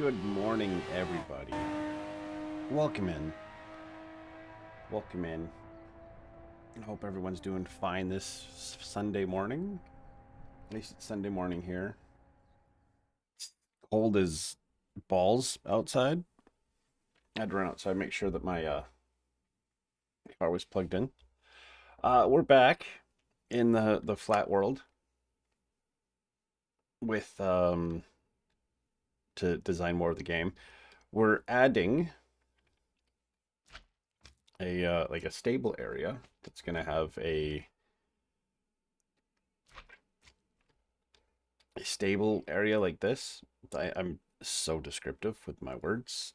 Good morning, everybody. Welcome in. Welcome in. I hope everyone's doing fine this Sunday morning. At least it's Sunday morning here. It's cold as balls outside. I'd run outside, make sure that my car was plugged in. We're back in the flat world with to design more of the game. We're adding a like a stable area that's gonna have a stable area like this. I'm so descriptive with my words.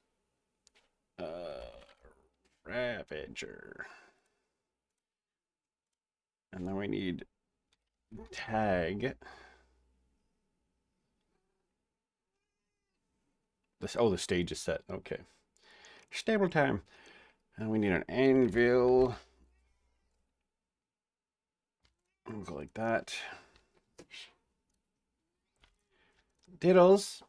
Ravager. And then we need tag. This. Oh, the stage is set. Okay. Stable time. And we need an anvil. We'll go like that. Diddles.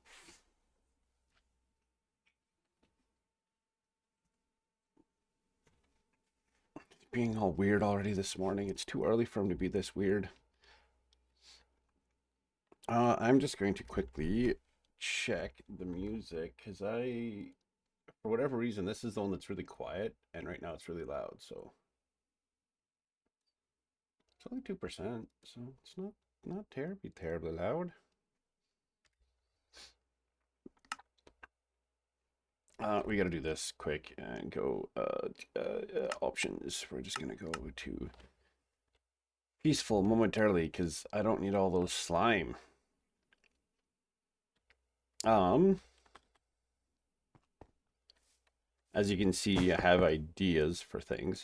Being all weird already this morning. It's too early for him to be this weird. I'm just going to quickly check the music because for whatever reason, this is the one that's really quiet, and right now it's really loud. So it's only 2%, so it's not terribly loud. We got to do this quick and go options. We're just gonna go to peaceful momentarily because I don't need all those slime. As you can see, I have ideas for things.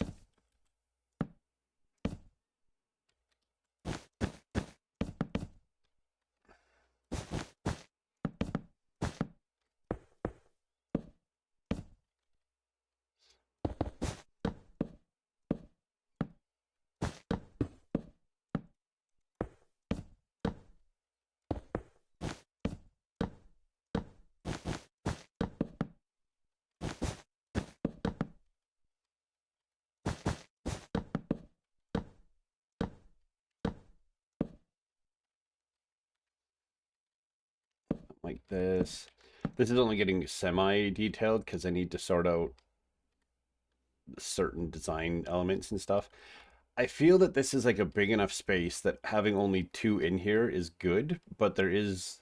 Like this. This is only getting semi-detailed because I need to sort out certain design elements and stuff. I feel that this is like a big enough space that having only two in here is good, but this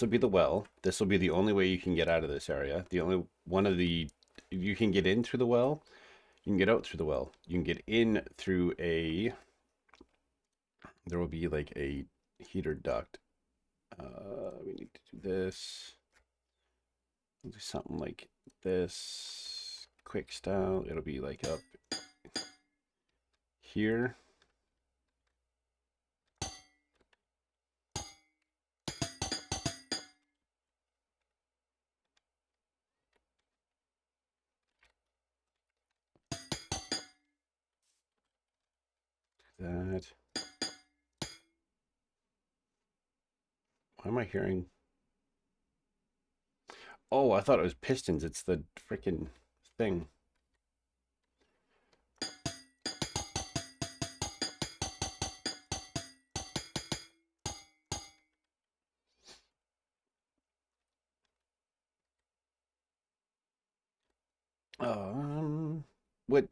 will be the well. This will be the only way you can get out of this area. The only one of the you can get in through the well, you can get out through the well. You can get in through there will be like a heater duct. We need to do this. We'll do something like this. Quick style. It'll be like up here. That. Why am I hearing? Oh, I thought it was pistons. It's the freaking thing.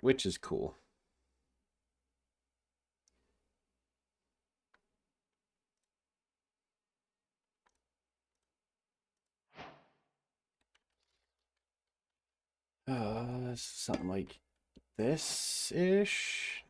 Which is cool. Something like this ish.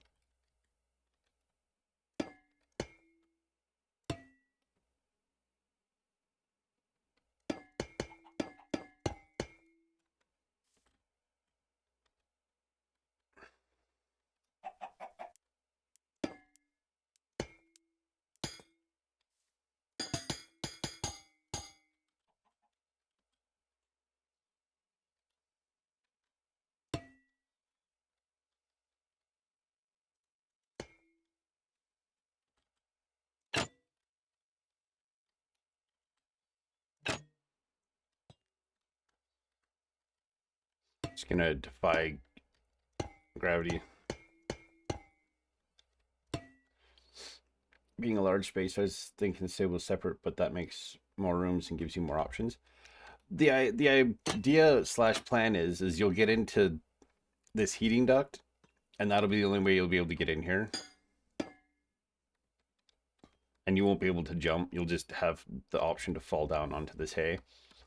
It's gonna defy gravity. Being a large space, I was thinking the stable is separate, but that makes more rooms and gives you more options. The idea slash plan is you'll get into this heating duct, and that'll be the only way you'll be able to get in here. And you won't be able to jump. You'll just have the option to fall down onto this hay,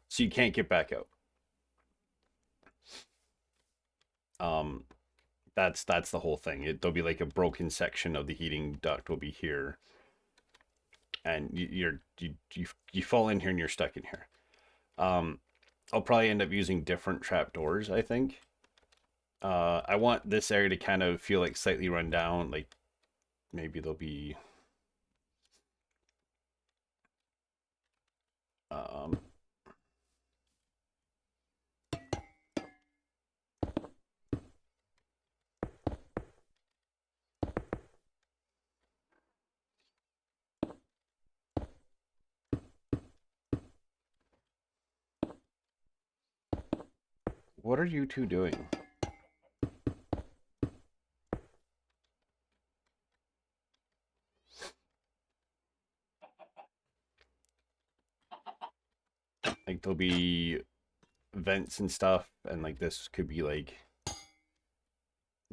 so you can't get back out. That's the whole thing. There'll be like a broken section of the heating duct will be here, and you fall in here and you're stuck in here. I'll probably end up using different trapdoors, I think. I want this area to kind of feel like slightly run down. Like maybe there'll be what are you two doing? Like there'll be vents and stuff, and like this could be like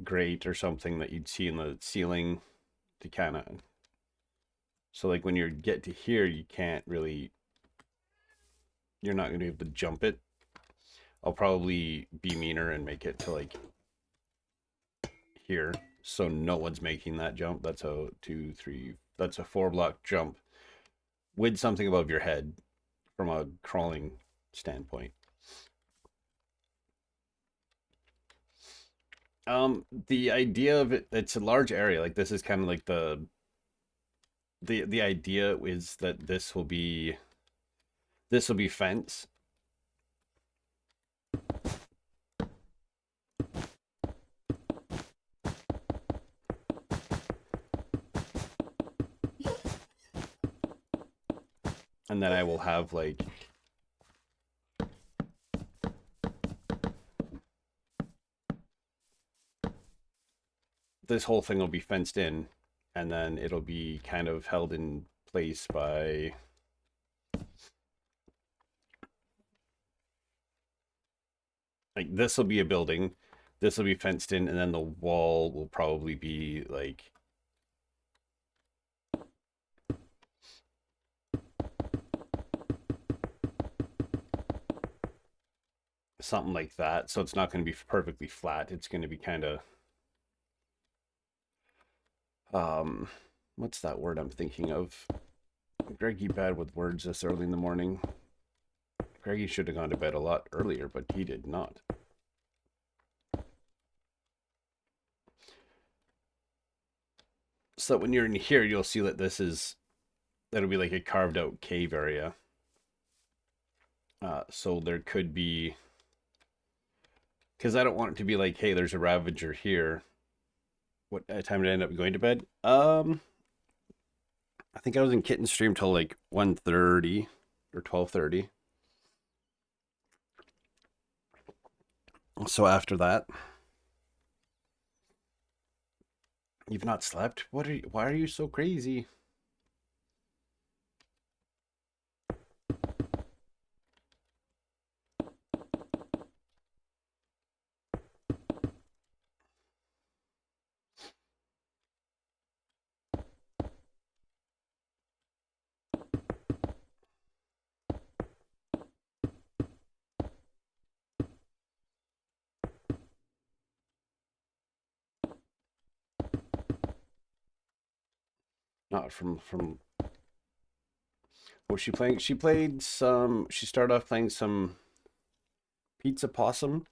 grate or something that you'd see in the ceiling to kind of, so like when you get to here you can't really, you're not going to be able to jump it. I'll probably be meaner and make it to like here, so no one's making that jump. That's a 2 3, that's a 4 block jump with something above your head from a crawling standpoint. The idea of it's a large area. Like this is kind of like the idea is that this will be fence. And then I will have like this whole thing will be fenced in, and then it'll be kind of held in place by like this will be a building, this will be fenced in, and then the wall will probably be like something like that. So it's not going to be perfectly flat. It's going to be kind of what's that word I'm thinking of? Greggy bad with words this early in the morning. Greggy should have gone to bed a lot earlier, but he did not. So when you're in here, you'll see that that'll be like a carved out cave area. So there could be, because I don't want it to be like, hey, there's a Ravager here. What time did I end up going to bed? I think I was in Kitten stream till like 1:30 or 12:30. So after that, you've not slept? Why are you so crazy? Not from what was she playing? She played some, she started off playing some Pizza Possum,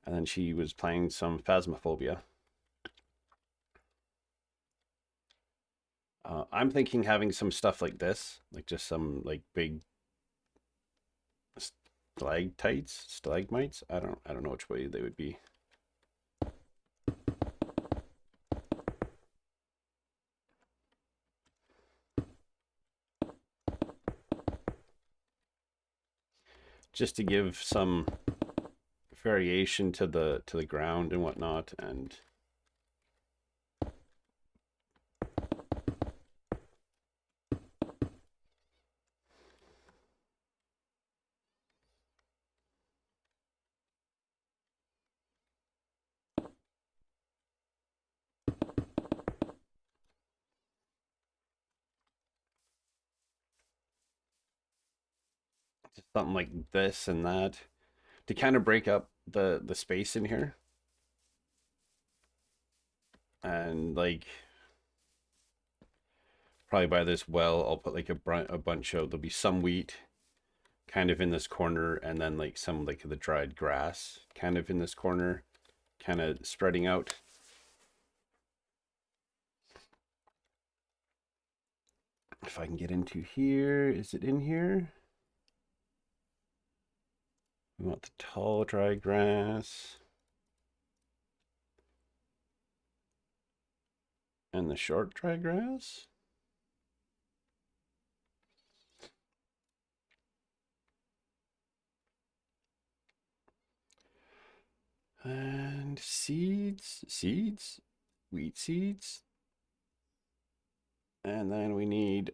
and then she was playing some Phasmophobia. I'm thinking having some stuff like this, like just some like big stalagmites. I don't know which way they would be. Just to give some variation to the ground and whatnot, and just something like this and that to kind of break up the space in here. And like probably by this well, I'll put like a bunch of, there'll be some wheat kind of in this corner, and then like some like the dried grass kind of in this corner, kind of spreading out. If I can get into here, is it in here? We want the tall dry grass and the short dry grass. And seeds, wheat seeds. And then we need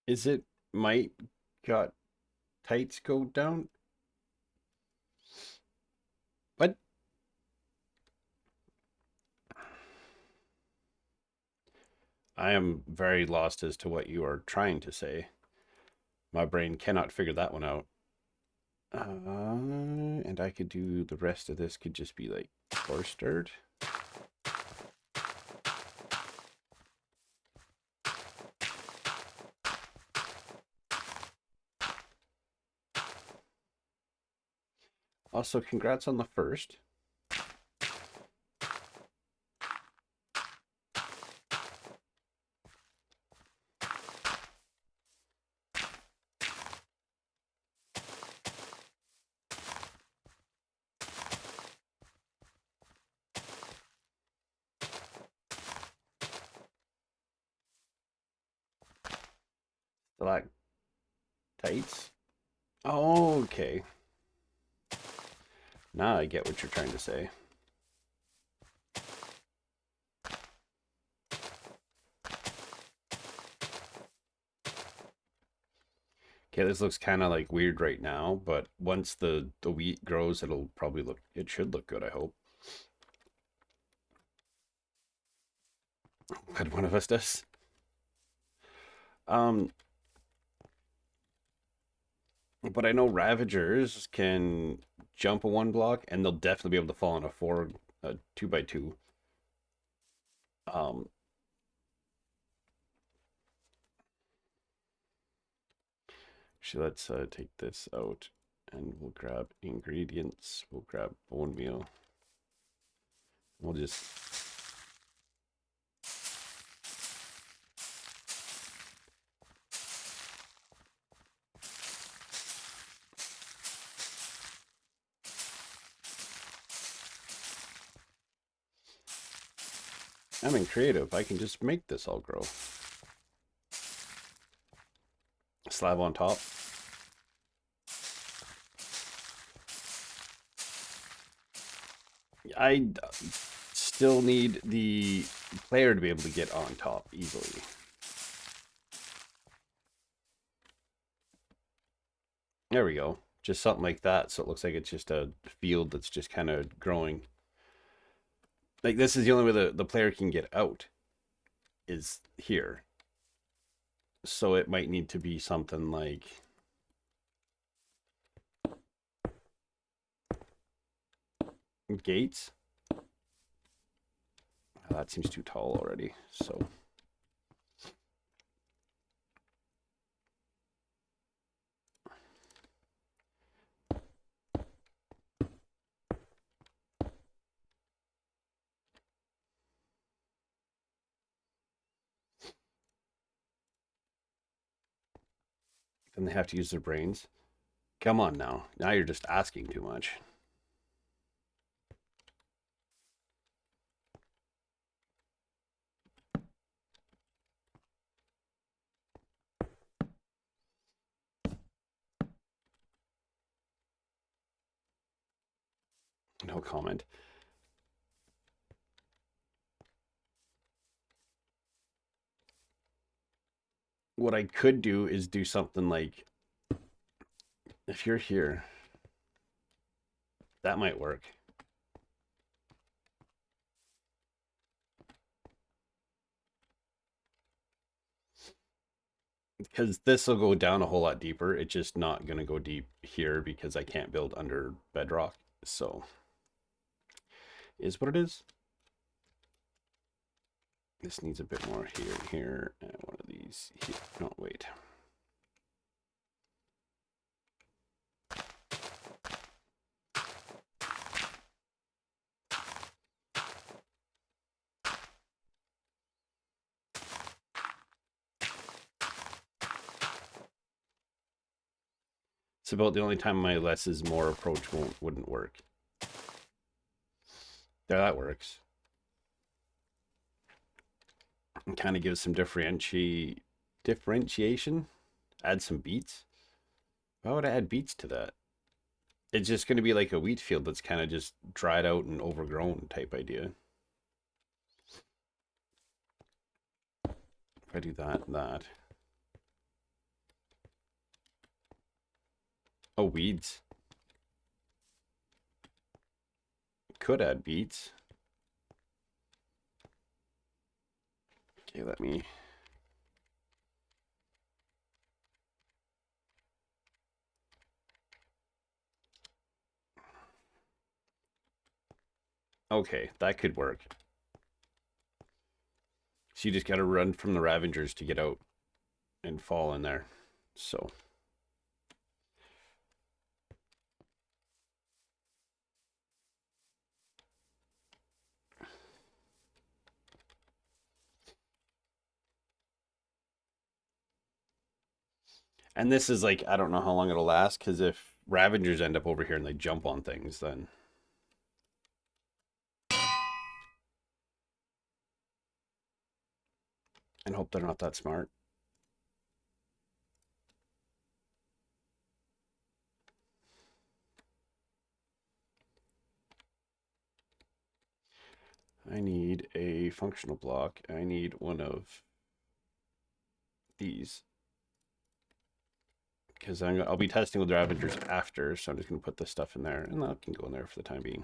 is it might got tights go down? What? I am very lost as to what you are trying to say. My brain cannot figure that one out. And I could do the rest of this could just be like coarse dirt. Also, congrats on the first. Stalactites. Oh, okay. Now I get what you're trying to say. Okay, this looks kind of like weird right now, but once the wheat grows, it'll probably look, it should look good, I hope. But one of us does. Um, but I know Ravagers can jump a one block, and they'll definitely be able to fall on a 2x2. Um, actually, let's take this out, and we'll grab ingredients. We'll grab bone meal. We'll just I'm in creative. I can just make this all grow. Slab on top. I still need the player to be able to get on top easily. There we go. Just something like that. So it looks like it's just a field that's just kind of growing. Like, this is the only way the player can get out is here. So it might need to be something like gates. Oh, that seems too tall already. So then they have to use their brains. Come on now. Now you're just asking too much. No comment. What I could do is do something like, if you're here, that might work. Because this will go down a whole lot deeper. It's just not going to go deep here because I can't build under bedrock. So, is what it is. This needs a bit more here and here, and one of these here. No, wait. It's about the only time my less is more approach wouldn't work. There, that works. And kind of gives some differentiation. Add some beets. Why would I add beets to that? It's just going to be like a wheat field that's kind of just dried out and overgrown type idea. If I do that and that. Oh, weeds. Could add beets. Okay, let me. Okay, that could work. So you just got to run from the Ravengers to get out and fall in there. So. And this is like, I don't know how long it'll last, because if Ravengers end up over here and they jump on things, then. And hope they're not that smart. I need a functional block. I need one of these. Because I'll be testing with the Ravengers after, so I'm just going to put this stuff in there, and that can go in there for the time being.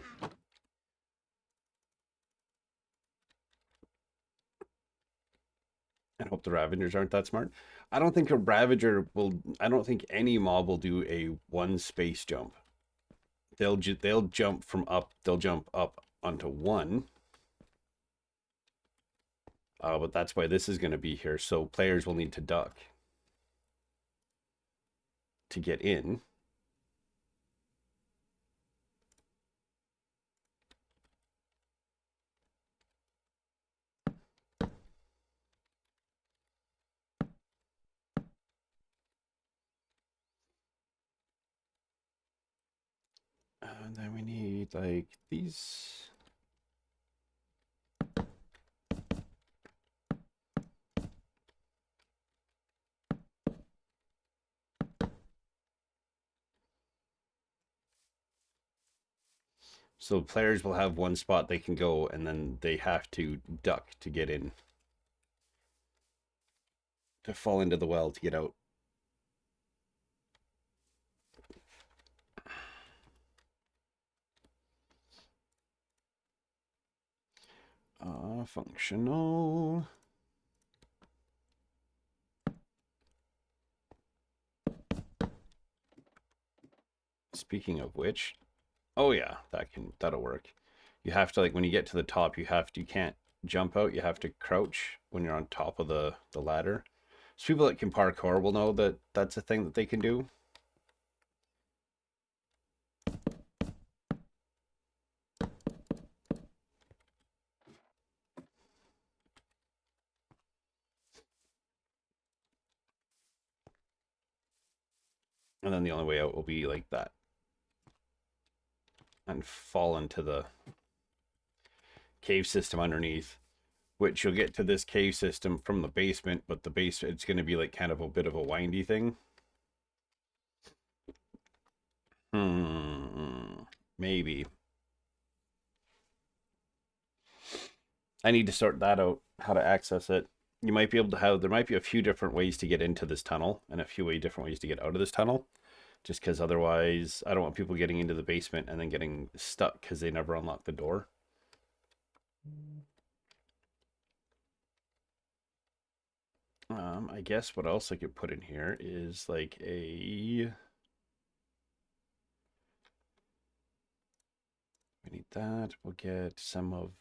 And hope the Ravengers aren't that smart. I don't think a Ravager will. I don't think any mob will do a one space jump. They'll jump from up. They'll jump up onto one. But that's why this is going to be here. So players will need to duck to get in. And then we need like these. So players will have one spot they can go, and then they have to duck to get in. To fall into the well to get out. Functional. Speaking of which, oh yeah, that'll work. You have to, like, when you get to the top, you can't jump out. You have to crouch when you're on top of the ladder. So people that can parkour will know that that's a thing that they can do. And then the only way out will be like that. And fall into the cave system underneath, which you'll get to this cave system from the basement, but the basement, it's going to be like kind of a bit of a windy thing. Maybe. I need to sort that out, how to access it. You might be able to have, there might be a few different ways to get into this tunnel and a few different ways to get out of this tunnel. Just because otherwise, I don't want people getting into the basement and then getting stuck because they never unlock the door. I guess what else I could put in here is like we need that. We'll get some of,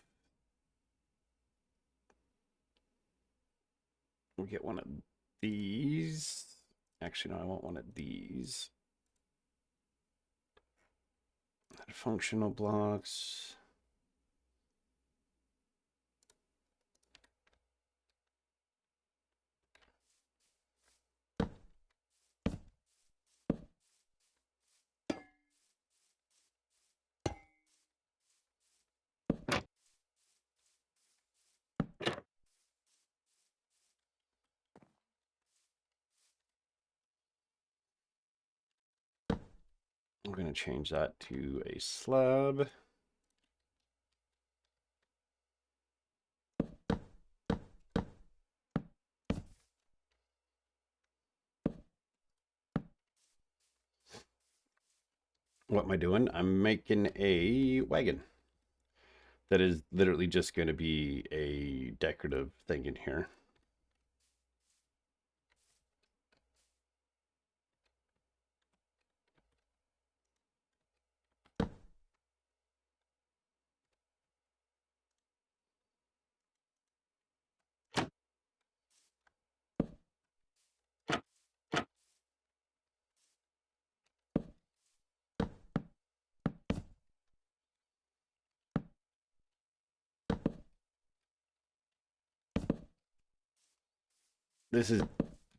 we'll get one of these. Actually, no, I want one of these. Functional blocks. I'm going to change that to a slab. What am I doing? I'm making a wagon that is literally just going to be a decorative thing in here. This is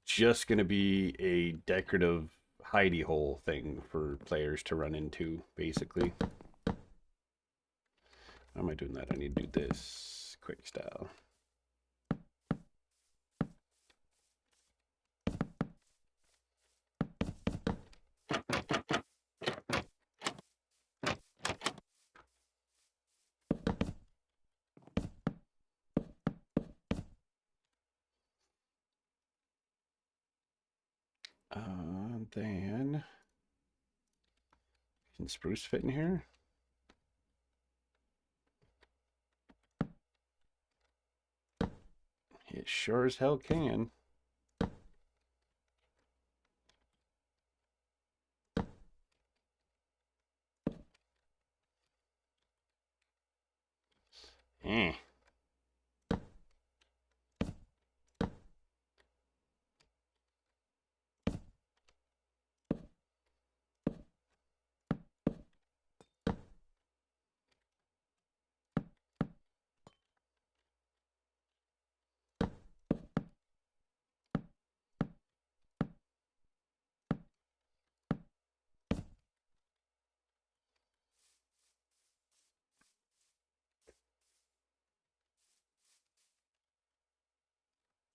just going to be a decorative hidey hole thing for players to run into, basically. How am I doing that? I need to do this quick style. Then can spruce fit in here? It sure as hell can. Eh.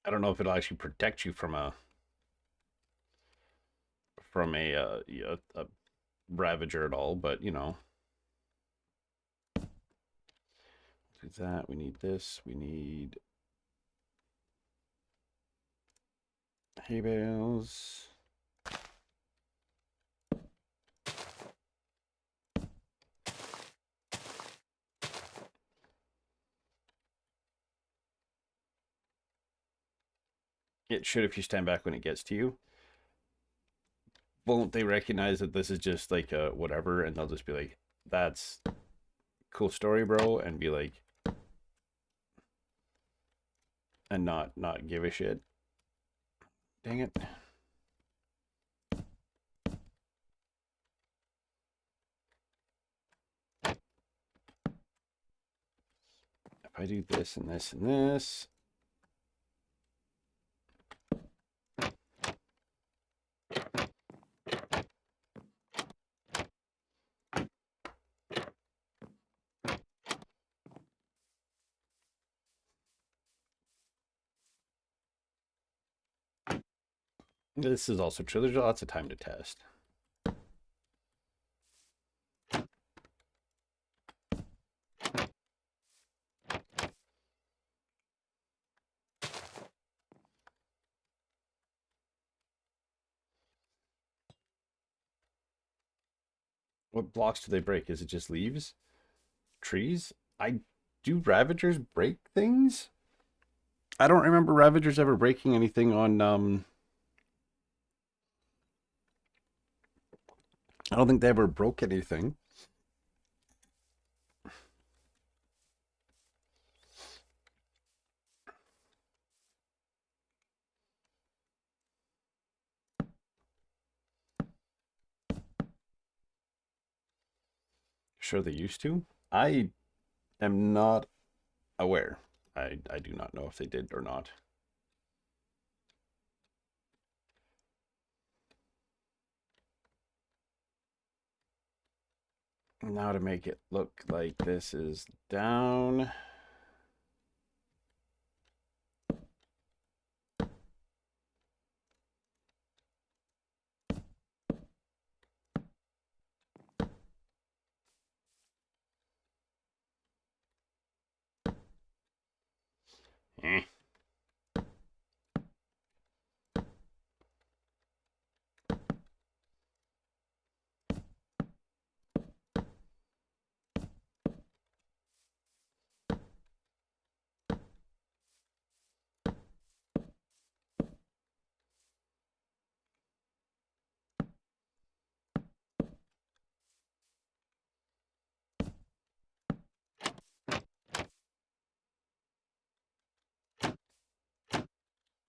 I don't know if it'll actually protect you from a ravager at all, but you know. Do that. We need this. We need hay bales. It should if you stand back when it gets to you. Won't they recognize that this is just like a whatever, and they'll just be like, "That's cool story, bro," and be like, and not give a shit. Dang it. If I do this and this and this, this is also true. There's lots of time to test. What blocks do they break? Is it just leaves? Trees? I do Ravagers break things? I don't remember Ravagers ever breaking anything on I don't think they ever broke anything. Sure they used to. I am not aware. I do not know if they did or not. Now to make it look like this is down. Eh.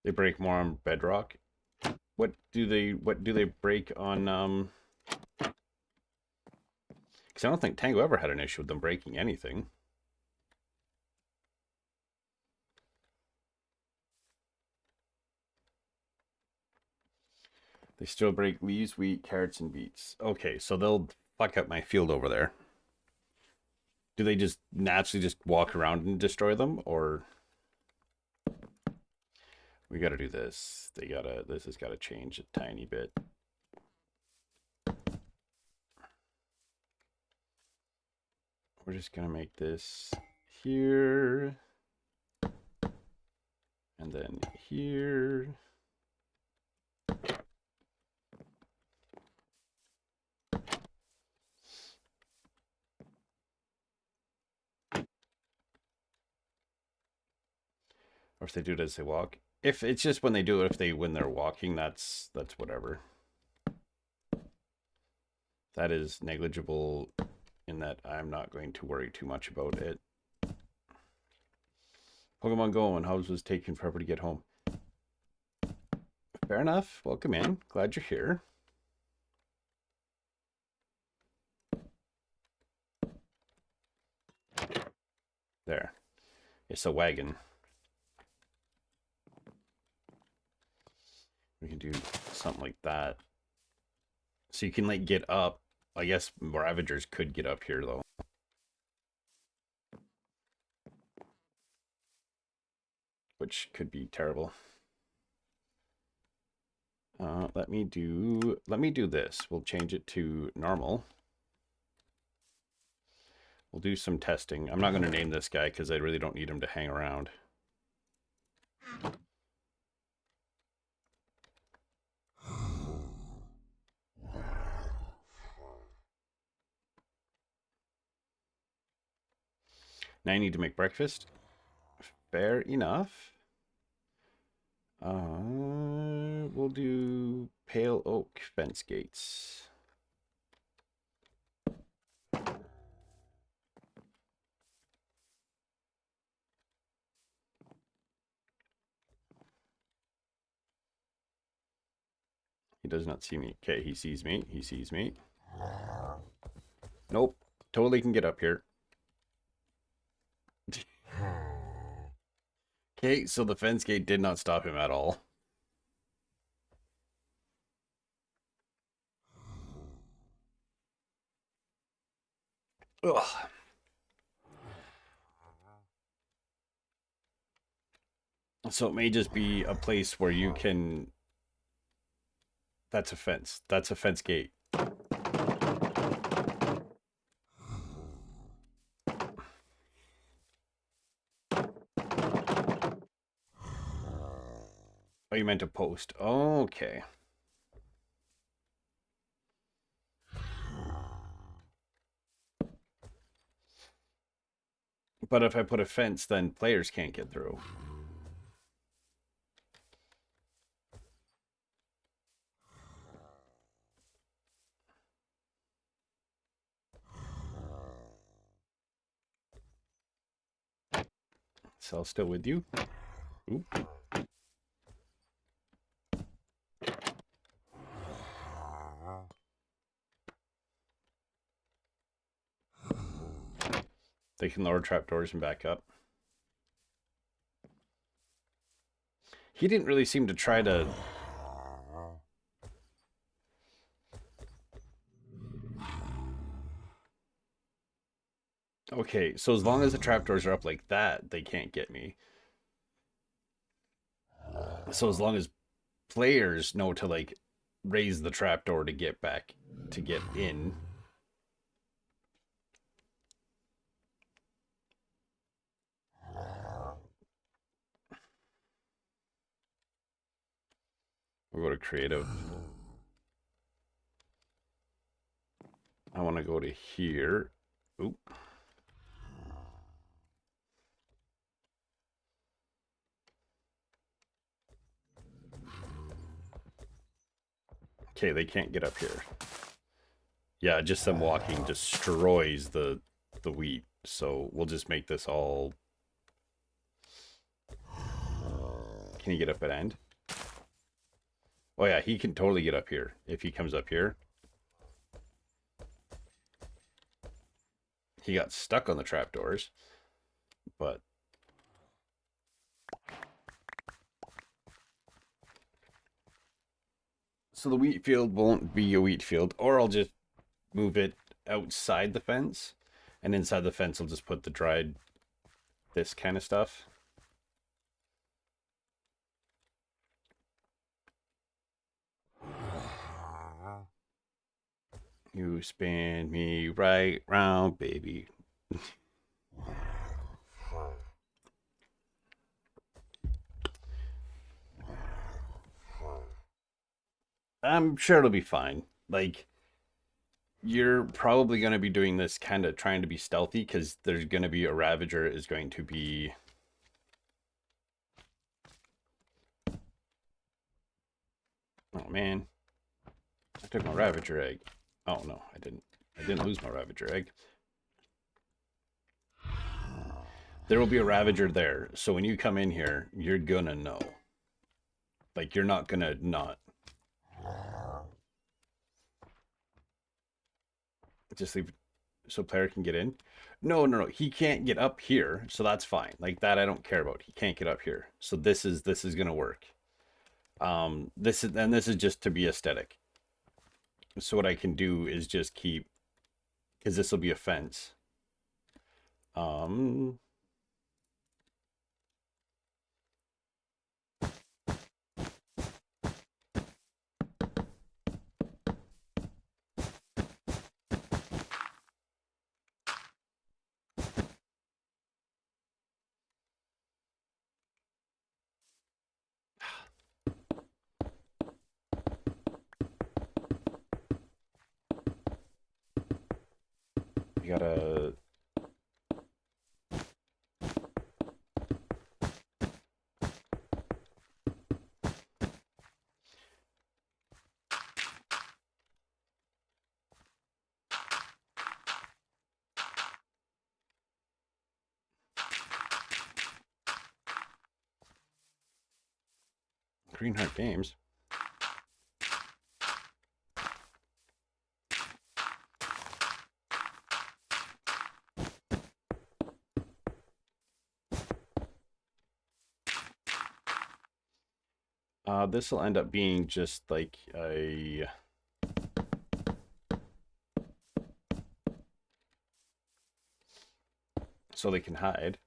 They break more on bedrock. What do they break on because I don't think Tango ever had an issue with them breaking anything. They still break leaves, wheat, carrots, and beets. Okay, so they'll fuck up my field over there. Do they just naturally just walk around and destroy them, or we gotta do this? This has gotta change a tiny bit. We're just gonna make this here, and then here. Or if they do it as they walk. If it's just when they do it, when they're walking, that's whatever. That is negligible in that I'm not going to worry too much about it. Pokemon Go and House was taking forever to get home. Fair enough. Welcome in. Glad you're here. There. It's a wagon. We can do something like that. So you can like get up. I guess Ravagers could get up here though. Which could be terrible. Let me do this. We'll change it to normal. We'll do some testing. I'm not going to name this guy because I really don't need him to hang around. Now I need to make breakfast. Fair enough. We'll do pale oak fence gates. He does not see me. Okay, he sees me. He sees me. Nope. Totally can get up here. Okay, so the fence gate did not stop him at all. Ugh. So it may just be a place where you can... That's a fence. That's a fence gate. Oh, you meant a post. Oh, okay. But if I put a fence, then players can't get through. So I'll still with you. Oop. They can lower trapdoors and back up. He didn't really seem to try to... Okay, so as long as the trapdoors are up like that, they can't get me. So as long as players know to like raise the trapdoor to get back, to get in. We'll go to creative. I want to go to here. Oop. Okay, they can't get up here. Yeah, just them walking destroys the wheat. So we'll just make this all... Can he get up at end? Oh yeah, he can totally get up here if he comes up here. He got stuck on the trapdoors, but... So the wheat field won't be a wheat field, or I'll just move it outside the fence, and inside the fence I'll just put the dried this kind of stuff. You spin me right round, baby. I'm sure it'll be fine. Like, you're probably going to be doing this kind of trying to be stealthy because there's going to be a Ravager is going to be... Oh, man. I took my Ravager egg. Oh, no, I didn't. I didn't lose my Ravager egg. There will be a Ravager there. So when you come in here, you're going to know. Like, you're not going to not. Just leave so player can get in. No. He can't get up here, so that's fine. Like that I don't care about. He can't get up here. So this is going to work. This is just to be aesthetic. So what I can do is just keep, because this will be a fence. You gotta... Greenheart Games. This will end up being just like a so they can hide,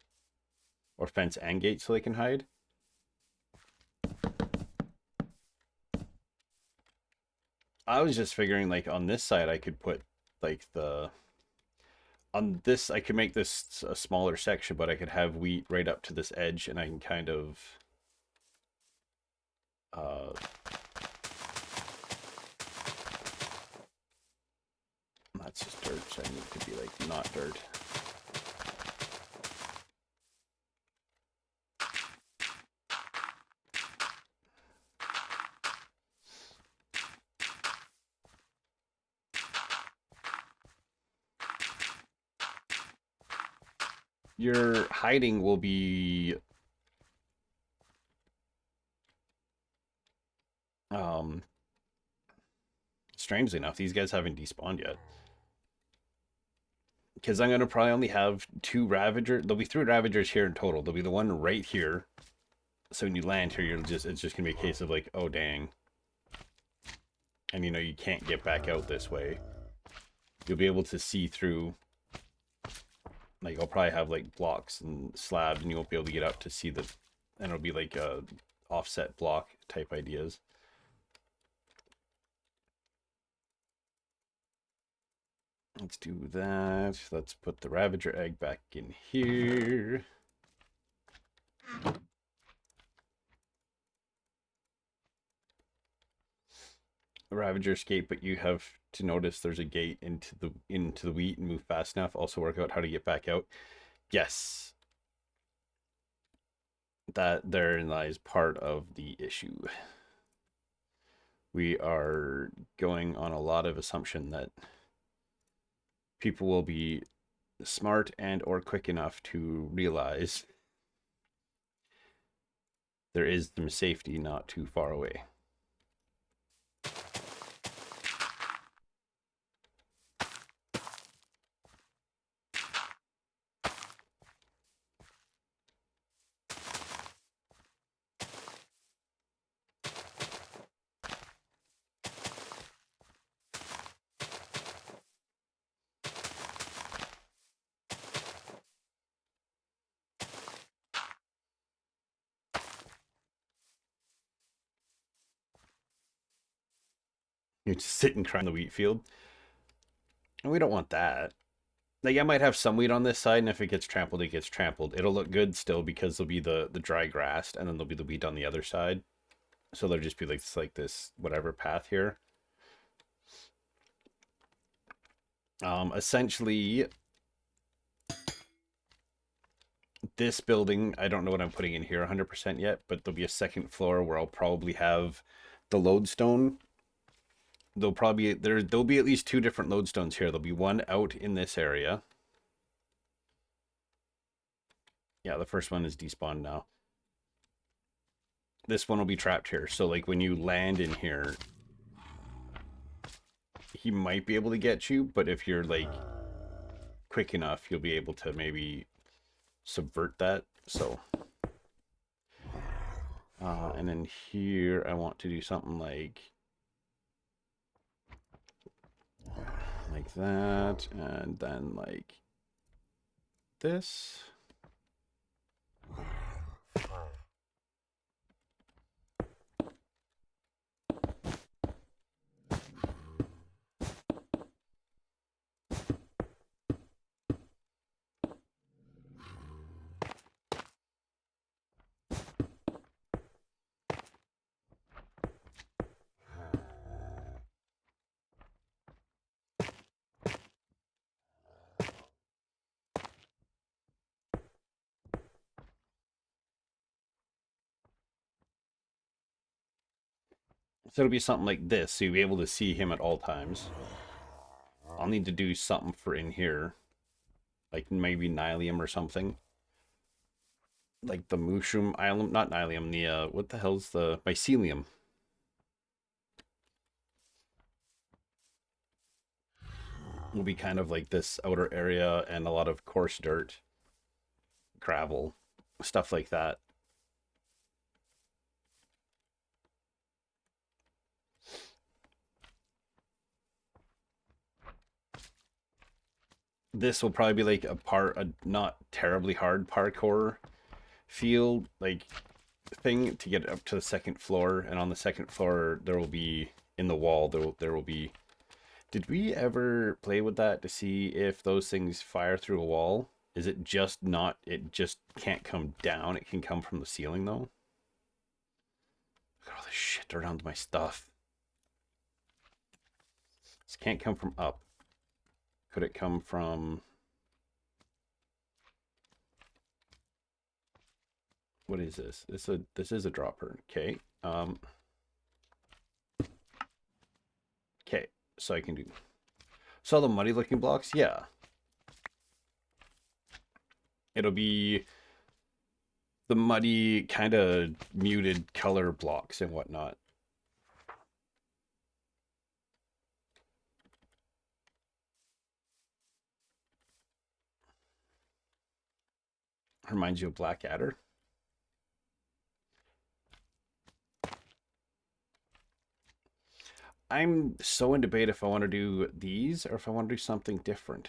or fence and gate so they can hide. I was just figuring like on this side I could put like on this I could make this a smaller section, but I could have wheat right up to this edge, and I can kind of that's just dirt, so I need it to be like not dirt. Your hiding will be strangely enough, these guys haven't despawned yet. Because I'm going to probably only have 2 Ravagers. There'll be 3 Ravagers here in total. There'll be the one right here. So when you land here, it's just going to be a case of like, oh dang. And you know, you can't get back out this way. You'll be able to see through. Like, I'll probably have like blocks and slabs, and you won't be able to get up to see the. And it'll be like offset block type ideas. Let's do that. Let's put the Ravager egg back in here. Ravager escape, but you have to notice there's a gate into the wheat and move fast enough. Also work out how to get back out. Yes. That therein lies part of the issue. We are going on a lot of assumption that people will be smart and or quick enough to realize there is some safety not too far away. You just sit and cry in the wheat field. And we don't want that. Like, I might have some wheat on this side, and if it gets trampled, it gets trampled. It'll look good still because there'll be the dry grass, and then there'll be the wheat on the other side. So there'll just be like this whatever path here. Essentially, this building, I don't know what I'm putting in here 100% yet, but there'll be a second floor where I'll probably have the lodestone. There'll be at least 2 different lodestones here. There'll be one out in this area. Yeah, the first one is despawned now. This one will be trapped here. So like when you land in here, he might be able to get you, but if you're like quick enough, you'll be able to maybe subvert that. So and then here I want to do something like that, and then like this. So it'll be something like this, so you'll be able to see him at all times. I'll need to do something for in here, like maybe Nylium or something. like the mushroom alum, not allium, the what the hell's the mycelium will be kind of like this outer area and a lot of coarse dirt, gravel, stuff like that. This will probably be like a not terribly hard parkour field like thing to get up to the second floor, and on the second floor there will be in the wall there will be. Did we ever play with that to see if those things fire through a wall? Is it just not? It just can't come down. It can come from the ceiling though. Look at all this shit around my stuff. This can't come from up. Could it come from? What is this? This is a dropper. Okay. Okay. So I can do. So the muddy looking blocks, yeah. It'll be the muddy kind of muted color blocks and whatnot. Reminds you of Blackadder. I'm so in debate if I want to do these or if I want to do something different.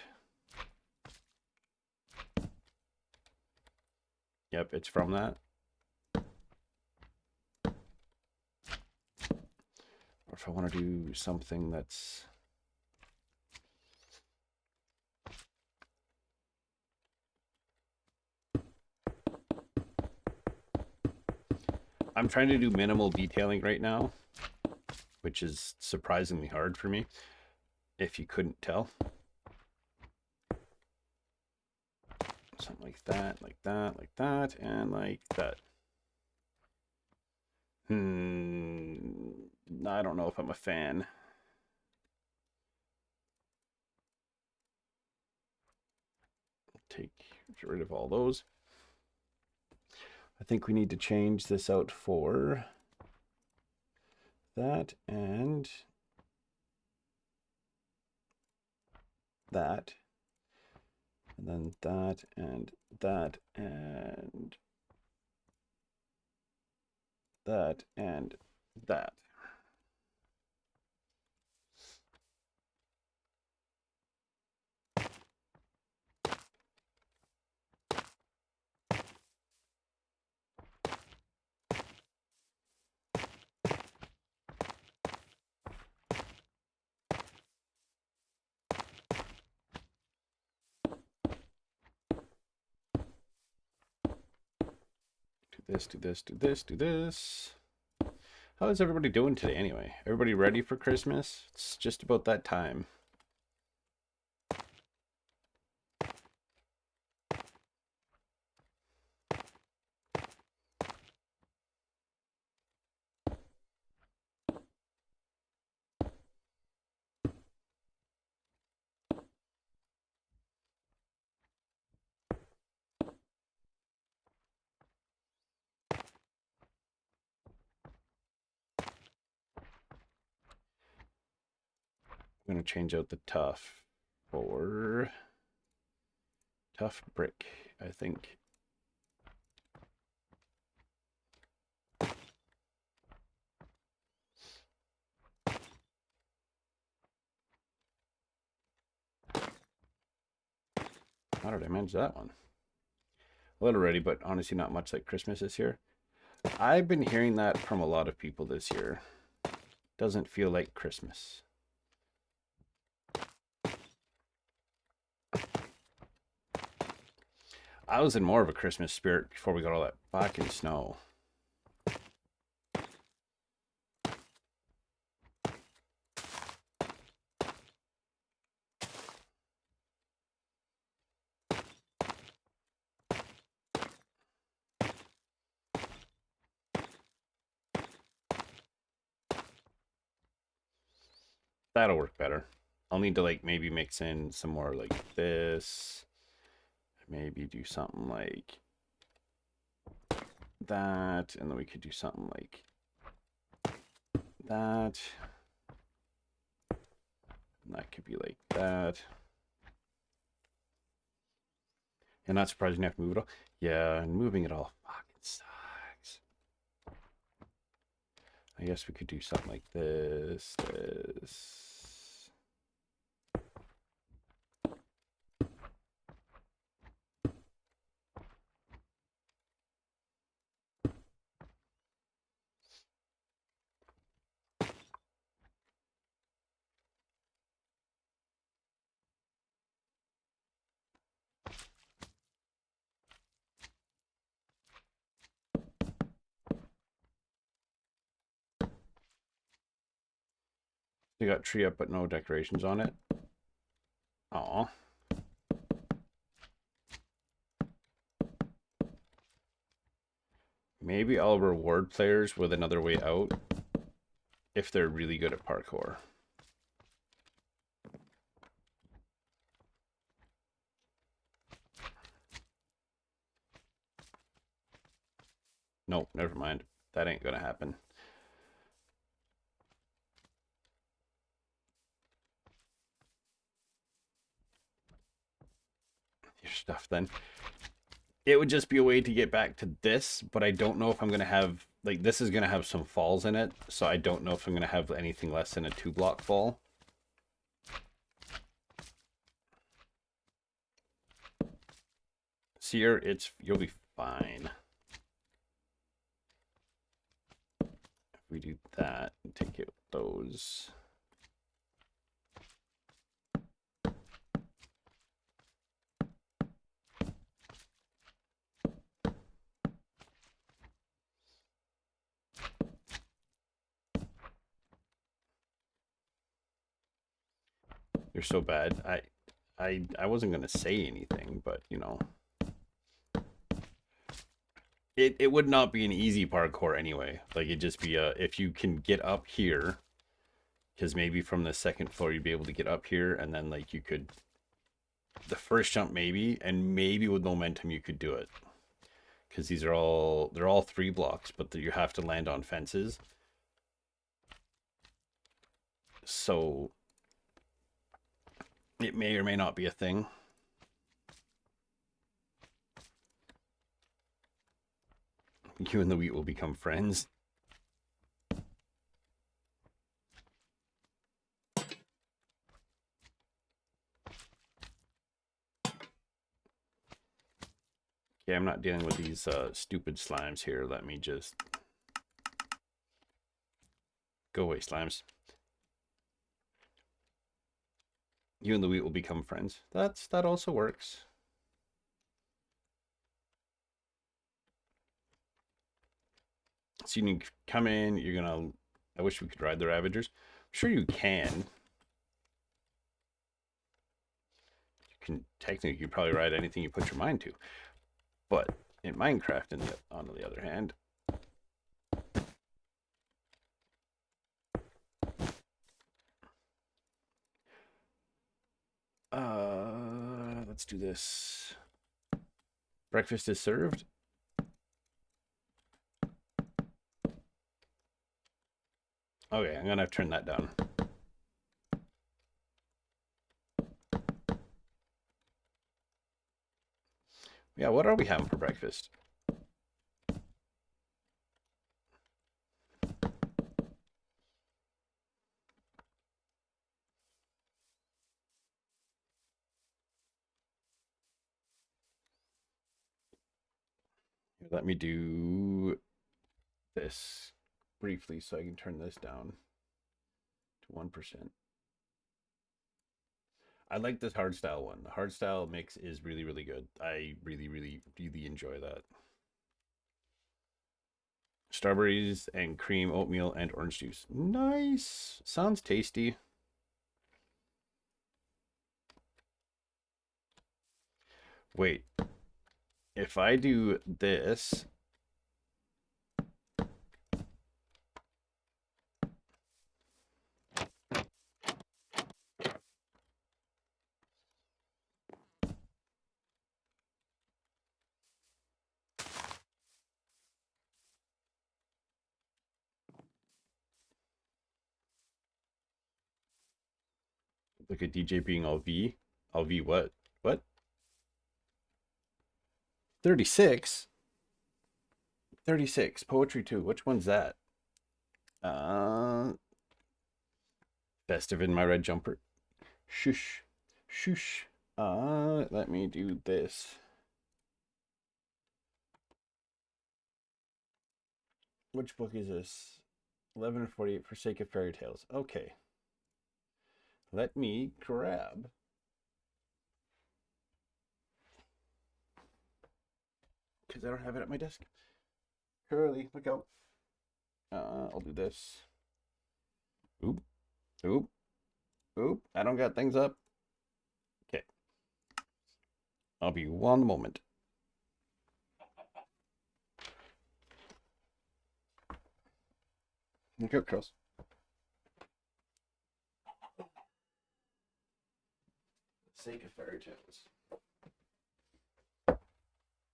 Yep, it's from that. Or if I want to do something that's... I'm trying to do minimal detailing right now, which is surprisingly hard for me, if you couldn't tell. Something like that, like that, like that, and like that. I don't know if I'm a fan. Get rid of all those. I think we need to change this out for that and that. And then that and that and that and that. Do this, do this, do this, do this. How is everybody doing today anyway? Everybody ready for Christmas? It's just about that time. I'm going to change out the tough for tough brick, I think. How did I manage that one? A little ready, but honestly not much like Christmas this year. I've been hearing that from a lot of people this year. Doesn't feel like Christmas. I was in more of a Christmas spirit before we got all that fucking snow. That'll work better. I'll need to like maybe mix in some more like this. Maybe do something like that, and then we could do something like that. And that could be like that. And not surprising you have to move it all. Yeah, and moving it all fucking sucks. I guess we could do something like this. You got tree up, but no decorations on it. Aw. Maybe I'll reward players with another way out if they're really good at parkour. Nope, never mind. That ain't gonna happen. Your stuff then. It would just be a way to get back to this, but I don't know if I'm gonna have, like, this is gonna have some falls in it, so I don't know if I'm gonna have anything less than a 2-block fall. Seer, you'll be fine. If we do that and take out those. You're so bad. I wasn't gonna say anything, but you know. It would not be an easy parkour anyway. Like, it'd just be if you can get up here, because maybe from the second floor you'd be able to get up here, and then like you could, the first jump maybe, and maybe with momentum you could do it. Because they're all 3 blocks, but you have to land on fences. So it may or may not be a thing. You and the wheat will become friends. Okay, I'm not dealing with these stupid slimes here. Let me just go away, slimes. You and the wheat will become friends. That also works. So you can come in, you're gonna, I wish we could ride the Ravagers. I'm sure you can. You can technically, you probably ride anything you put your mind to. But in Minecraft, on the other hand, let's do this. Breakfast is served. Okay, I'm gonna have to turn that down. Yeah, what are we having for breakfast? Let me do this briefly so I can turn this down to 1%. I like this hardstyle one. The hardstyle mix is really, really good. I really, really, really enjoy that. Strawberries and cream, oatmeal, and orange juice. Nice. Sounds tasty. Wait. If I do this, Like a DJ being LV. LV what? What? 36? 36. Poetry 2. Which one's that? Uh, Festive in my red jumper. Shush. Shush. Let me do this. Which book is this? 1148 for sake of fairy tales. Okay. Let me grab. Because I don't have it at my desk. Curly, look out. I'll do this. Oop. Oop. Oop. I don't got things up. Okay. I'll be one moment. Look out, Cross. Sake of fairy tales.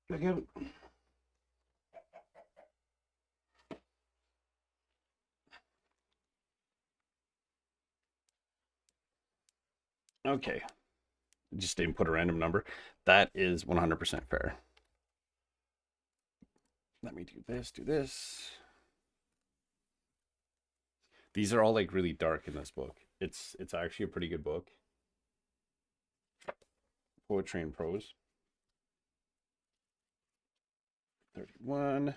Look out. Okay. Just didn't put a random number. That is 100% fair. Let me do this, do this. These are all like really dark in this book. It's actually a pretty good book. Poetry and prose. 31,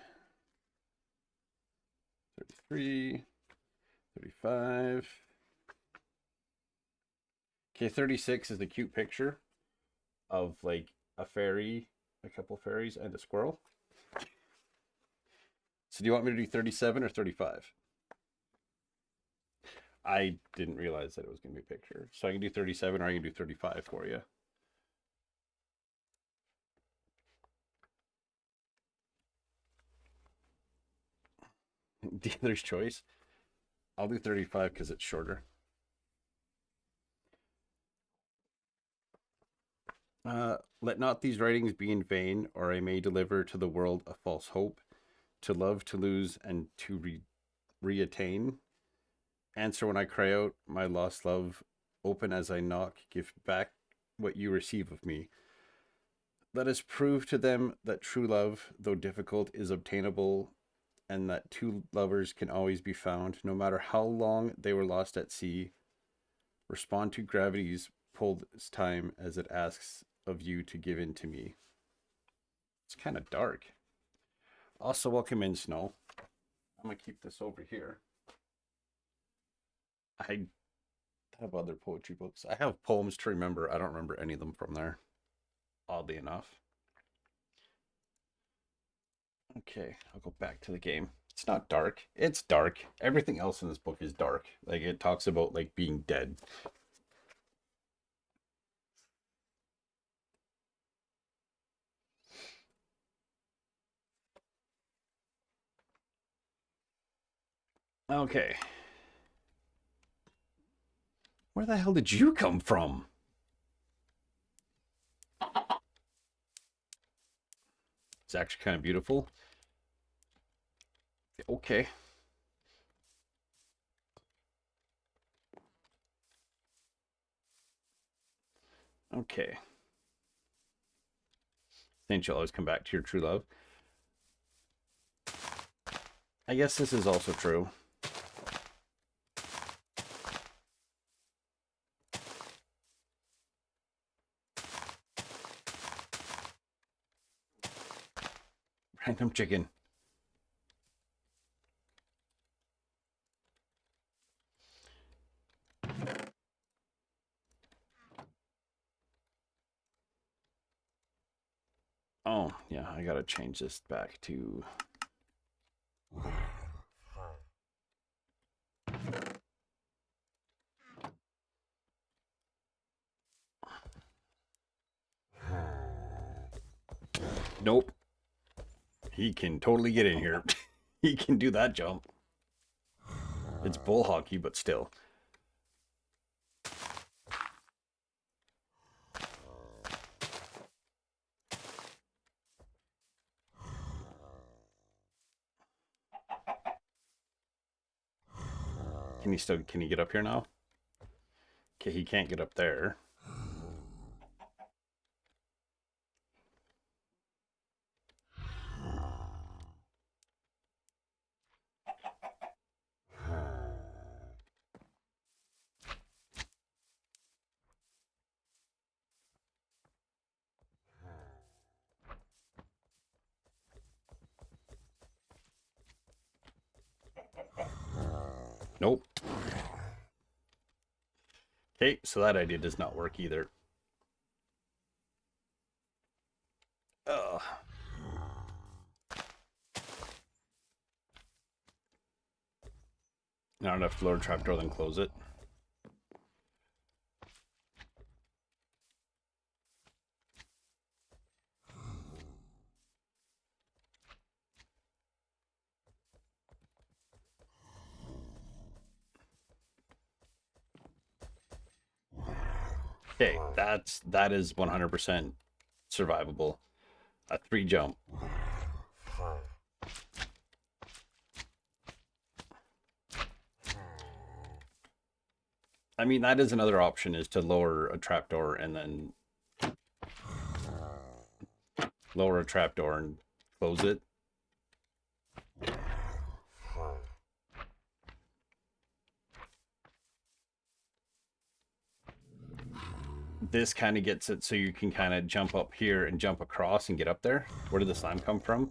33, 35. Okay, 36 is the cute picture of like a fairy, a couple fairies, and a squirrel. So do you want me to do 37 or 35? I didn't realize that it was going to be a picture. So I can do 37 or I can do 35 for you. Dealer's choice. I'll do 35 because it's shorter. Let not these writings be in vain, or I may deliver to the world a false hope, to love, to lose, and to reattain. Answer when I cry out, my lost love, open as I knock, give back what you receive of me. Let us prove to them that true love, though difficult, is obtainable, and that two lovers can always be found, no matter how long they were lost at sea. Respond to gravity's pull this time as it asks of you to give in to me. It's kind of dark. Also, welcome in, Snow. I'm going to keep this over here. I have other poetry books. I have poems to remember. I don't remember any of them from there, oddly enough. Okay, I'll go back to the game. It's not dark. It's dark. Everything else in this book is dark. Like, it talks about, like, being dead. Okay. Where the hell did you come from? It's actually kind of beautiful. Okay. Okay. Think you'll always come back to your true love. I guess this is also true. Random chicken. Oh, yeah, I gotta change this back to... Nope. He can totally get in here. He can do that jump. It's bull hockey, but still. Can he get up here now? Okay, he can't get up there. Nope. Okay, so that idea does not work either. Ugh. Not enough to lower trapdoor, then close it. Okay, that is 100% survivable. A 3 jump. I mean, that is another option, is to lower a trapdoor and then lower a trapdoor and close it. This kind of gets it so you can kind of jump up here and jump across and get up there. Where did the slime come from?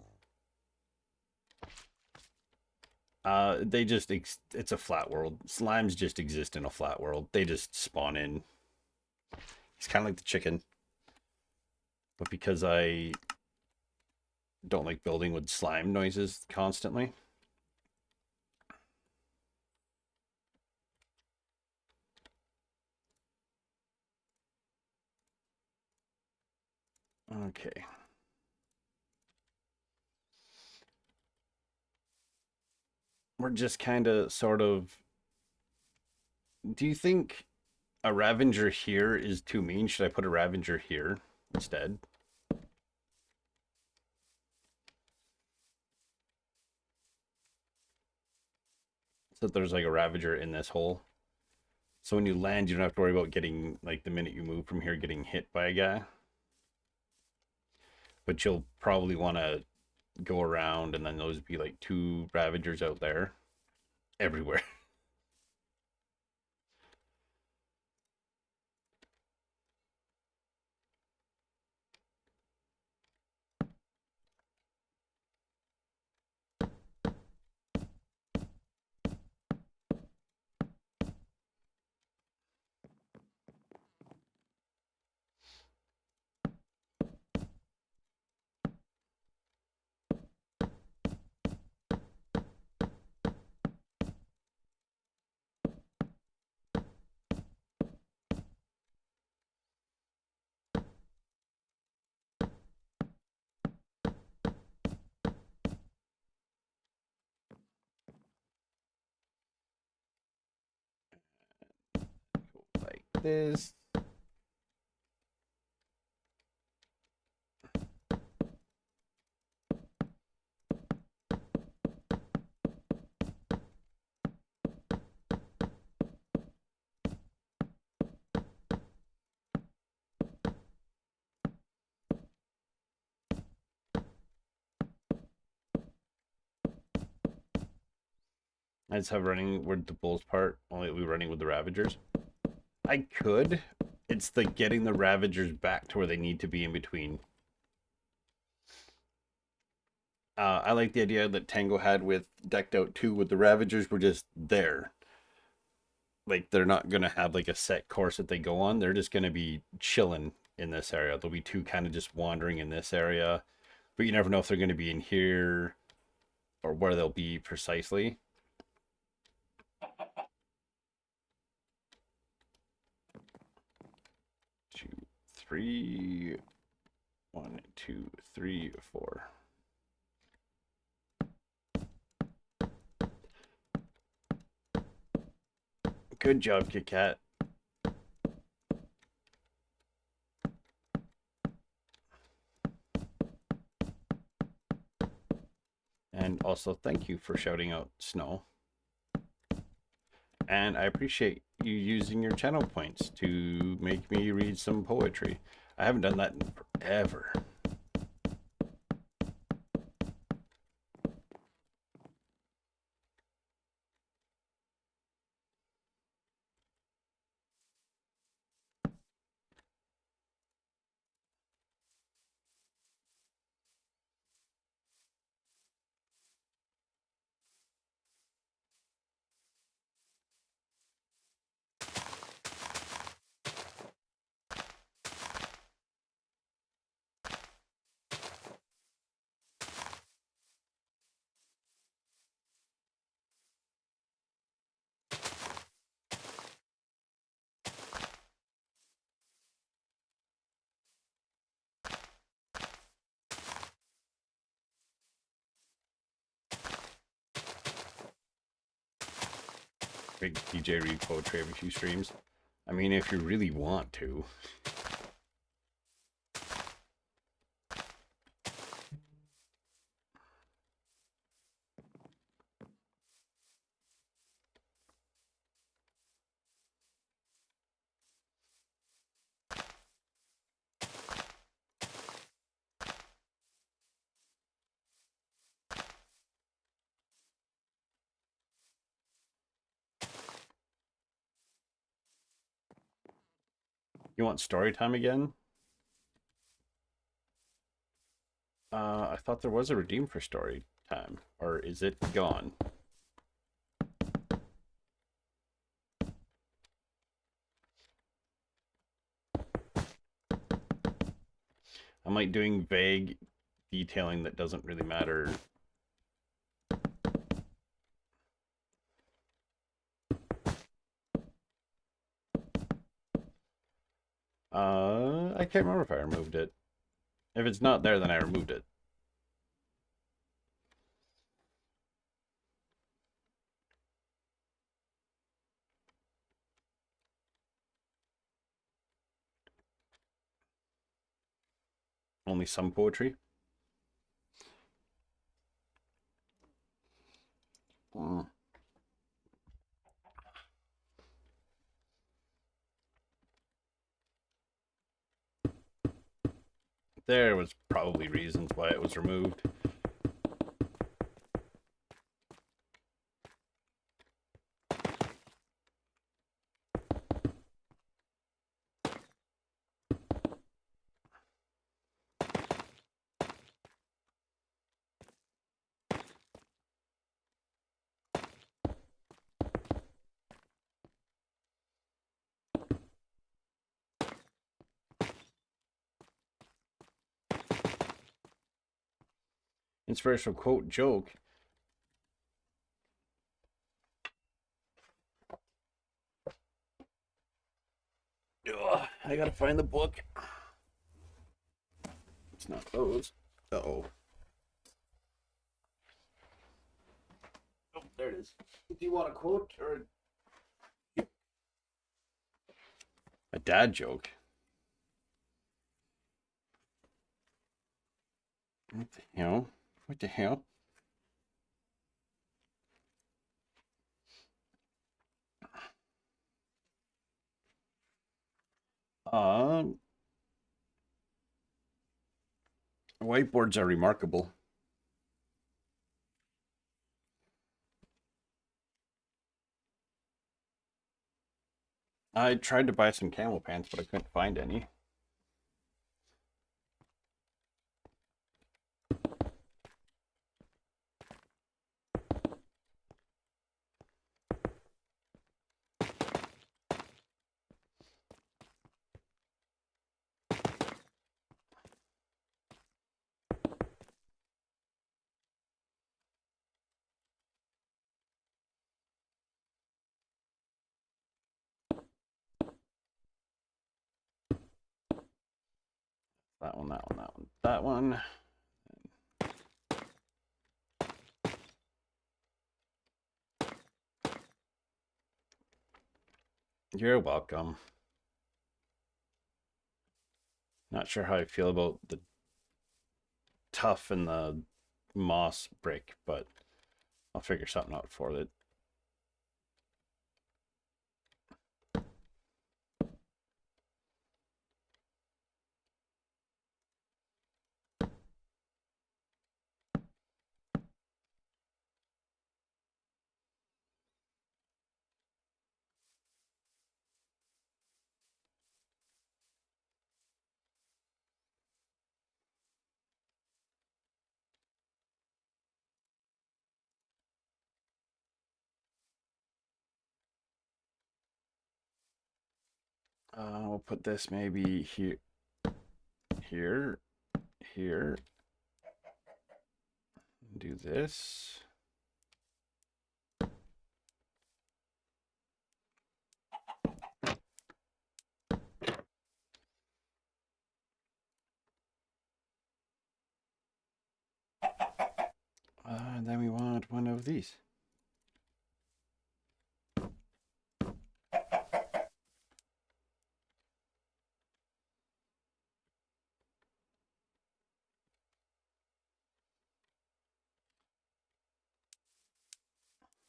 They just, it's a flat world. Slimes just exist in a flat world. They just spawn in. It's kind of like the chicken. But because I don't like building with slime noises constantly. Okay. We're just kind of sort of... Do you think a Ravager here is too mean? Should I put a Ravager here instead? So that there's like a Ravager in this hole. So when you land, you don't have to worry about getting, like, the minute you move from here, getting hit by a guy. But you'll probably want to go around, and then those be like 2 Ravagers out there everywhere. Like this. I just have running with the bulls part, only we running with the Ravagers. I could. It's the getting the Ravagers back to where they need to be in between. I like the idea that Tango had with Decked Out 2, with the Ravagers were just there. Like, they're not going to have like a set course that they go on. They're just going to be chilling in this area. There'll be 2 kind of just wandering in this area. But you never know if they're going to be in here or where they'll be precisely. 2, 3, 1, 2, 3, 4. Good job, Kit Kat. And also, thank you for shouting out Snow. And I appreciate you using your channel points to make me read some poetry. I haven't done that in forever. Big DJ read poetry every few streams. I mean, if you really want to. You want story time again? I thought there was a redeem for story time. Or is it gone? I'm like doing vague detailing that doesn't really matter. I can't remember if I removed it. If it's not there, then I removed it. Only some poetry. Mm. There was probably reasons why it was removed. Inspirational quote joke. Ugh, I gotta find the book. It's not closed. Uh-oh. Oh, there it is. Do you want a quote or a dad joke? What the hell? What the hell? Um, Whiteboards are remarkable. I tried to buy some camel pants, but I couldn't find any. That one, that one, that one, that one. You're welcome. Not sure how I feel about the tough and the moss brick, but I'll figure something out for it. We'll put this maybe here, here, here. Do this. And then we want one of these.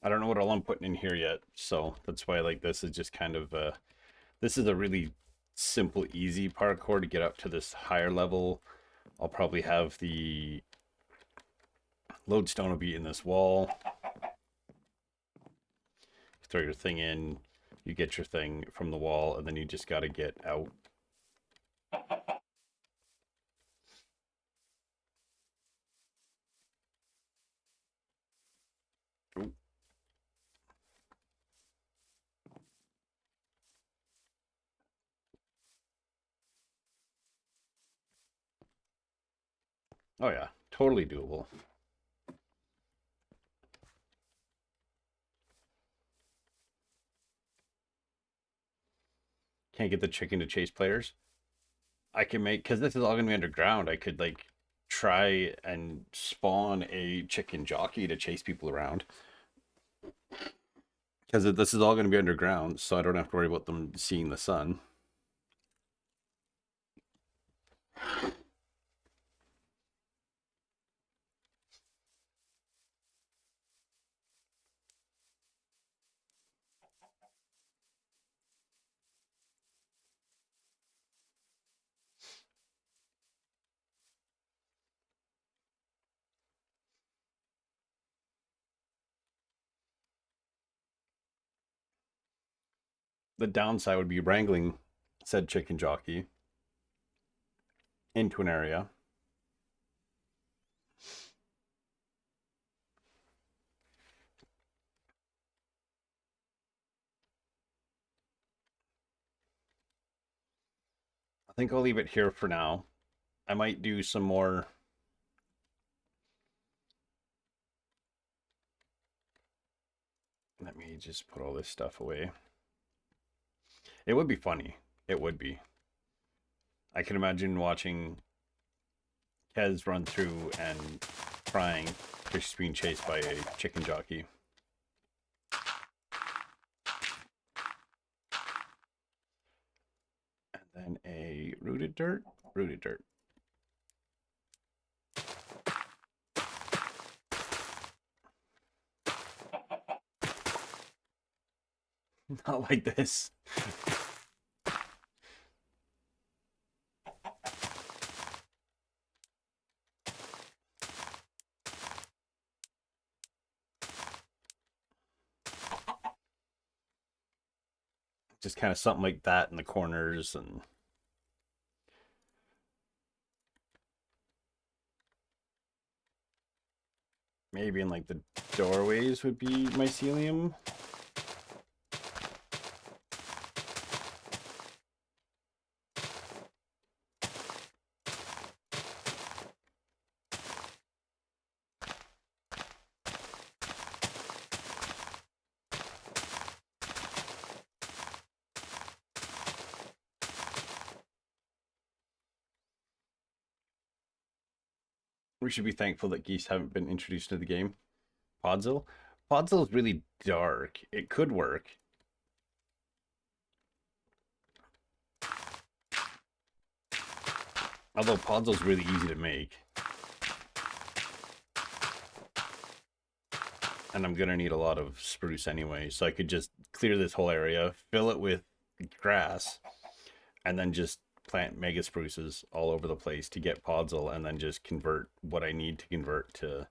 I don't know what all I'm putting in here yet, so that's why like this is just kind of this is a really simple, easy parkour to get up to this higher level. I'll probably have the lodestone will be in this wall. Throw your thing in, you get your thing from the wall, and then you just got to get out. Ooh. Oh yeah, totally doable. Can't get the chicken to chase players. I can make, because this is all gonna be underground. I could like try and spawn a chicken jockey to chase people around. Because this is all going to be underground, so I don't have to worry about them seeing the sun. The downside would be wrangling said chicken jockey into an area. I think I'll leave it here for now. I might do some more. Let me just put all this stuff away. It would be funny. It would be. I can imagine watching Kez run through and crying because she's being chased by a chicken jockey. And then a rooted dirt. Rooted dirt. Not like this. Just kind of something like that in the corners, and maybe in like the doorways would be mycelium. We should be thankful that geese haven't been introduced to the game. Podzol? Podzol is really dark. It could work. Although Podzol's really easy to make. And I'm gonna need a lot of spruce anyway, so I could just clear this whole area, fill it with grass, and then just plant mega spruces all over the place to get Podzol, and then just convert what I need to convert to.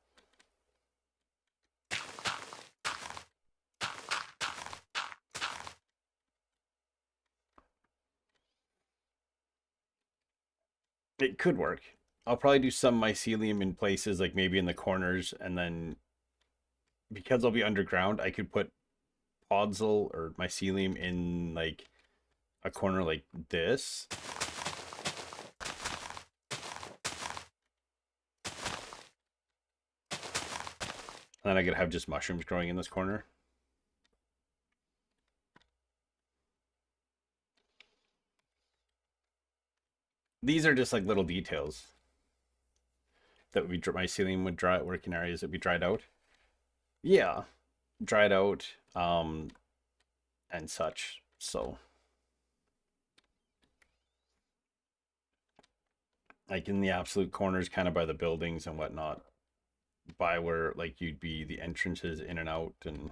It could work. I'll probably do some mycelium in places, like maybe in the corners, and then because I'll be underground, I could put Podzol or mycelium in like a corner like this. And then I could have just mushrooms growing in this corner. These are just like little details that my ceiling would dry, working areas that we dried out. Yeah, dried out, and such. So, like in the absolute corners, kind of by the buildings and whatnot, by where like you'd be the entrances in and out, and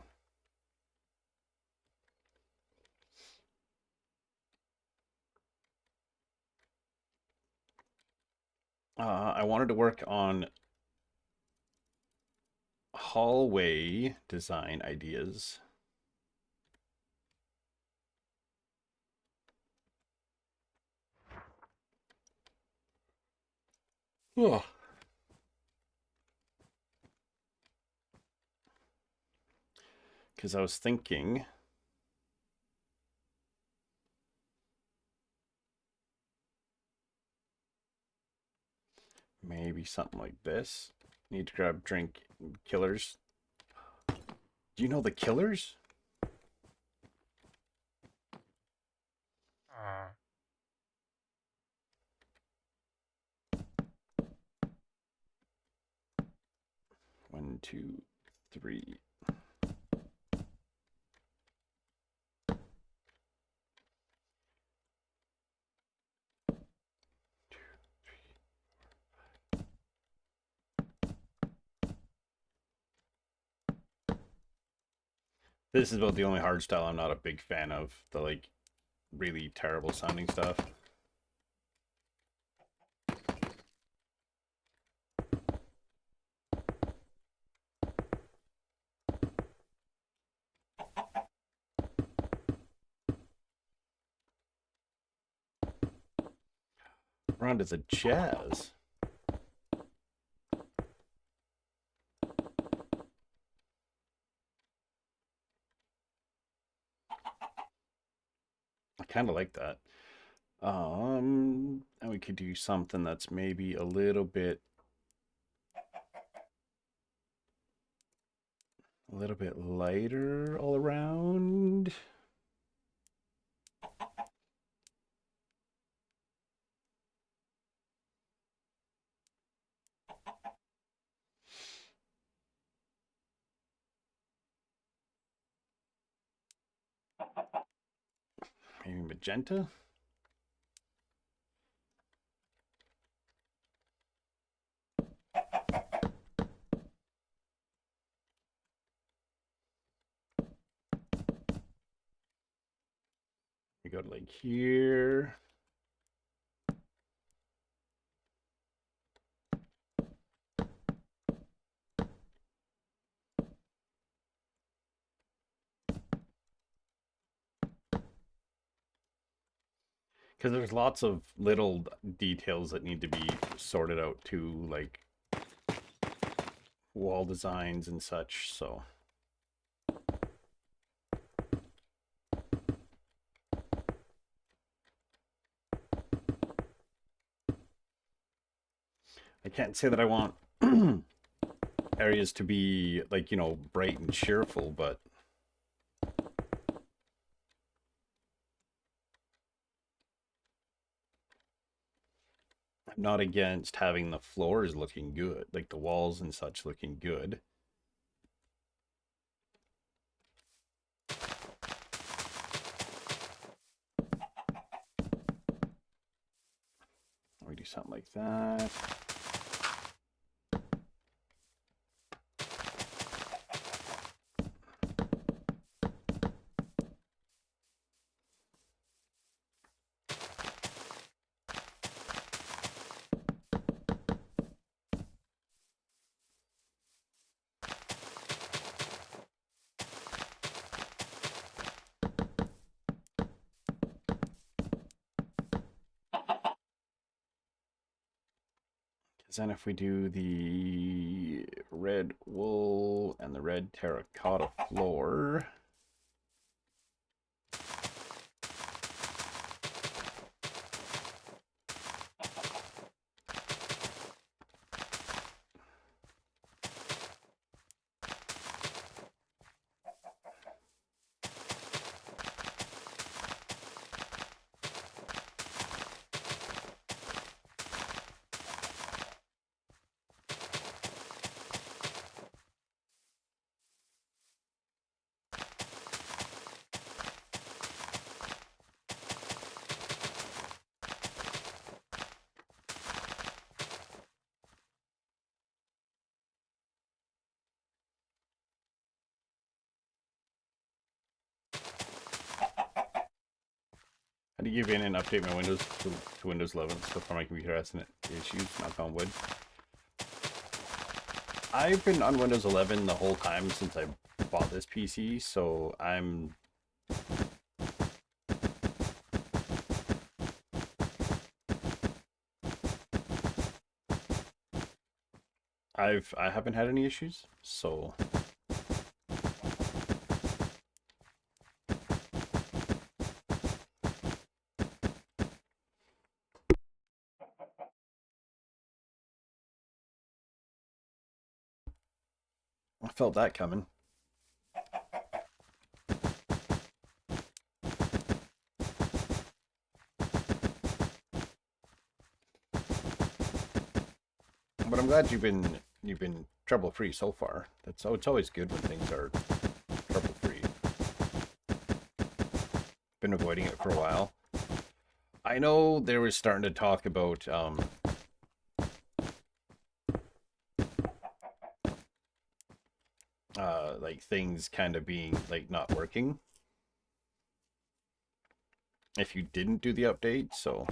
I wanted to work on hallway design ideas. Oh. Because I was thinking maybe something like this. Need to grab drink killers. Do you know the killers? One, two, three. This is about the only hard style I'm not a big fan of. The like really terrible sounding stuff. We're on to the jazz. I kind of like that. And we could do something that's maybe a little bit lighter all around. Maybe magenta. We go to like here. Because there's lots of little details that need to be sorted out too, like wall designs and such. So I can't say that I want areas to be like, you know, bright and cheerful, but I'm not against having the floors looking good, like the walls and such looking good. We do something like that. Then if we do the red wool and the red terracotta floor, How do you give in and update my Windows to Windows 11 so far my computer hasn't issues, knock on wood? I've been on Windows 11 the whole time since I bought this PC, so I haven't had any issues, so I felt that coming. But I'm glad you've been trouble free so far. It's always good when things are trouble free. Been avoiding it for a while. I know they were starting to talk about like things kind of being like not working if you didn't do the update, so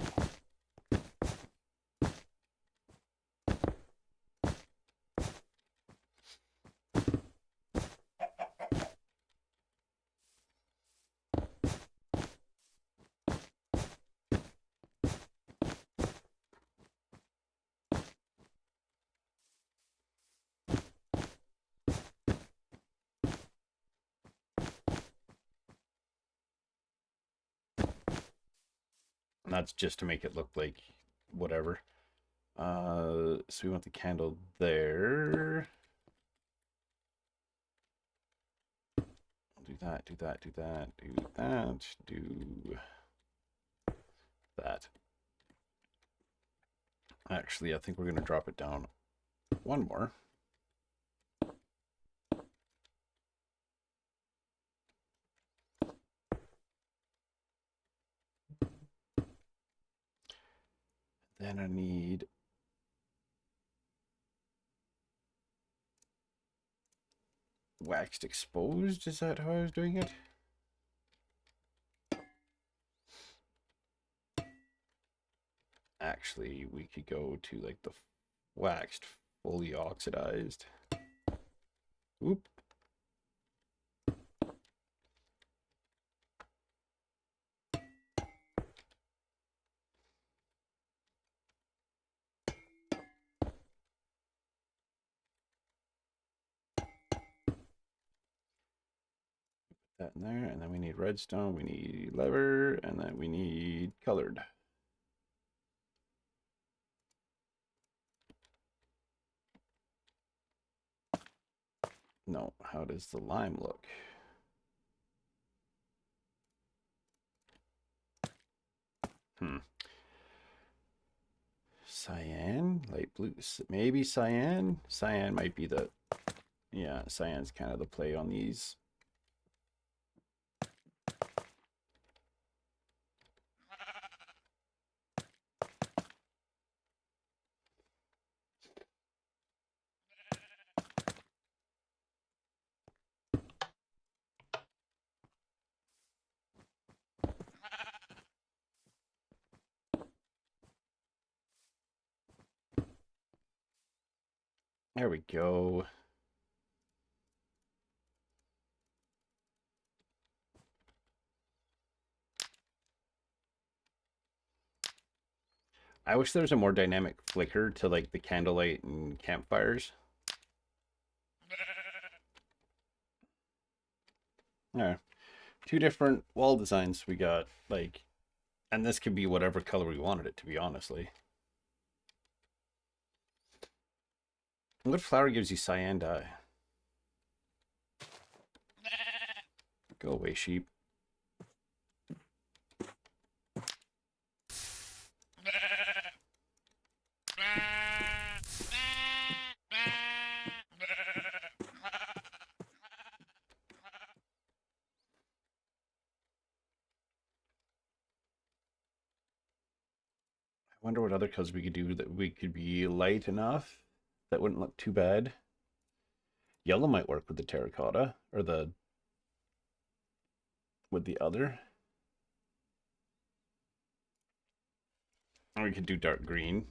that's just to make it look like whatever. So we want the candle there. Do that, do that, do that, do that, do that. Actually, I think we're going to drop it down one more. Then I need waxed exposed. Is that how I was doing it? Actually, we could go to like the waxed fully oxidized. Oop. That in there, and then we need redstone, we need lever, and then we need colored. No, how does the lime look? Cyan, light blue, maybe cyan? Cyan might be the, yeah, cyan's kind of the play on these. There we go. I wish there was a more dynamic flicker to like the candlelight and campfires. Yeah, two different wall designs we got, like, and this could be whatever color we wanted it to be, honestly. What flower gives you cyan dye? Go away, sheep. I wonder what other colors we could do that we could be light enough that wouldn't look too bad. Yellow might work with the terracotta, or the with the other. we could do dark green.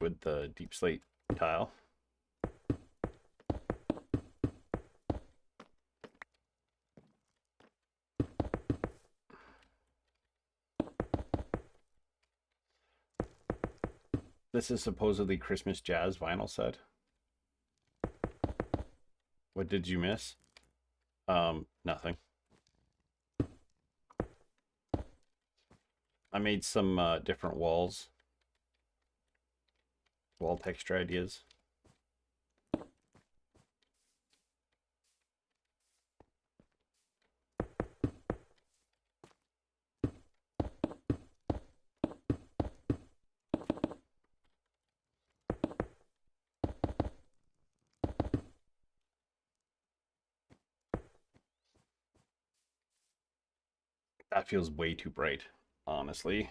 With the deep slate tile. This is supposedly Christmas Jazz vinyl set. What did you miss? Nothing. I made some different wall texture ideas. That feels way too bright, honestly.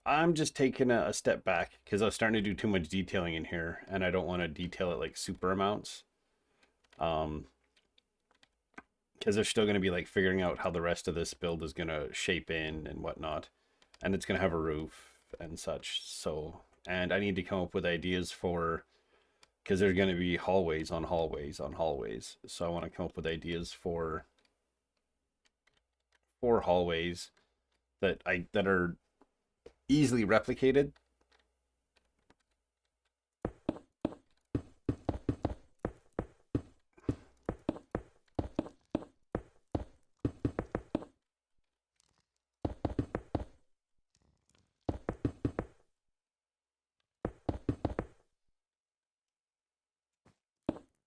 I'm just taking a step back because I was starting to do too much detailing in here, and I don't want to detail it like super amounts. Because they're still going to be like figuring out how the rest of this build is going to shape in and whatnot, and it's going to have a roof and such. So, and I need to come up with ideas for, because there's going to be hallways on hallways on hallways. So I want to come up with ideas for hallways that are easily replicated.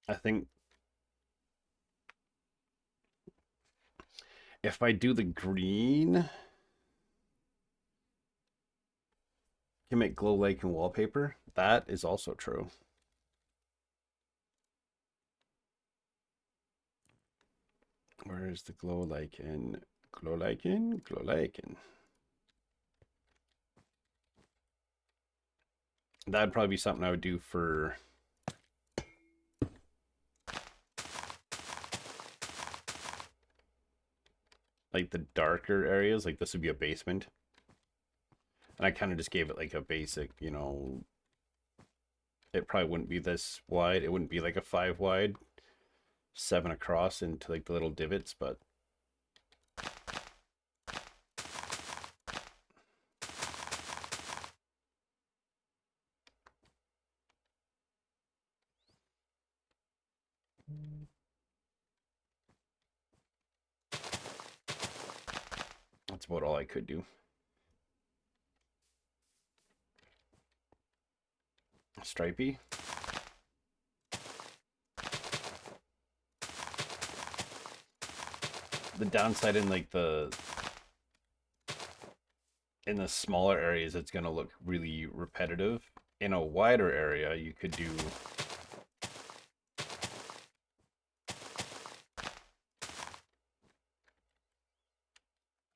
I think if I do the green, can make glow like and wallpaper. That is also true. Where is the glow lichen? Glow lichen? Glow lichen. That'd probably be something I would do for like the darker areas. Like this would be a basement. And I kind of just gave it like a basic, you know, it probably wouldn't be this wide. It wouldn't be like a 5 wide, 7 across into like the little divots, but that's about all I could do. Stripey. The downside in like in the smaller areas, it's going to look really repetitive. In a wider area, you could do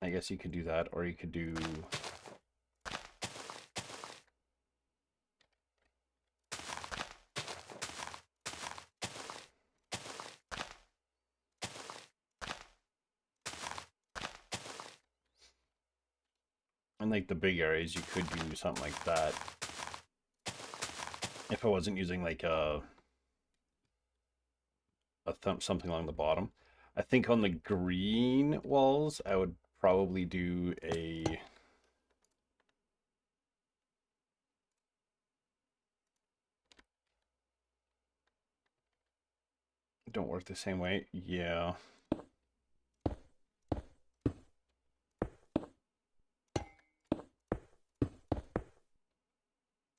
I guess you could do that, or you could do in like the big areas, you could do something like that. If I wasn't using like something along the bottom. I think on the green walls, I would probably do a don't work the same way. Yeah.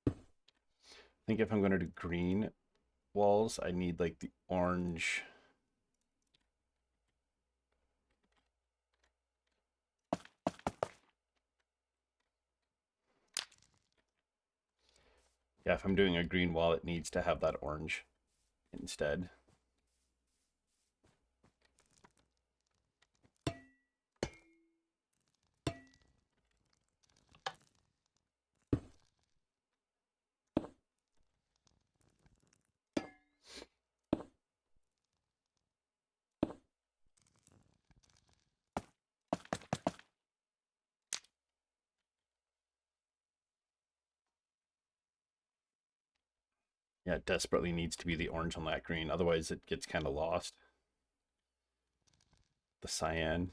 I think if I'm going to do green walls, I need like the orange. Yeah, if I'm doing a green wall, it needs to have that orange instead. Yeah, it desperately needs to be the orange on that green. Otherwise, it gets kind of lost. The cyan.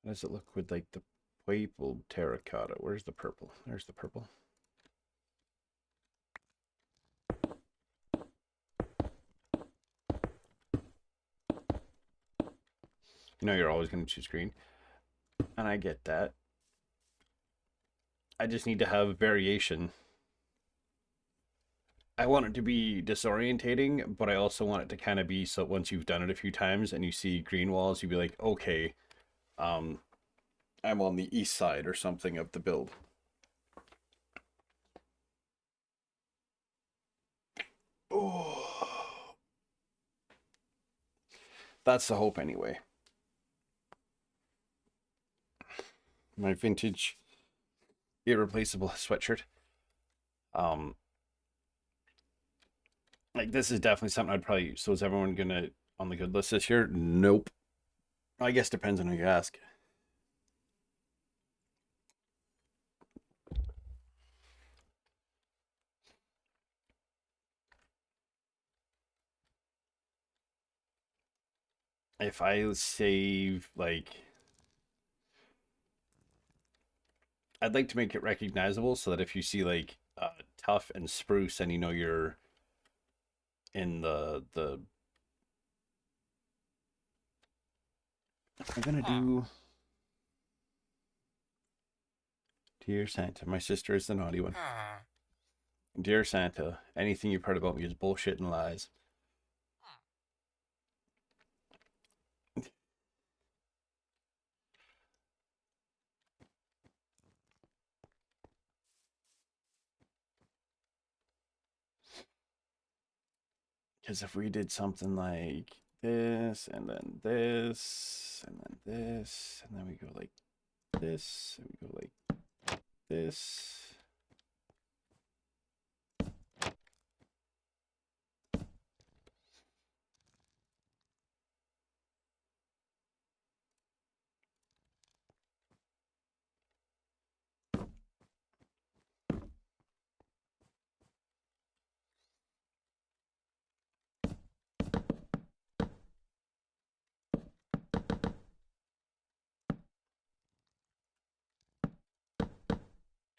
How does it look with like the purple terracotta? Where's the purple? There's the purple. You know you're always going to choose green. And I get that. I just need to have variation. I want it to be disorientating, but I also want it to kind of be so once you've done it a few times and you see green walls, you'd be like, okay, um, I'm on the east side or something of the build. Oh, that's the hope anyway. My vintage irreplaceable sweatshirt. Um, like this is definitely something I'd probably. So is everyone gonna on the good list this year? Nope. I guess depends on who you ask. If I save like, I'd like to make it recognizable so that if you see like tough and spruce, and you know you're in the. I'm gonna do Dear Santa. My sister is the naughty one. Dear Santa, anything you've heard about me is bullshit and lies. Because if we did something like this, and then this, and then this, and then we go like this, and we go like this.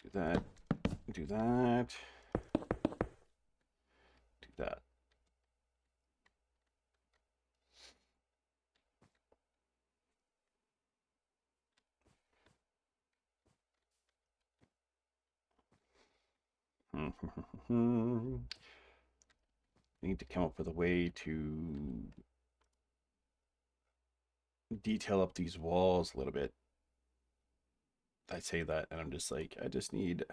Do that, do that, do that. Need to come up with a way to detail up these walls a little bit. I say that and I'm just like, I just need.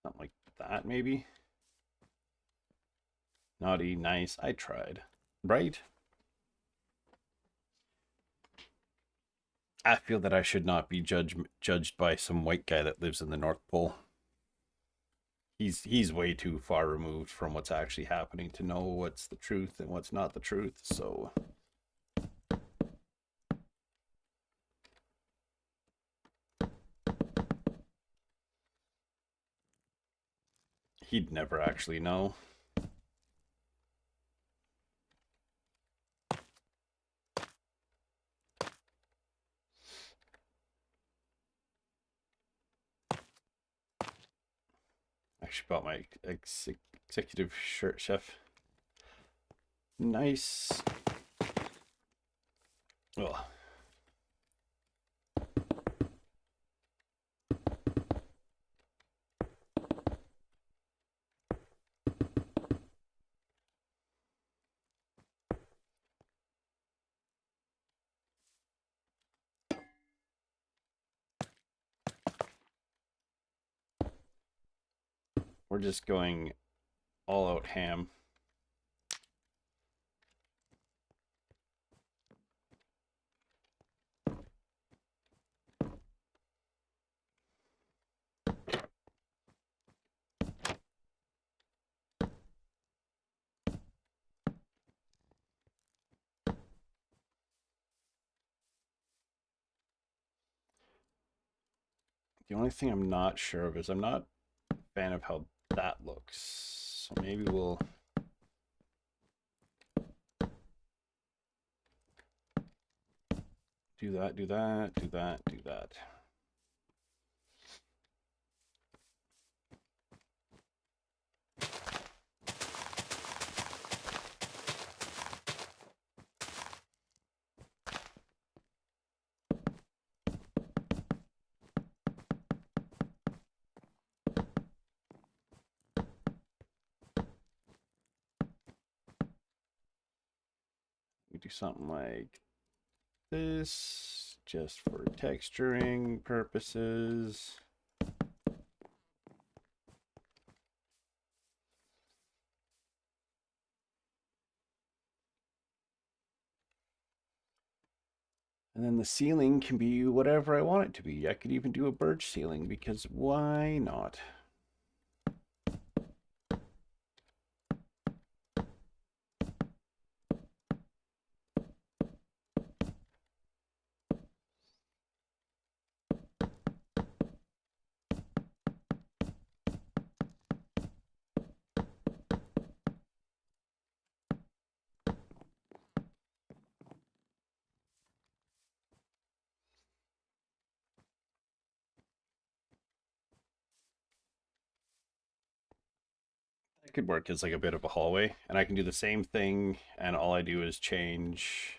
Something like that, maybe. Naughty, nice. I tried. Right? I feel that I should not be judged by some white guy that lives in the North Pole. He's way too far removed from what's actually happening to know what's the truth and what's not the truth. So he'd never actually know. I actually bought my executive shirt, chef. Nice. Oh. we're just going all out ham. The only thing I'm not sure of is I'm not a fan of how that looks. So maybe we'll do that, do that, do that, do that. We do something like this just for texturing purposes. And then the ceiling can be whatever I want it to be. I could even do a birch ceiling because why not? It could work as like a bit of a hallway, and I can do the same thing, and all I do is change.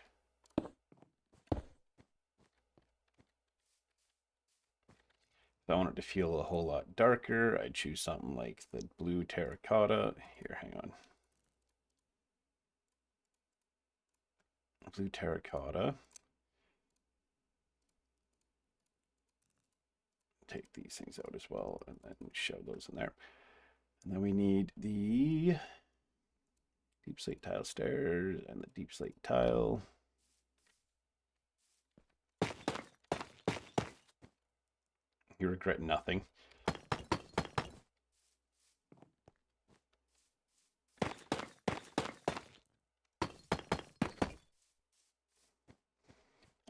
If I want it to feel a whole lot darker, I'd choose something like the blue terracotta. Here, hang on. Blue terracotta. Take these things out as well, and then shove those in there. And then we need the deep slate tile stairs and the deep slate tile. You regret nothing.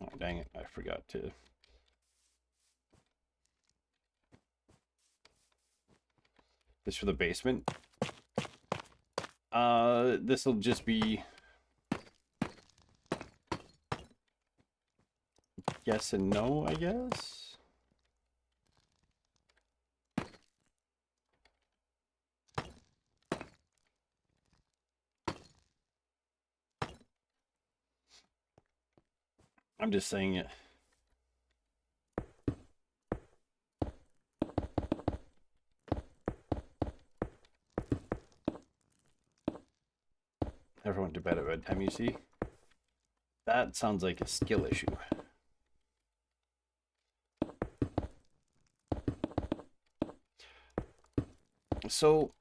Oh, dang it, I forgot to. This for the basement. This will just be yes and no, I guess. I'm just saying it. Everyone to bed at bedtime, you see? That sounds like a skill issue. So,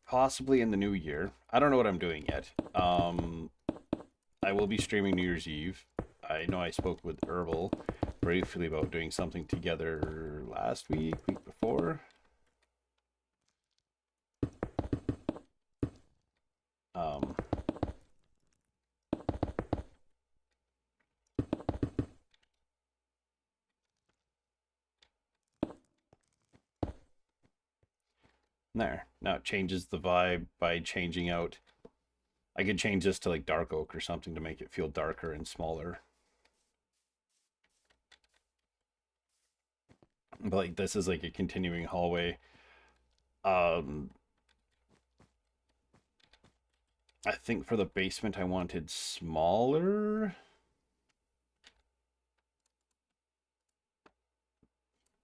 possibly in the new year, I don't know what I'm doing yet. I will be streaming New Year's Eve. I know I spoke with Herbal briefly about doing something together last week, week before. Um, there. Now it changes the vibe by changing out. I could change this to like dark oak or something to make it feel darker and smaller. But like this is like a continuing hallway. Um, I think for the basement I wanted smaller.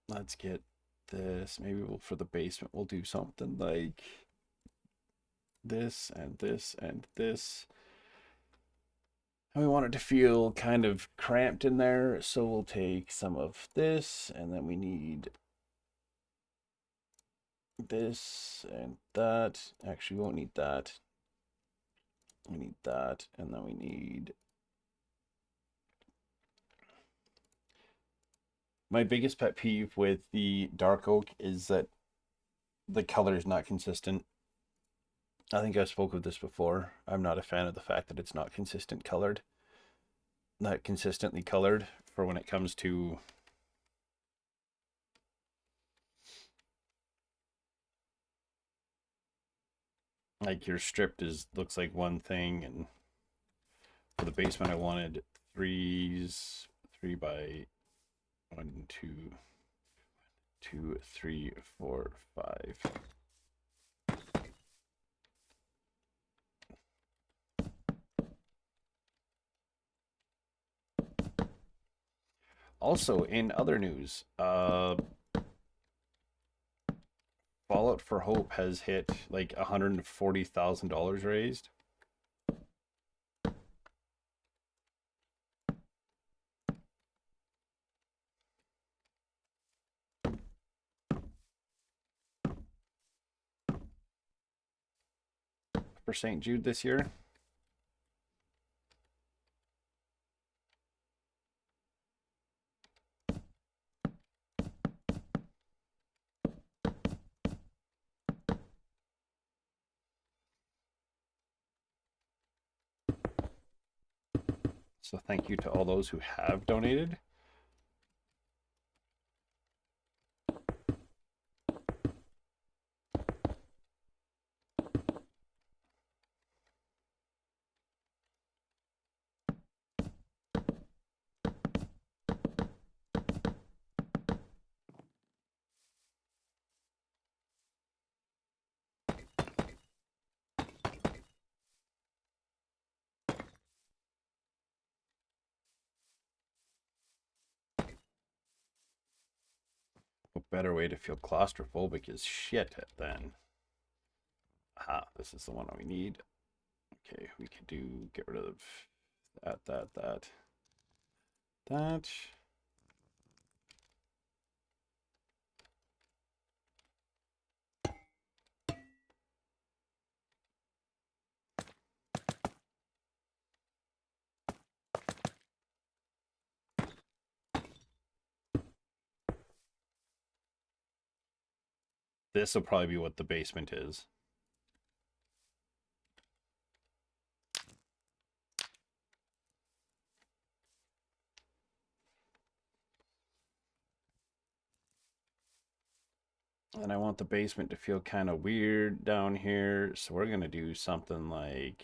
Let's get this. Maybe for the basement we'll do something like this and this and this. And we want it to feel kind of cramped in there, so we'll take some of this, and then we need this and that. Actually, we won't need that. We need that, and then we need... My biggest pet peeve with the dark oak is that the color is not consistent. I think I spoke of this before. I'm not a fan of the fact that it's not not consistently colored for when it comes to like your stripped is looks like one thing, and for the basement I wanted three by 1, 2, 2, 3, 4, 5. Also, in other news, Fallout for Hope has hit like $140,000 raised. For St. Jude this year. So thank you to all those who have donated. A better way to feel claustrophobic is shit then. Aha, this is the one we need. Okay, we could get rid of that. This will probably be what the basement is. And I want the basement to feel kind of weird down here, so we're gonna do something like...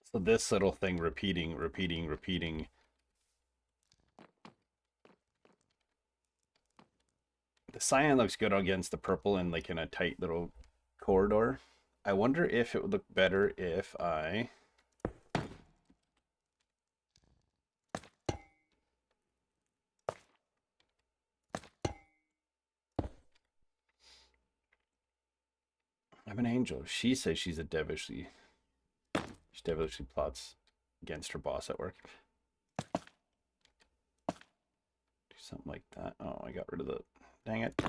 So this little thing repeating. The cyan looks good against the purple and like in a tight little corridor. I wonder if it would look better if I... I'm an angel. She says she devilishly plots against her boss at work. Do something like that. Oh, I got rid of the... Dang it.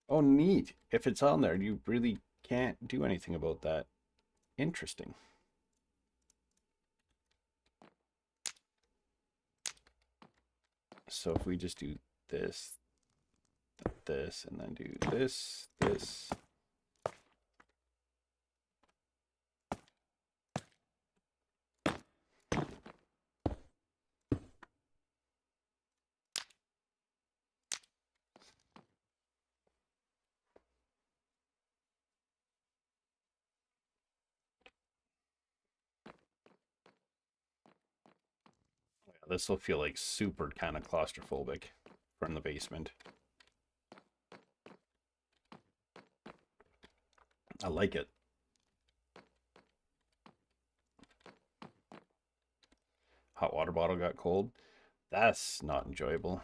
Oh, neat. If it's on there, you really can't do anything about that. Interesting. So if we just do this, and then do this. This will feel like super kind of claustrophobic from the basement. I like it. Hot water bottle got cold. That's not enjoyable.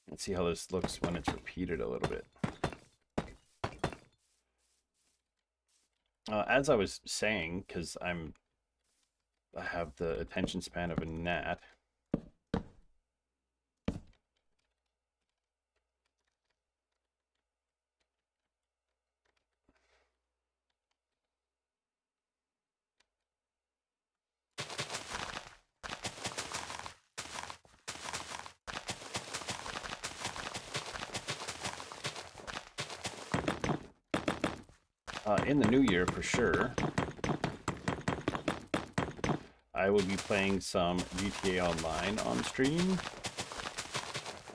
Let's see how this looks when it's repeated a little bit. As I was saying, because I have the attention span of a gnat. In the new year, for sure, I will be playing some GTA Online on stream.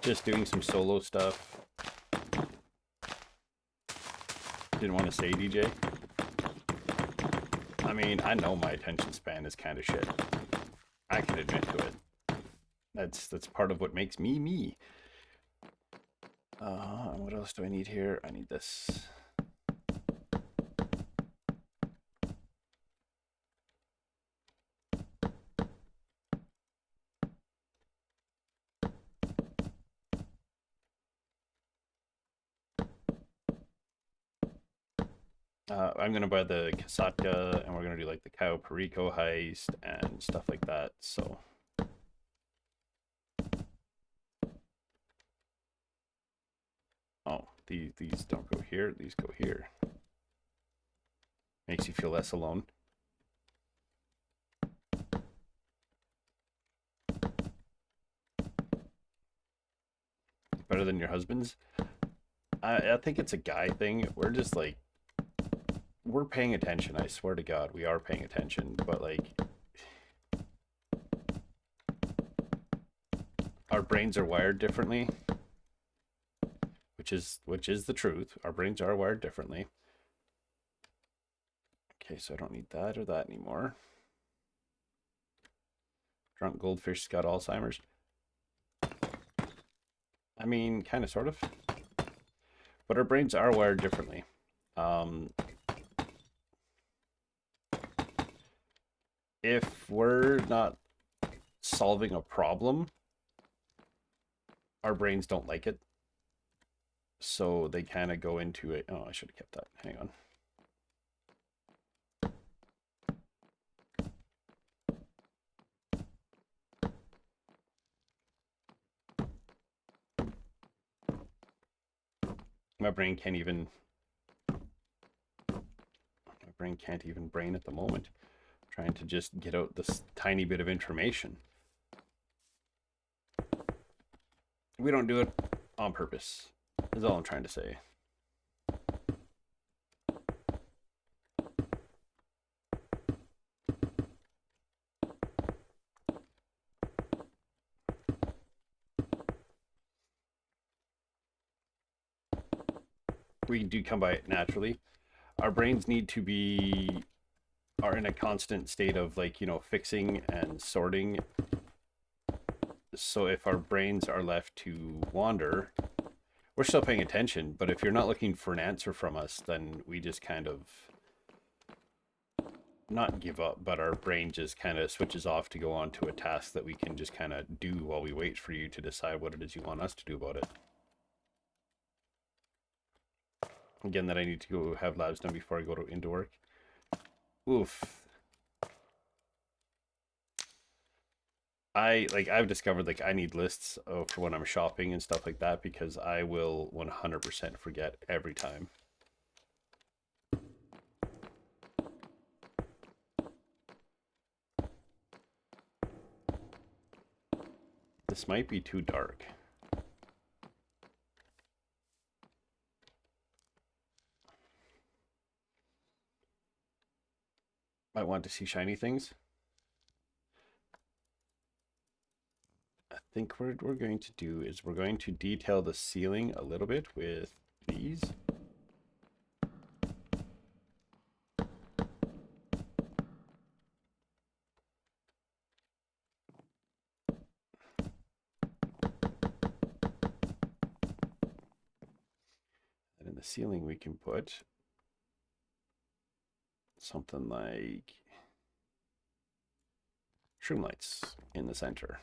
Just doing some solo stuff. Didn't want to say, DJ. I mean, I know my attention span is kind of shit. I can admit to it. That's part of what makes me me. What else do I need here? I need this. I'm gonna buy the Kasatka, and we're gonna do like the Cow Perico heist and stuff like that. So, oh, these don't go here. These go here. Makes you feel less alone. Better than your husband's. I think it's a guy thing. We're just like, we're paying attention. I swear to God, we are paying attention. But like, our brains are wired differently, which is the truth. Our brains are wired differently. Okay, so I don't need that or that anymore. Drunk goldfish's got Alzheimer's. I mean, kind of, sort of. But our brains are wired differently. If we're not solving a problem, our brains don't like it. So they kind of go into it. Oh, I should have kept that. Hang on. My brain can't even brain at the moment. I'm trying to just get out this tiny bit of information. We don't do it on purpose, is all I'm trying to say. We do come by it naturally. Our brains need to are in a constant state of, like, you know, fixing and sorting. So if our brains are left to wander, we're still paying attention, but if you're not looking for an answer from us, then we just kind of not give up, but our brain just kind of switches off to go on to a task that we can just kind of do while we wait for you to decide what it is you want us to do about it. Again, that I need to go have labs done before I go into work. Oof. I've discovered, like, I need lists for when I'm shopping and stuff like that, because I will 100% forget every time. This might be too dark. Might want to see shiny things. I think what we're going to do is we're going to detail the ceiling a little bit with these. the ceiling we can put something like shroom lights in the center.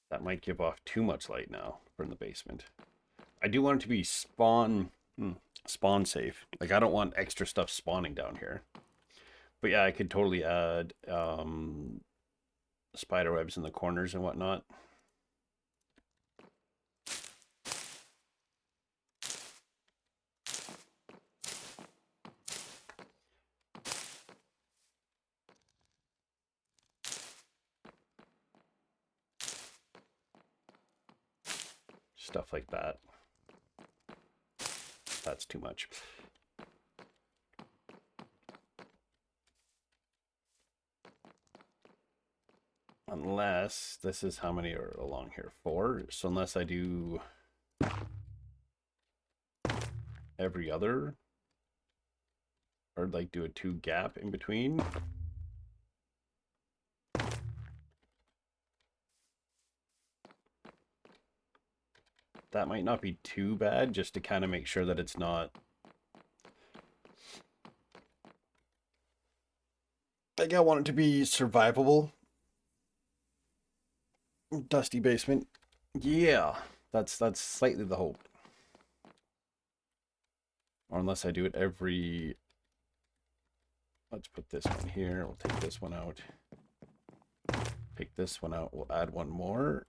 That might give off too much light now from the basement. I do want it to be spawn safe. Like, I don't want extra stuff spawning down here. But yeah, I could totally add spider webs in the corners and whatnot. Stuff like that. That's too much. Unless, this is how many are along here? 4. So unless I do every other, or like do a 2 gap in between. That might not be too bad, just to kind of make sure that it's not like, I want it to be survivable. Dusty basement. Yeah, that's slightly the hope. Or unless I do it every... Let's put this one here. We'll take this one out. Take this one out. We'll add one more.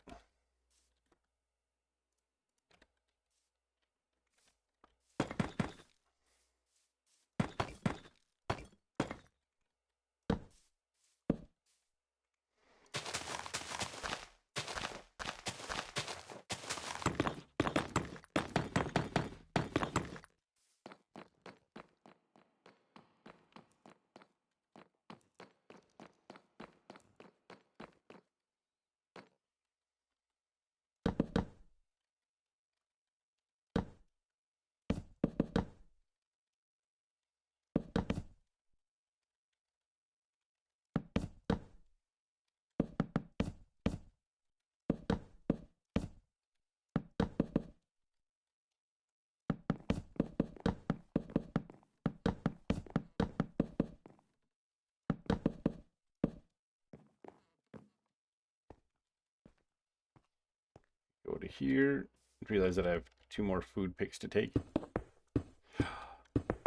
Go to here. Realize that I have 2 more food picks to take.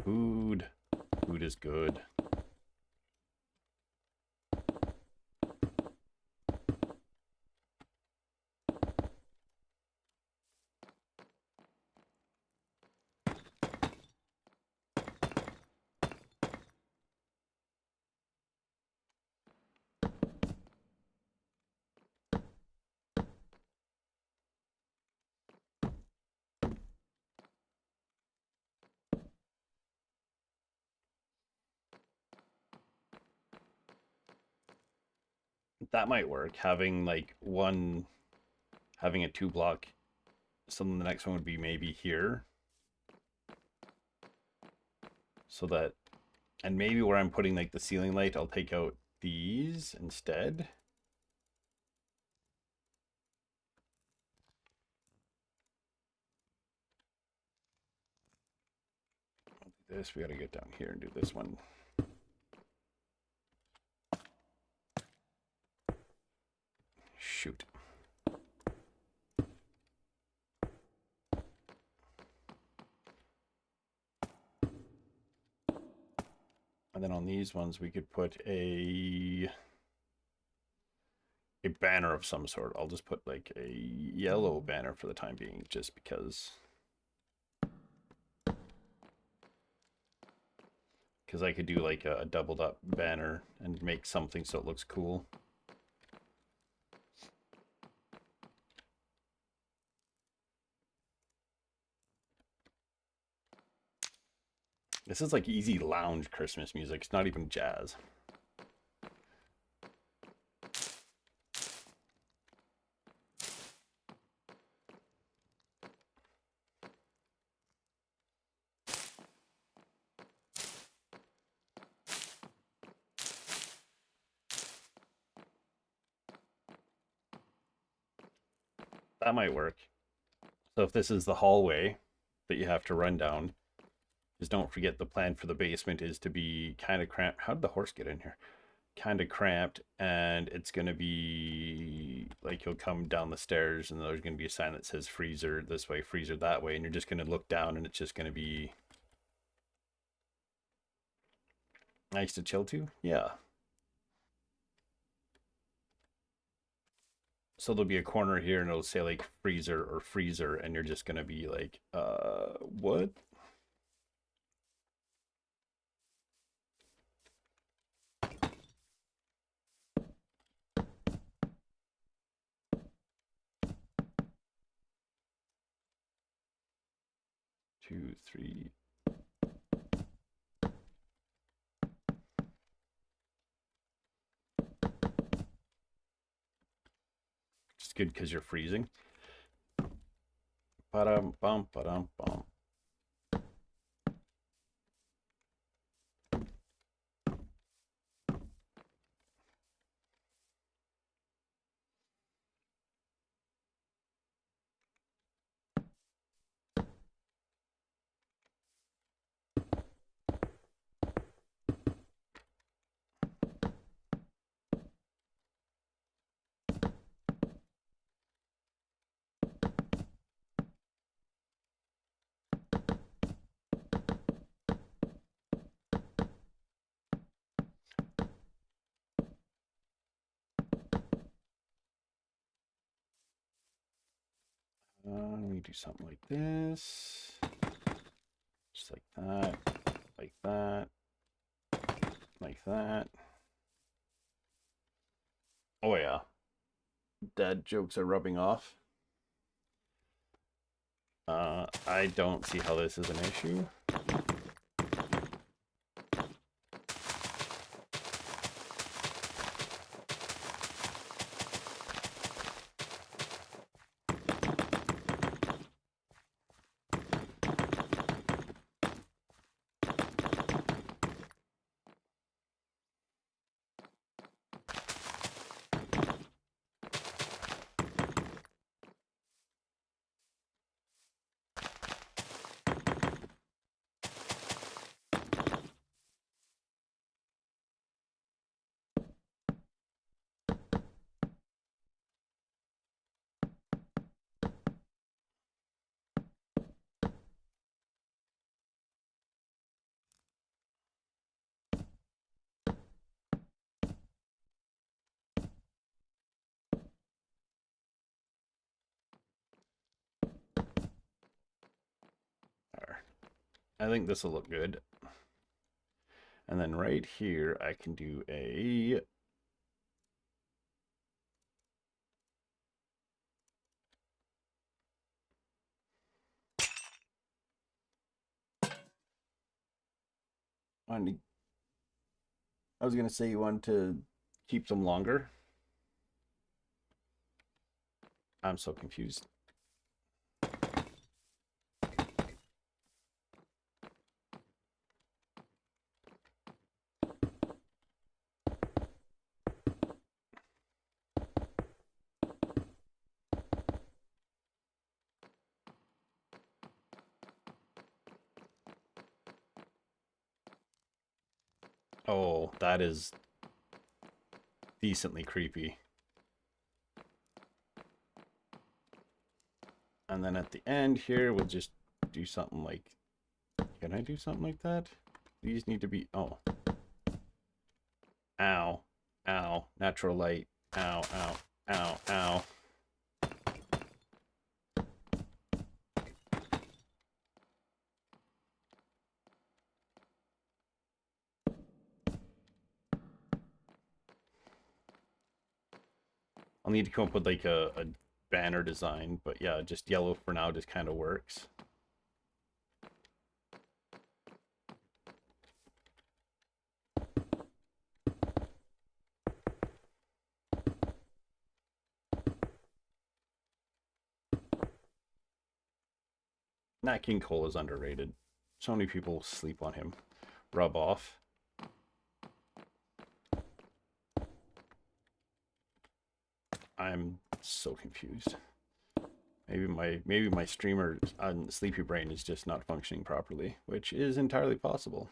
Food. Food is good. That might work. Having like having a 2 block. So then the next one would be maybe here. So that, and maybe where I'm putting like the ceiling light, I'll take out these instead. I'll do this. We got to get down here and do this one. Shoot. And then on these ones, we could put a banner of some sort. I'll just put like a yellow banner for the time being, just because. Because I could do like a doubled up banner and make something so it looks cool. This is like easy lounge Christmas music. It's not even jazz. That might work. So if this is the hallway that you have to run down, just don't forget the plan for the basement is to be kind of cramped. How did the horse get in here? Kind of cramped, and it's going to be like you'll come down the stairs and there's going to be a sign that says freezer this way, freezer that way, and you're just going to look down and it's just going to be nice to chill to. Yeah. So there'll be a corner here and it'll say like freezer or freezer, and you're just going to be like, what? Two, three. It's good because you're freezing. Ba-dum, bum, ba-dum, bum. Let me do something like this. Just like that. Like that. Like that. Oh yeah. Dad jokes are rubbing off. I don't see how this is an issue. I think this will look good. And then right here, I can do a I was gonna say you want to keep them longer. I'm so confused. Oh, that is decently creepy. And then at the end here, we'll just do something like, can I do something like that? These need to be, oh. Ow, ow, natural light, ow, ow, ow, ow. I'll need to come up with like a banner design, but yeah, just yellow for now just kind of works. Nat King Cole is underrated. So many people sleep on him. Rub off. I'm so confused. Maybe my streamer on Sleepy Brain is just not functioning properly, which is entirely possible.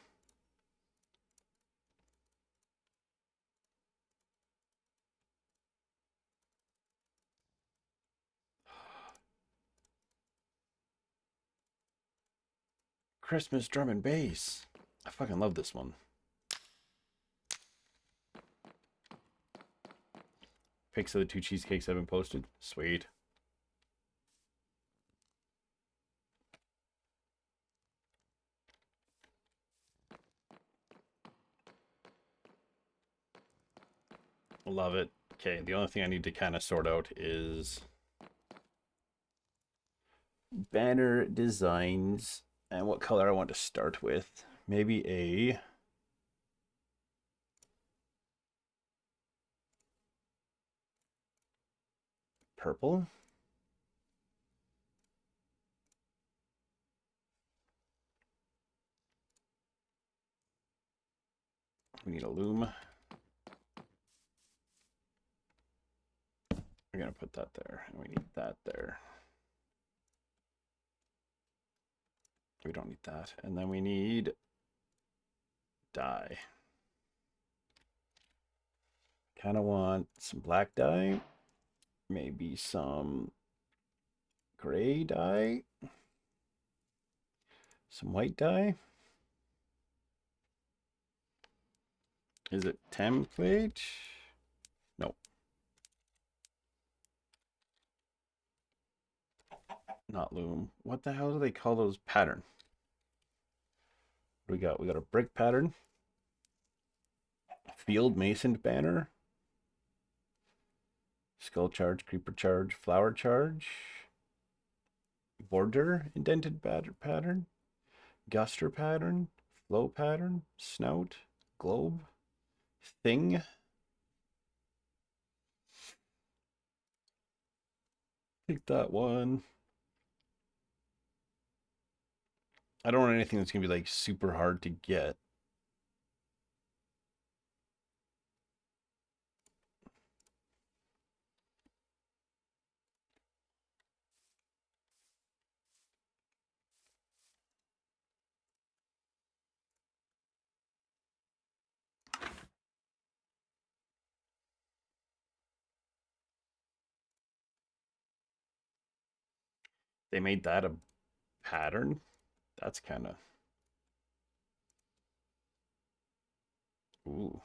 Christmas drum and bass. I fucking love this one. Pics of the 2 cheesecakes have been posted. Sweet. Love it. Okay, the only thing I need to kind of sort out is banner designs and what color I want to start with. Maybe a purple. We need a loom. We're gonna put that there, and we need that there. We don't need that. And then we need dye. Kind of want some black dye, maybe some gray dye, some white dye. Is it template? No. Not loom. What the hell do they call those pattern? What do we got? We got a brick pattern, field masoned banner, skull charge, creeper charge, flower charge, border indented pattern, guster pattern, flow pattern, snout, globe, thing. Take that one. I don't want anything that's gonna be like super hard to get. They made that a pattern. That's kind of ooh.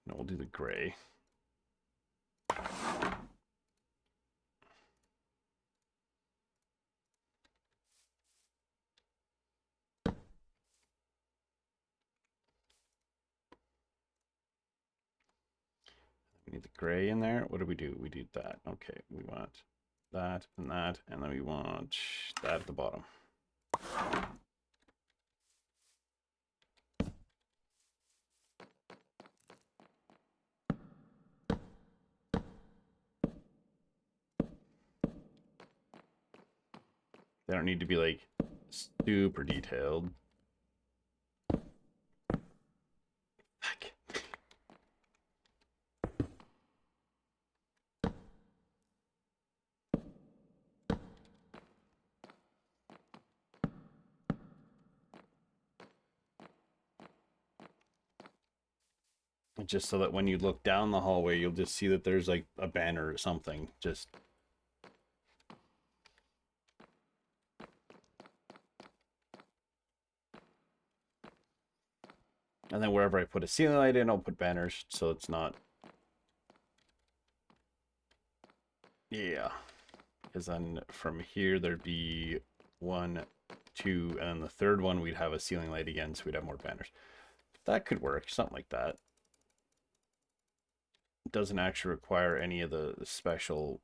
No, we'll do the gray. We need the gray in there. What do? We do that. Okay, we want that, and then we want that at the bottom. They don't need to be like super detailed. Fuck. Just so that when you look down the hallway, you'll just see that there's like a banner or something. Just and then wherever I put a ceiling light in, I'll put banners so it's not. Yeah. Because then from here, there'd be 1, 2, and then the third one, we'd have a ceiling light again, so we'd have more banners. That could work, something like that. doesn't actually require any of the special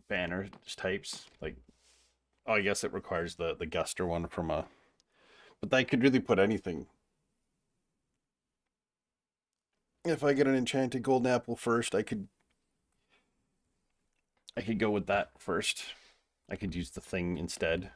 banner types. Like, oh, I guess it requires the Guster one from a, but I could really put anything. If I get an enchanted golden apple first, I could go with that first. I could use the thing instead.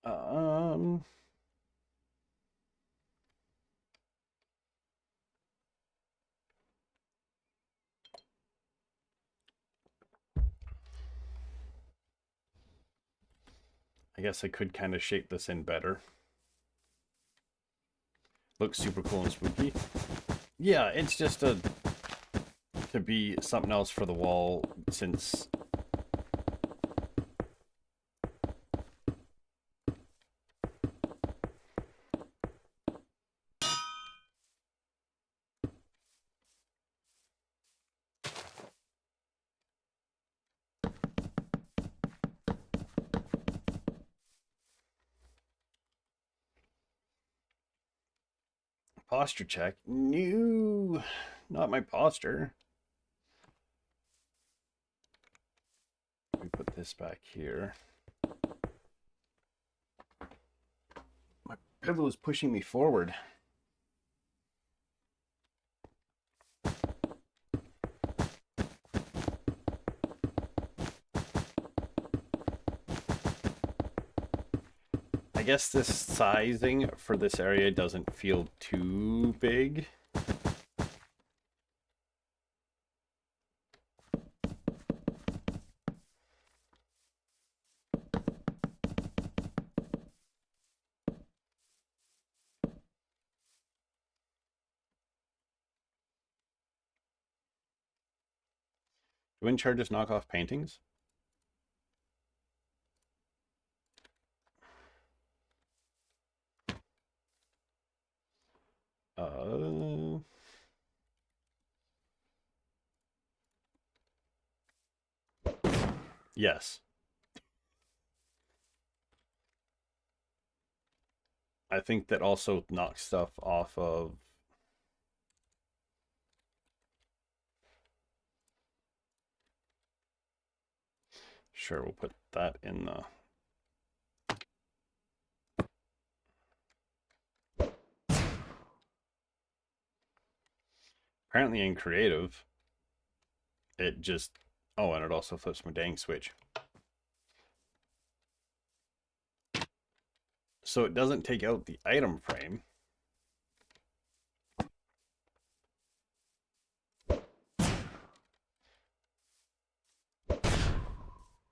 Um, I guess I could kind of shape this in better. Looks super cool and spooky. Yeah, it's just to be something else for the wall, since posture check. No, not my posture. Let me put this back here. My pillow is pushing me forward. I guess this sizing for this area doesn't feel too big. Do wind charges knock off paintings? Yes. I think that also knocks stuff off of. Sure, we'll put that in the. Apparently in creative, it just. Oh, and it also flips my dang switch. So it doesn't take out the item frame.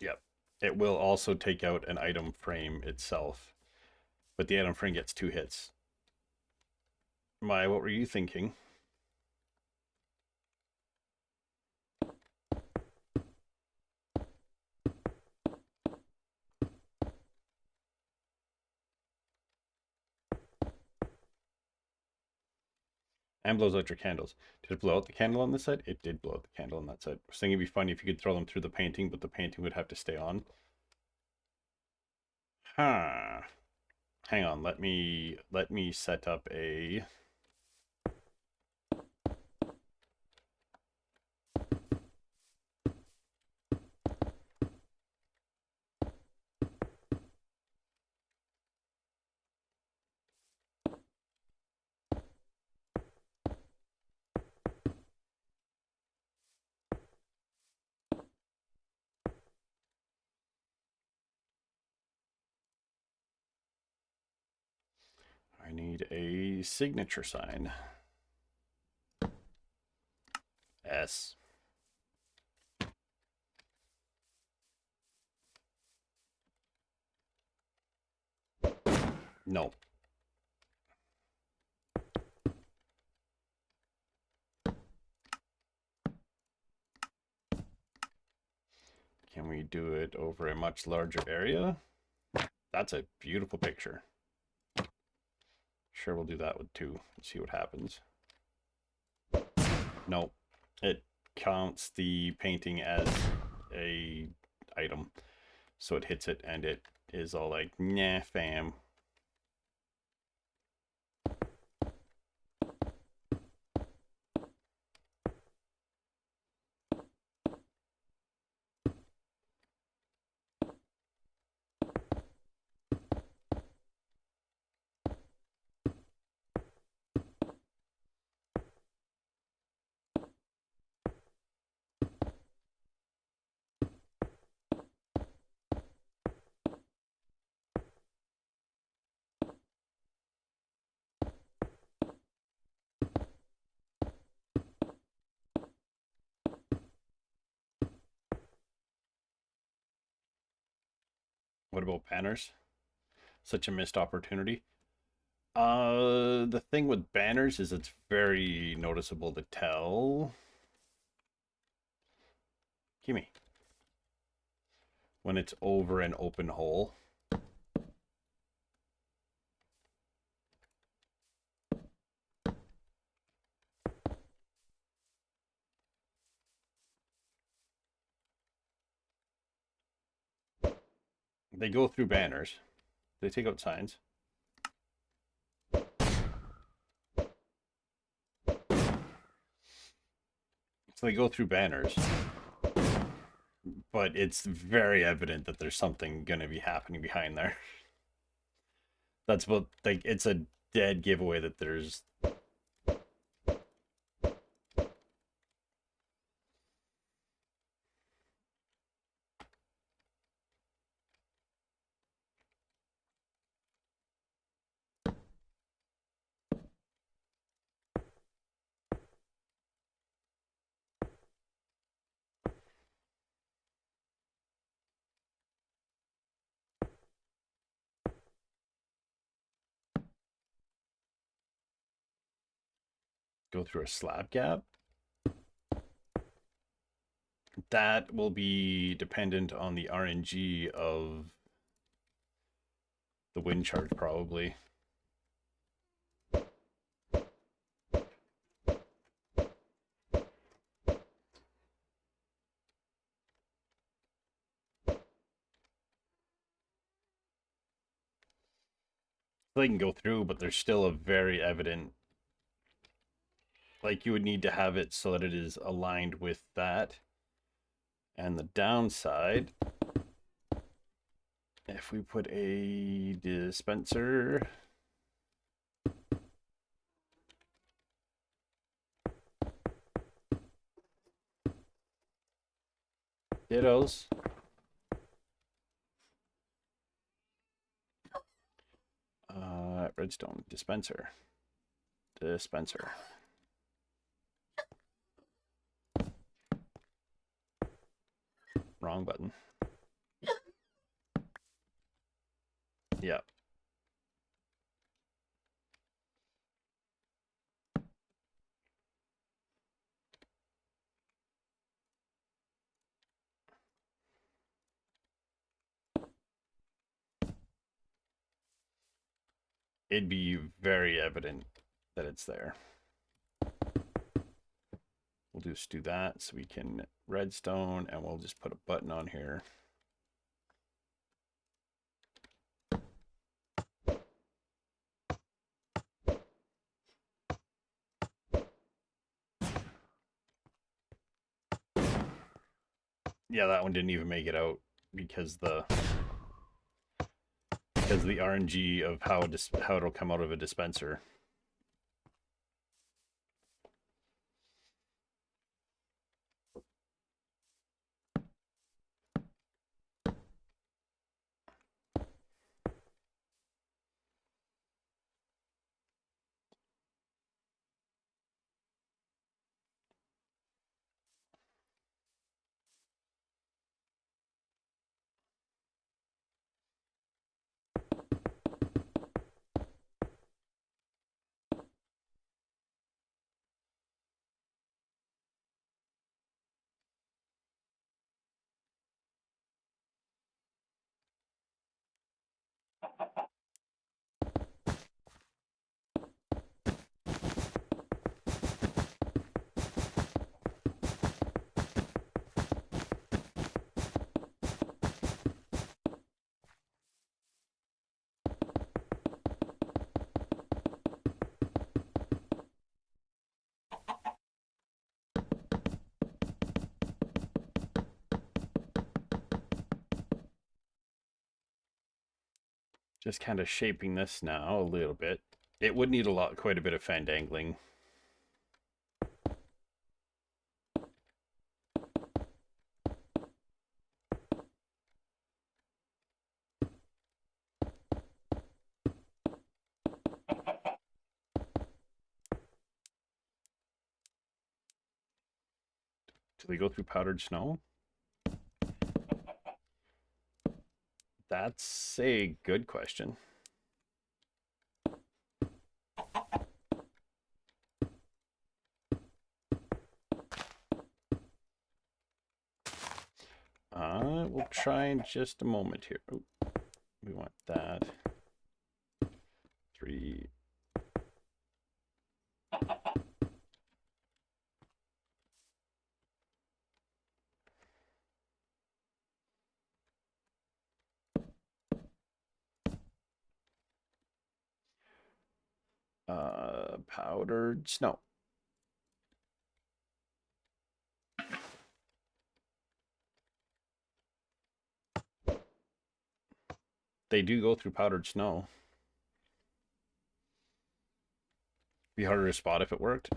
Yep. It will also take out an item frame itself. But the item frame gets 2 hits. What were you thinking? And blows out your candles. Did it blow out the candle on this side? It did blow out the candle on that side. I was thinking it'd be funny if you could throw them through the painting, but the painting would have to stay on. Huh. Hang on, let me set up a. I need a signature sign. S. No. Can we do it over a much larger area? That's a beautiful picture. Sure, we'll do that with 2. See what happens. Nope. It counts the painting as a item. So it hits it and it is all like, nah, fam. What about banners? Such a missed opportunity. The thing with banners is it's very noticeable to tell. Gimme. When it's over an open hole. They go through banners. They take out signs. So they go through banners. But it's very evident that there's something going to be happening behind there. That's what, like, it's a dead giveaway that there's... Go through a slab gap. That will be dependent on the RNG of the wind charge, probably. They can go through, but there's still a very evident... Like, you would need to have it so that it is aligned with that. And the downside, if we put a dispenser... Dittos. Redstone dispenser. Dispenser. Wrong button. Yep. It'd be very evident that it's there. We'll just do that so we can redstone, and we'll just put a button on here. Yeah, that one didn't even make it out because the RNG of how it'll come out of a dispenser. Just kind of shaping this now a little bit. It would need quite a bit of fend angling. Do they go through powdered snow? That's a good question. We'll try in just a moment here. Ooh, we want that. 3. Powdered snow. They do go through powdered snow. Be harder to spot if it worked.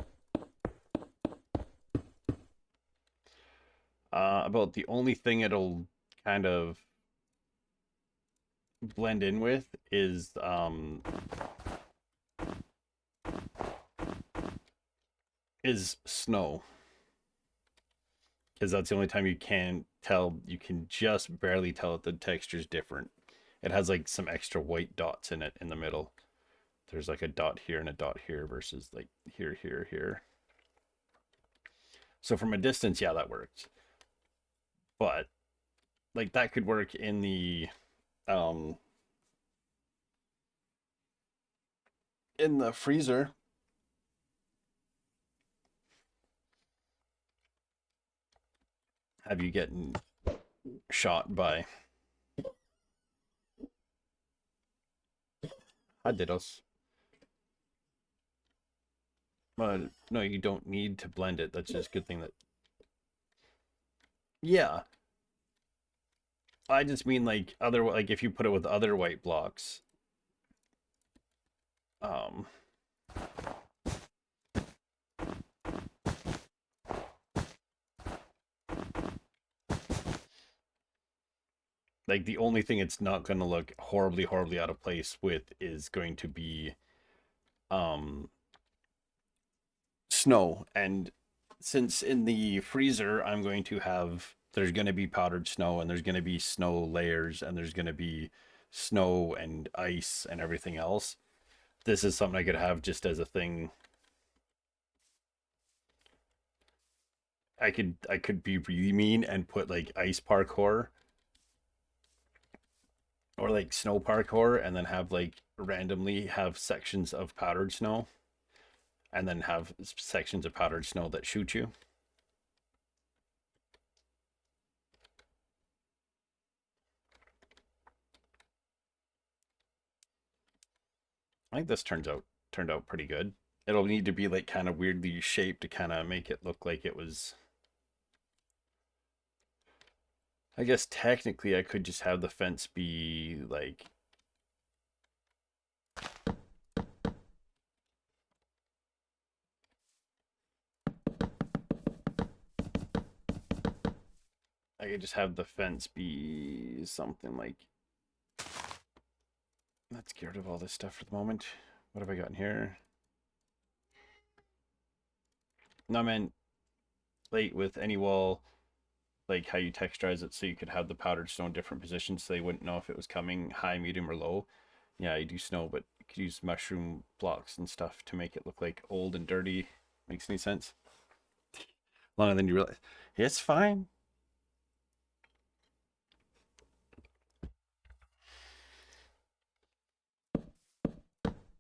About the only thing it'll kind of blend in with is snow, because that's the only time you can tell. You can just barely tell that the texture's different. It has like some extra white dots in it in the middle. There's like a dot here and a dot here versus like here, here, here. So from a distance, yeah, that works. But like that could work um in the freezer. Have you getting shot by Adidas? But no, you don't need to blend it. That's just a good thing that. Yeah, I just mean like if you put it with other white blocks. Um, like the only thing it's not going to look horribly, horribly out of place with is going to be um snow. And since in the freezer I'm going to have there's going to be powdered snow and there's going to be snow layers and there's going to be snow and ice and everything else. This is something I could have just as a thing. I could be really mean and put like ice parkour or like snow parkour and then have like randomly have sections of powdered snow and then have sections of powdered snow that shoot you. I think this turned out pretty good. It'll need to be like kind of weirdly shaped to kind of make it look like it was. I guess technically I could just have the fence be like I could just have the fence be something like. Let's get rid of all this stuff for the moment. What have I got in here? No, I meant like with any wall, like how you texturize it so you could have the powdered snow in different positions so they wouldn't know if it was coming high, medium, or low. Yeah, you do snow, but you could use mushroom blocks and stuff to make it look like old and dirty. Makes any sense? Longer than you realize. It's fine.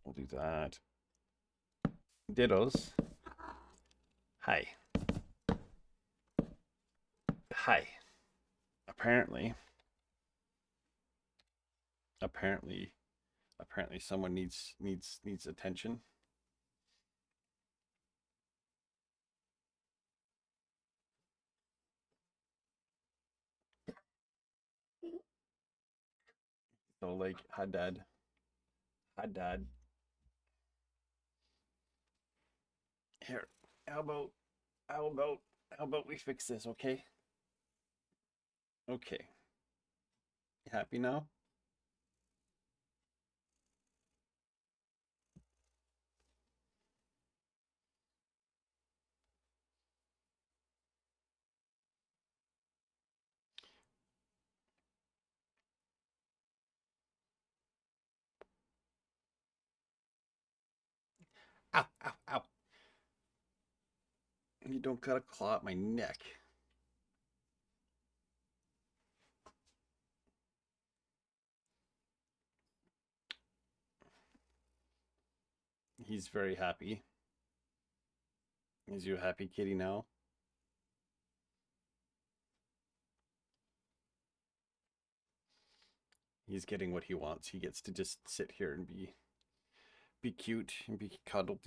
We'll do that. Dittos. Hi. Hi. Apparently, apparently, apparently, someone needs attention. So like, hi, Dad. Hi, Dad. Here, how about, how about, how about we fix this, okay? Okay. Happy now? Ow, ow, ow. You don't gotta claw at my neck. He's very happy. Is you a happy kitty now? He's getting what he wants. He gets to just sit here and be cute and be cuddled.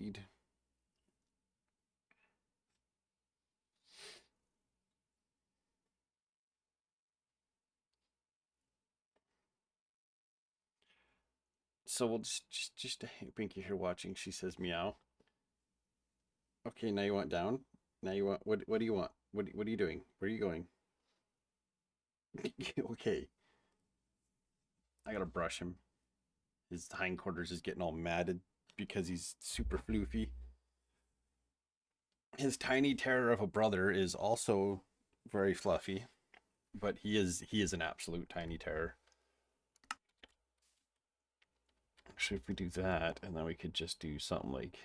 So we'll just Pinky here watching. She says meow. Okay, now you want down. Now you want what do you want? What are you doing? Where are you going? Okay, I gotta brush him. His hindquarters is getting all matted because he's super floofy. His tiny terror of a brother is also very fluffy, but he is an absolute tiny terror. Actually, if we do that, and then we could just do something like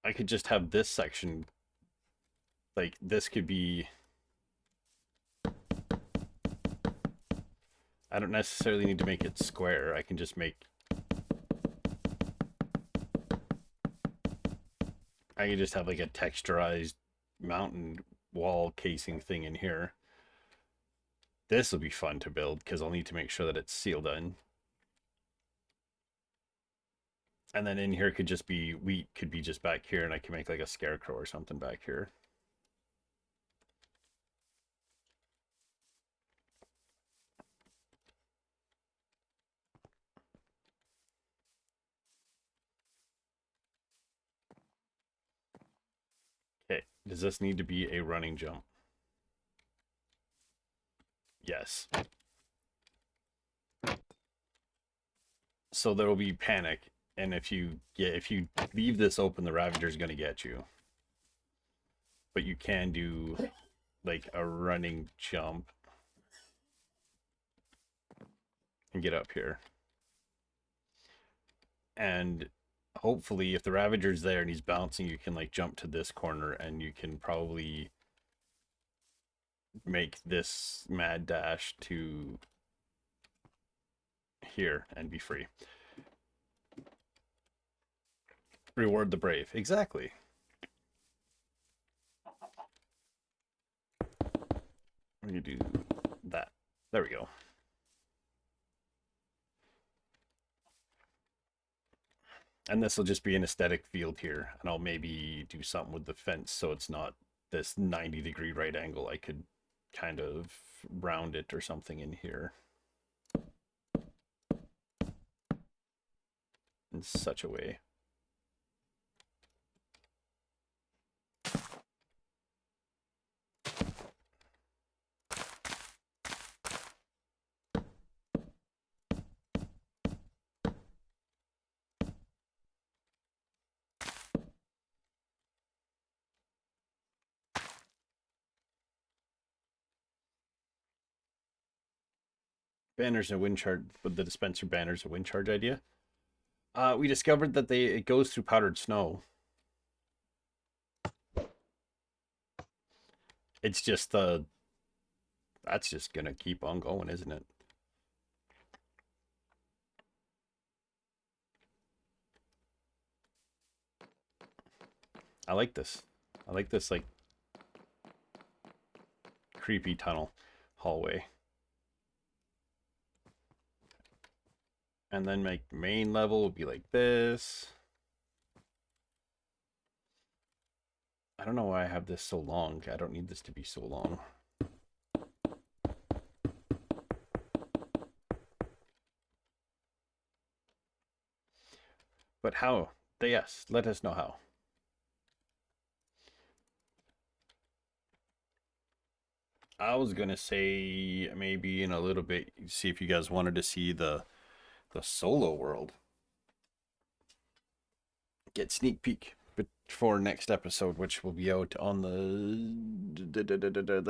I could just have this section like this could be I don't necessarily need to make it square. I can just make I can just have like a texturized mountain wall casing thing in here. This will be fun to build because I'll need to make sure that it's sealed in. And then in here could just be wheat, could be just back here, and I can make like a scarecrow or something back here. Okay, does this need to be a running jump? Yes. So there will be panic, and if you leave this open, the Ravager's gonna get you. But you can do like a running jump and get up here. And hopefully if the Ravager's there and he's bouncing, you can like jump to this corner and you can probably make this mad dash to here and be free. Reward the brave. Exactly. We can do that. There we go. And this will just be an aesthetic field here. And I'll maybe do something with the fence so it's not this 90-degree right angle. I could kind of round it or something in here in such a way. Banners and wind charge, with the dispenser banners and wind charge idea. We discovered that it goes through powdered snow. It's just that's just gonna keep on going, isn't it? I like this. I like this like creepy tunnel hallway. And then make main level will be like this. I don't know why I have this so long. I don't need this to be so long. But how? Yes, let us know how. I was gonna say maybe in a little bit, see if you guys wanted to see the solo world. Get sneak peek before next episode, which will be out on the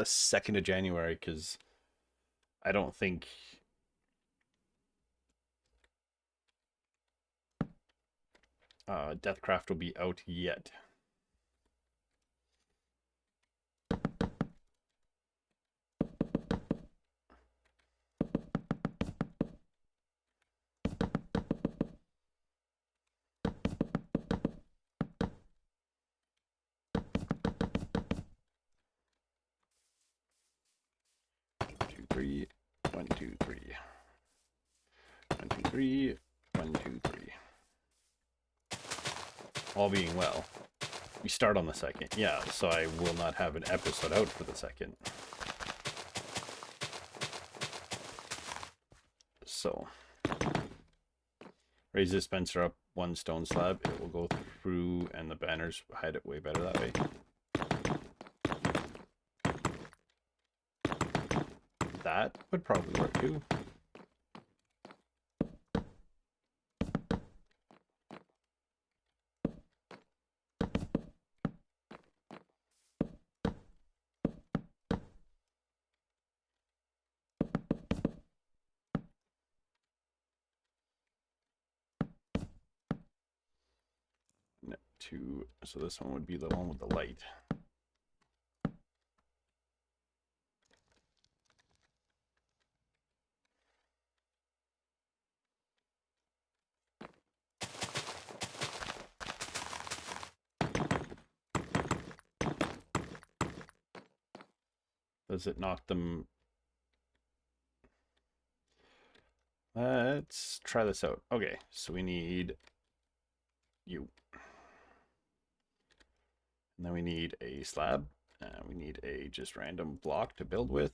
2nd of January, because I don't think Deathcraft will be out yet. Two, three, 1, 2, 3. 1, 2, 3. 1, 2, 3. All being well. We start on the 2nd. Yeah, so I will not have an episode out for the 2nd. So, raise the dispenser up 1 stone slab. It will go through, and the banners hide it way better that way. That would probably work too. So this one would be the one with the light. Does it knock them? Let's try this out. Okay, so we need you. And then we need a slab. And we need a just random block to build with.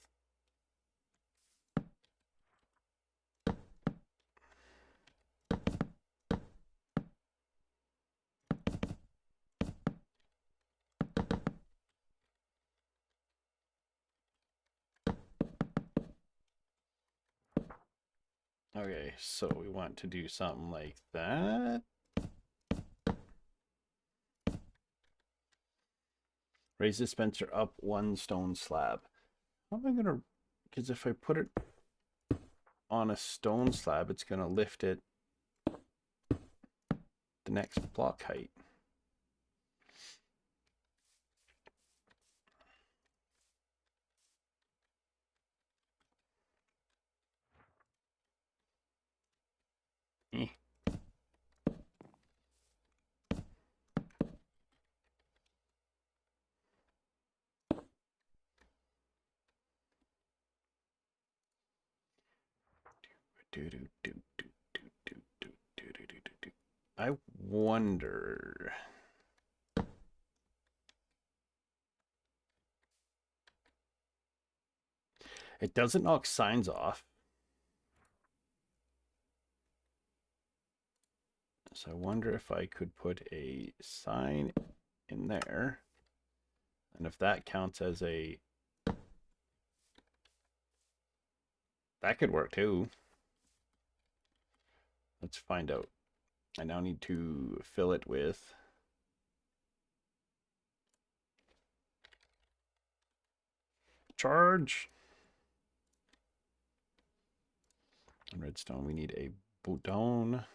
Okay, so we want to do something like that. Raise the dispenser up 1 stone slab. How am I gonna, because if I put it on a stone slab, it's gonna lift it the next block height. Eh. I wonder. It doesn't knock signs off. So I wonder if I could put a sign in there. And if that counts as a... That could work too. Let's find out. I now need to fill it with... Charge! And redstone, we need a bouton.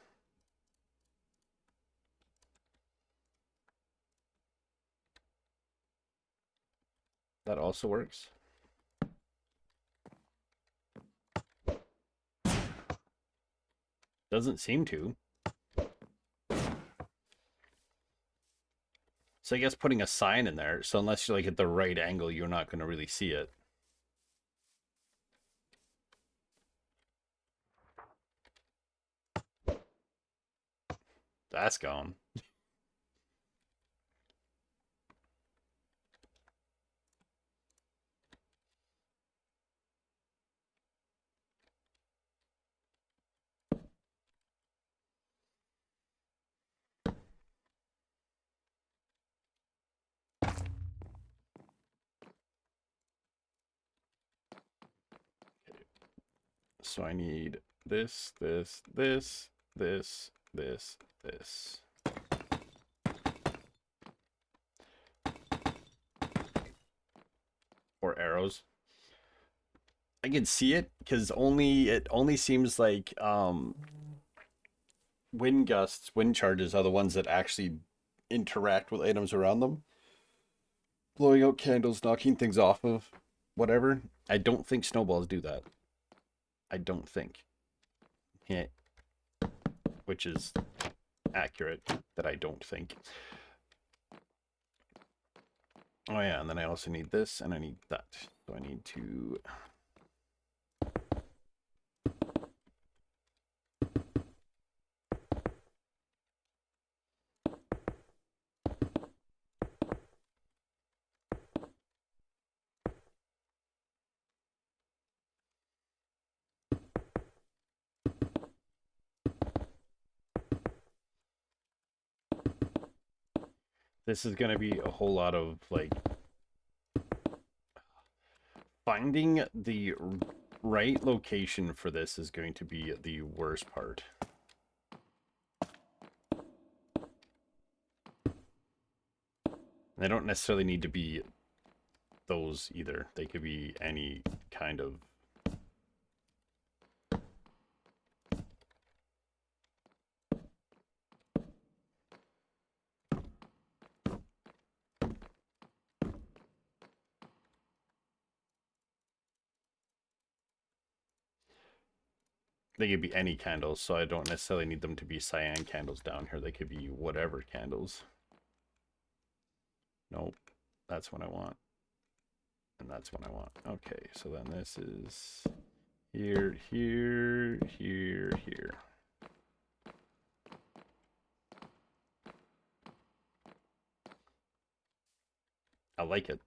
That also works. Doesn't seem to. So I guess putting a sign in there, so unless you're like at the right angle, you're not going to really see it. That's gone. So I need this, this, this, this, this, this. Or arrows. I can see it because it only seems like wind gusts, wind charges are the ones that actually interact with items around them. Blowing out candles, knocking things off of whatever. I don't think snowballs do that. I don't think. Yeah. Which is accurate that I don't think. Oh yeah, and then I also need this and I need that. So I need to this is going to be a whole lot of like finding the right location for this is going to be the worst part. They don't necessarily need to be those either. They could be any kind of they could be any candles, so I don't necessarily need them to be cyan candles down here. They could be whatever candles. Nope, that's what I want. And that's what I want. Okay, so then this is here, here, here, here. I like it.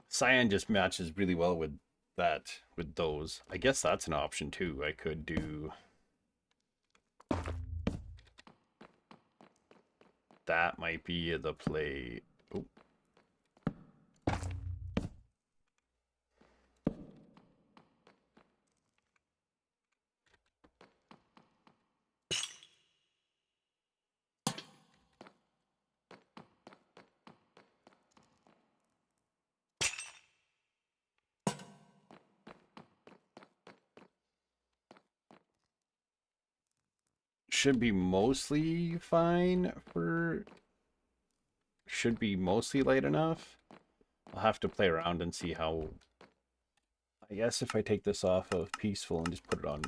Cyan just matches really well with that, with those. I guess that's an option too. I could do that. Might be the play. Oh. Should be mostly fine for, should be mostly light enough. I'll have to play around and see how, I guess if I take this off of peaceful and just put it on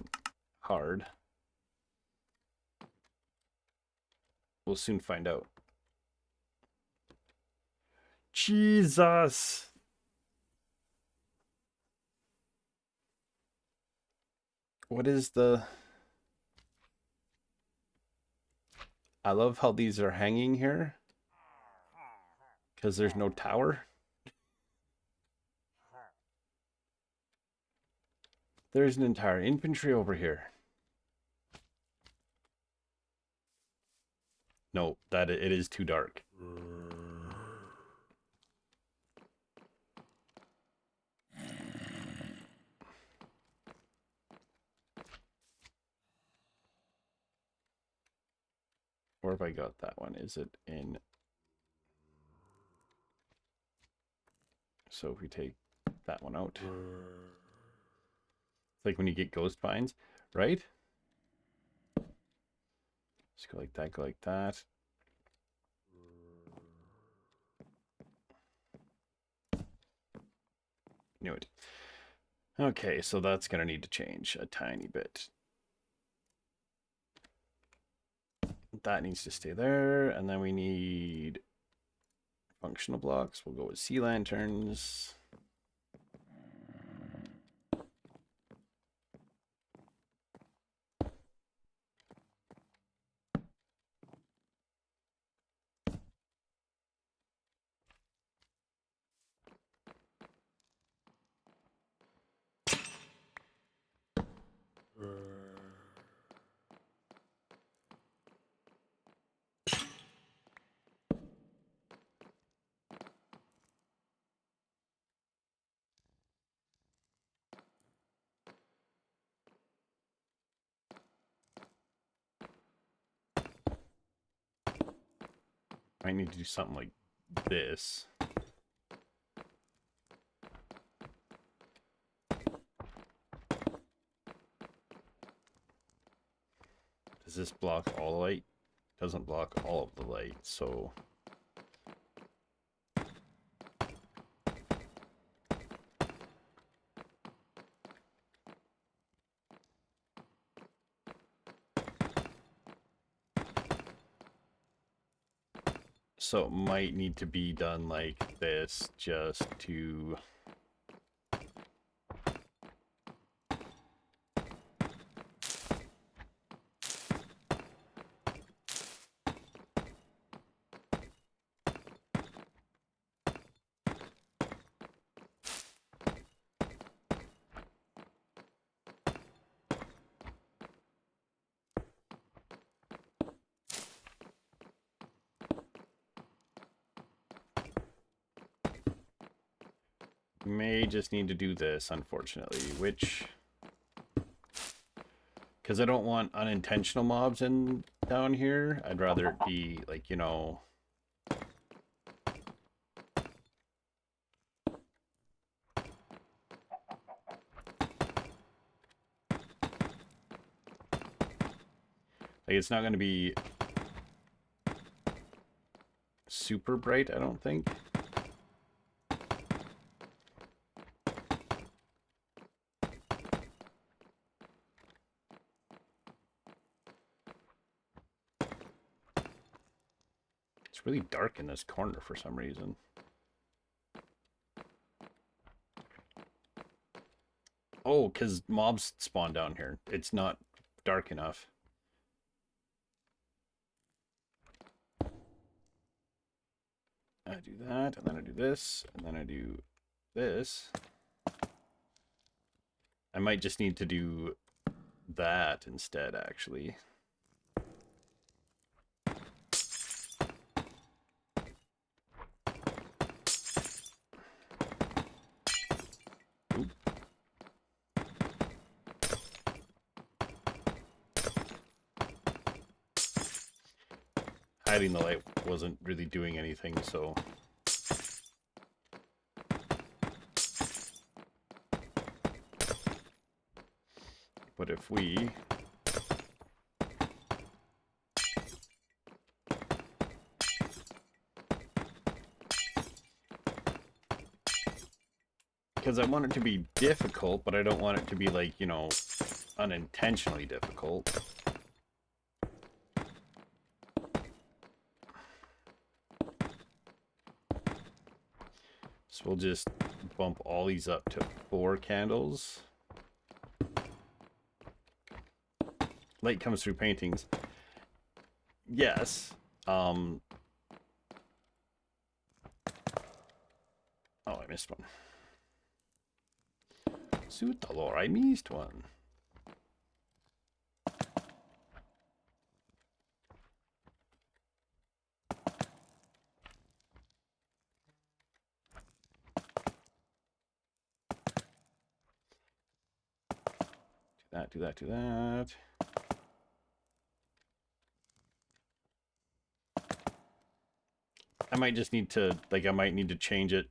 hard, we'll soon find out. Jesus! What is the... I love how these are hanging here. Because there's no tower. There's an entire infantry over here. No, that it is too dark. Where have I got that one? Is it in... So if we take that one out. It's like when you get ghost vines, right? Just go like that, go like that. Knew it. Okay, so that's going to need to change a tiny bit. That needs to stay there, and then we need functional blocks. We'll go with sea lanterns. Might need to do something like this. Does this block all the light? Doesn't block all of the light, so... So it might need to be done like this just to... May just need to do this, unfortunately, which... Because I don't want unintentional mobs in down here. I'd rather it be, like, you know... Like, it's not going to be super bright, I don't think. It's really dark in this corner for some reason. Oh, because mobs spawn down here. It's not dark enough. I do that, and then I do this, and then I do this. I might just need to do that instead, actually. Oop. Hiding the light wasn't really doing anything, so... But if we... Because I want it to be difficult, but I don't want it to be, like, you know, unintentionally difficult. So we'll just bump all these up to 4 candles. Light comes through paintings. Yes. Oh, I missed one. Sutalor, I missed one. Do that. I might just need to, like, I might need to change it.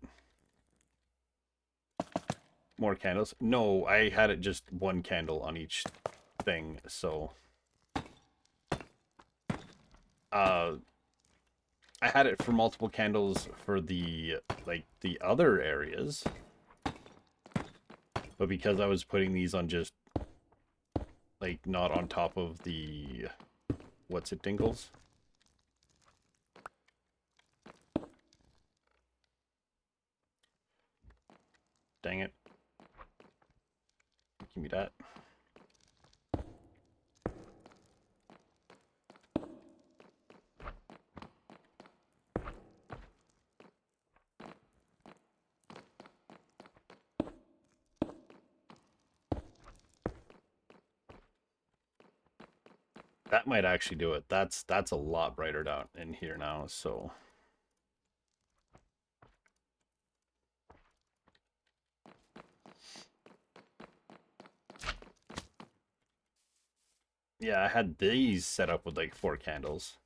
More candles. No, I had it just 1 candle on each thing, so... I had it for multiple candles for the, like, the other areas. But because I was putting these on just, like, not on top of the... What's it, dingles? Dang it. Give me that. That might actually do it. That's a lot brighter down in here now, so... Yeah, I had these set up with like 4 candles.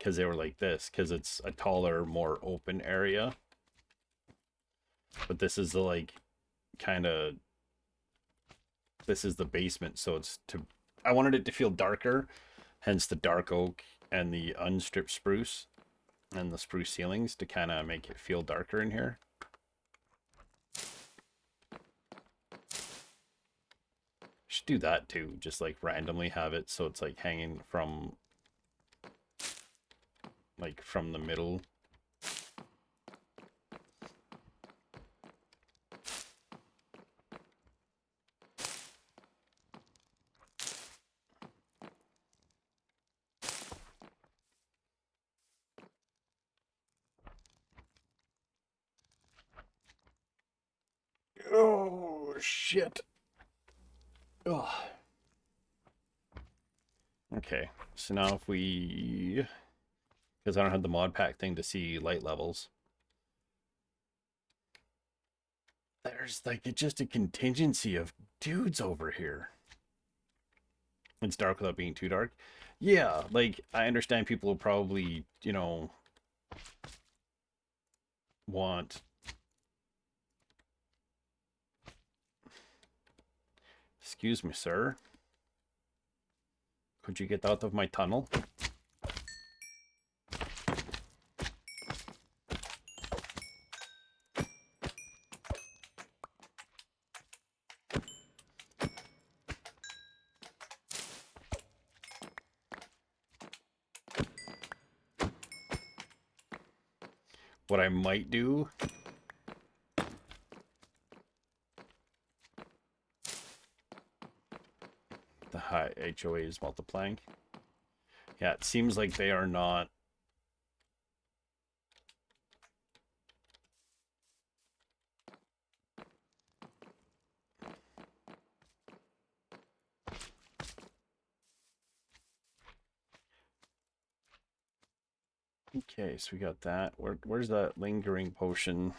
because they were like this, because it's a taller, more open area. But this is the like kind of, this is the basement, so it's to, I wanted it to feel darker, hence the dark oak and the unstripped spruce and the spruce ceilings to kind of make it feel darker in here. Should do that too, just like randomly have it so it's like hanging from like from the middle. Oh shit. Oh. Okay, so now if we, because I don't have the mod pack thing to see light levels, there's like just a contingency of dudes over here. It's dark without being too dark. Yeah, like I understand people will probably, you know, want, excuse me, sir. Could you get out of my tunnel? What I might do, the high HOA is multiplying. Yeah, it seems like they are not. Okay, so we got that. Where's that lingering potion?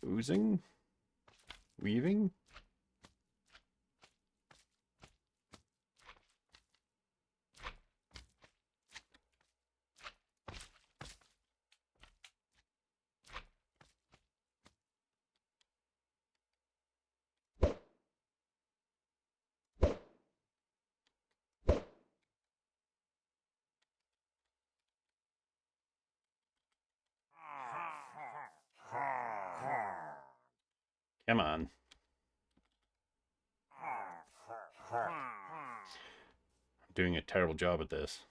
Oozing? Weaving? Come on. I'm doing a terrible job at this.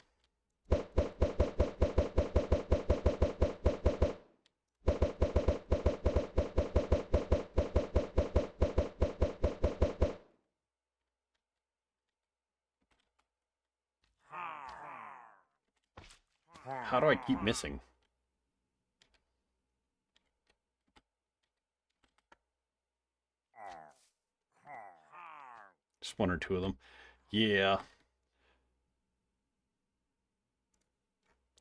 How do I keep missing? Just one or two of them. Yeah.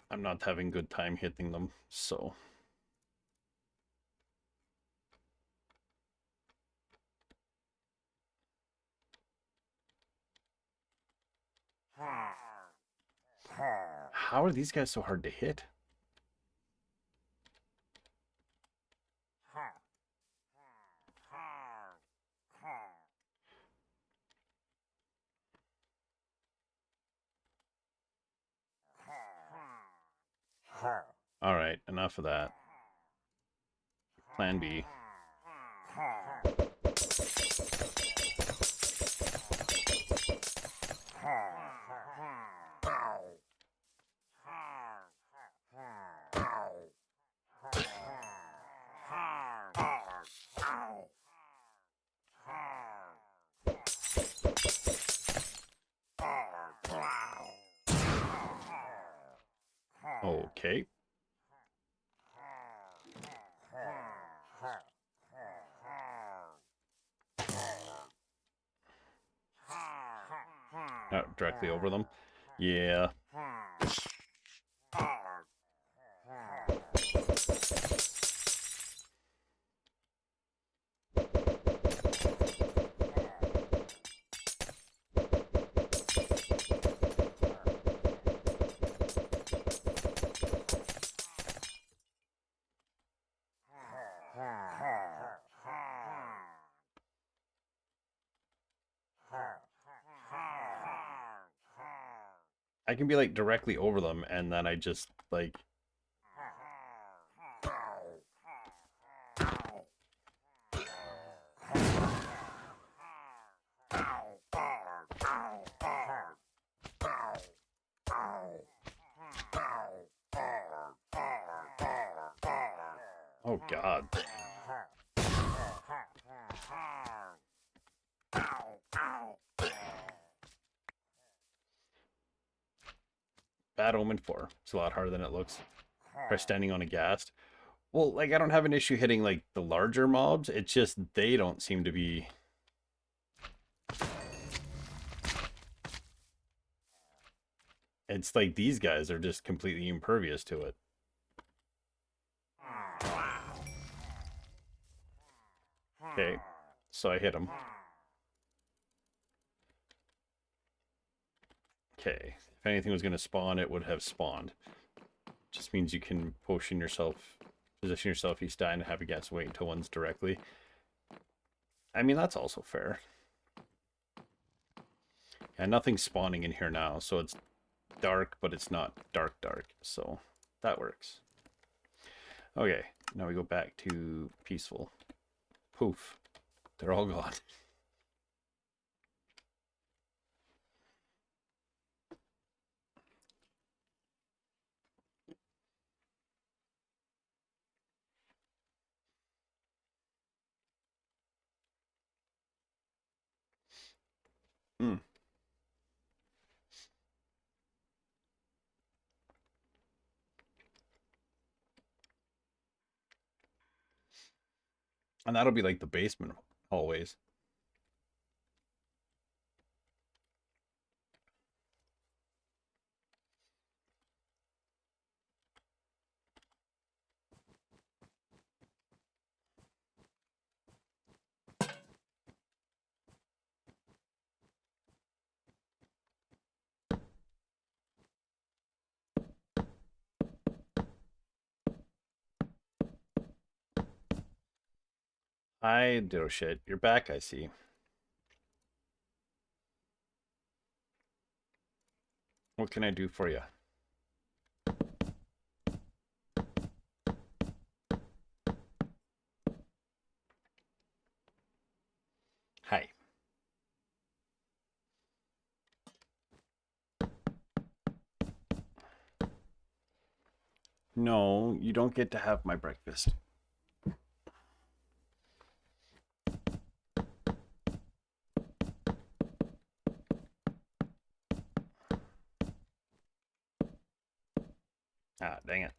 I'm not having good time hitting them, so. How are these guys so hard to hit? All right, enough of that. Plan B. Okay. Directly over them. Yeah. I can be like directly over them, and then I just like. Oh God. Bad Omen 4. It's a lot harder than it looks. Try standing on a ghast. Well, like, I don't have an issue hitting, like, the larger mobs. It's just they don't seem to be... It's like these guys are just completely impervious to it. Okay, so I hit him. Okay, if anything was going to spawn, it would have spawned. Just means you can position yourself each die and have a guess wait until one's directly. I mean, that's also fair. And nothing's spawning in here now, so it's dark, but it's not dark, so that works. Okay, now we go back to peaceful. Poof, they're all gone. Mm. And that'll be like the basement hallways. I do shit. You're back, I see. What can I do for you? Hi. No, you don't get to have my breakfast. Ah, dang it.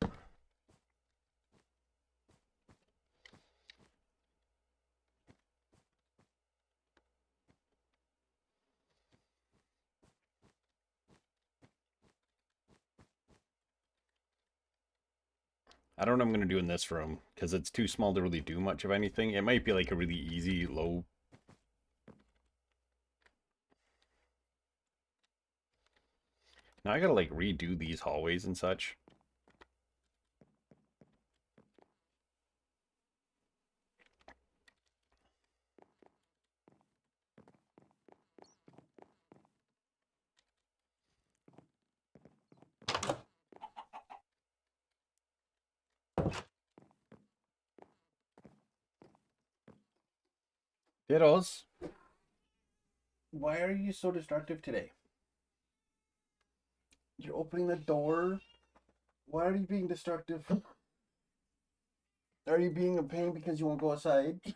I don't know what I'm going to do in this room, because it's too small to really do much of anything. It might be like a really easy, low... Now I gotta like redo these hallways and such. Diddles, why are you so destructive today? You're opening the door? Why are you being destructive? Are you being a pain because you won't go outside? Do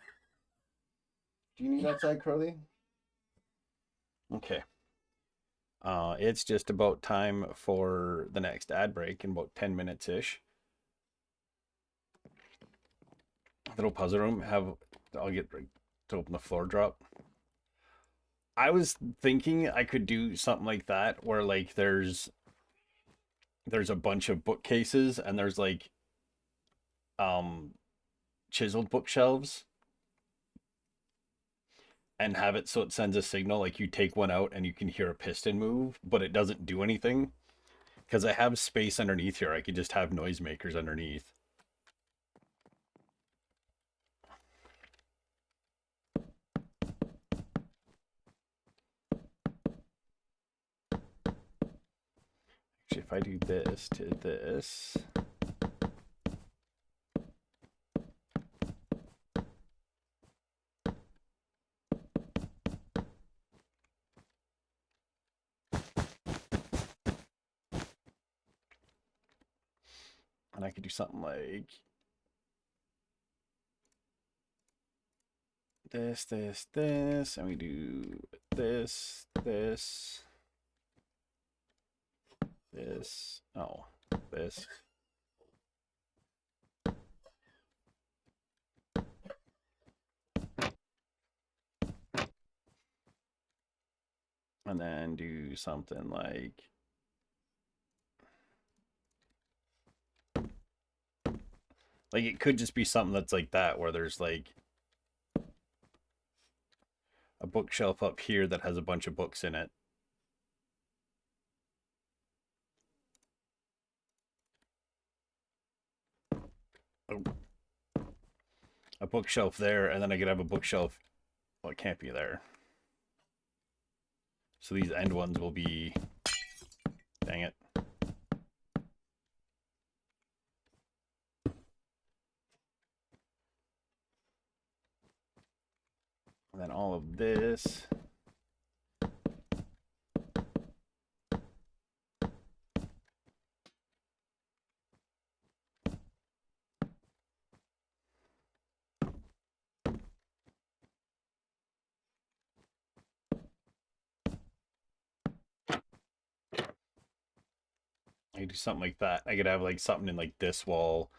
you need outside, Curly? Okay. It's just about time for the next ad break in about 10 minutes-ish. Little puzzle room. I'll get to open the floor drop. I was thinking I could do something like that where like there's a bunch of bookcases and there's like um chiseled bookshelves and have it so it sends a signal like you take one out and you can hear a piston move, but it doesn't do anything because I have space underneath here. I could just have noisemakers underneath. if I do this to this, and I could do something like this, and we do this, this, oh, this. And then do something like it could just be something that's like that, where there's like a bookshelf up here that has a bunch of books in it. A bookshelf there, and then I could have a bookshelf. Well, it can't be there. So these end ones will be. Dang it. And then all of this. I could do something like that. I could have like something in like this wall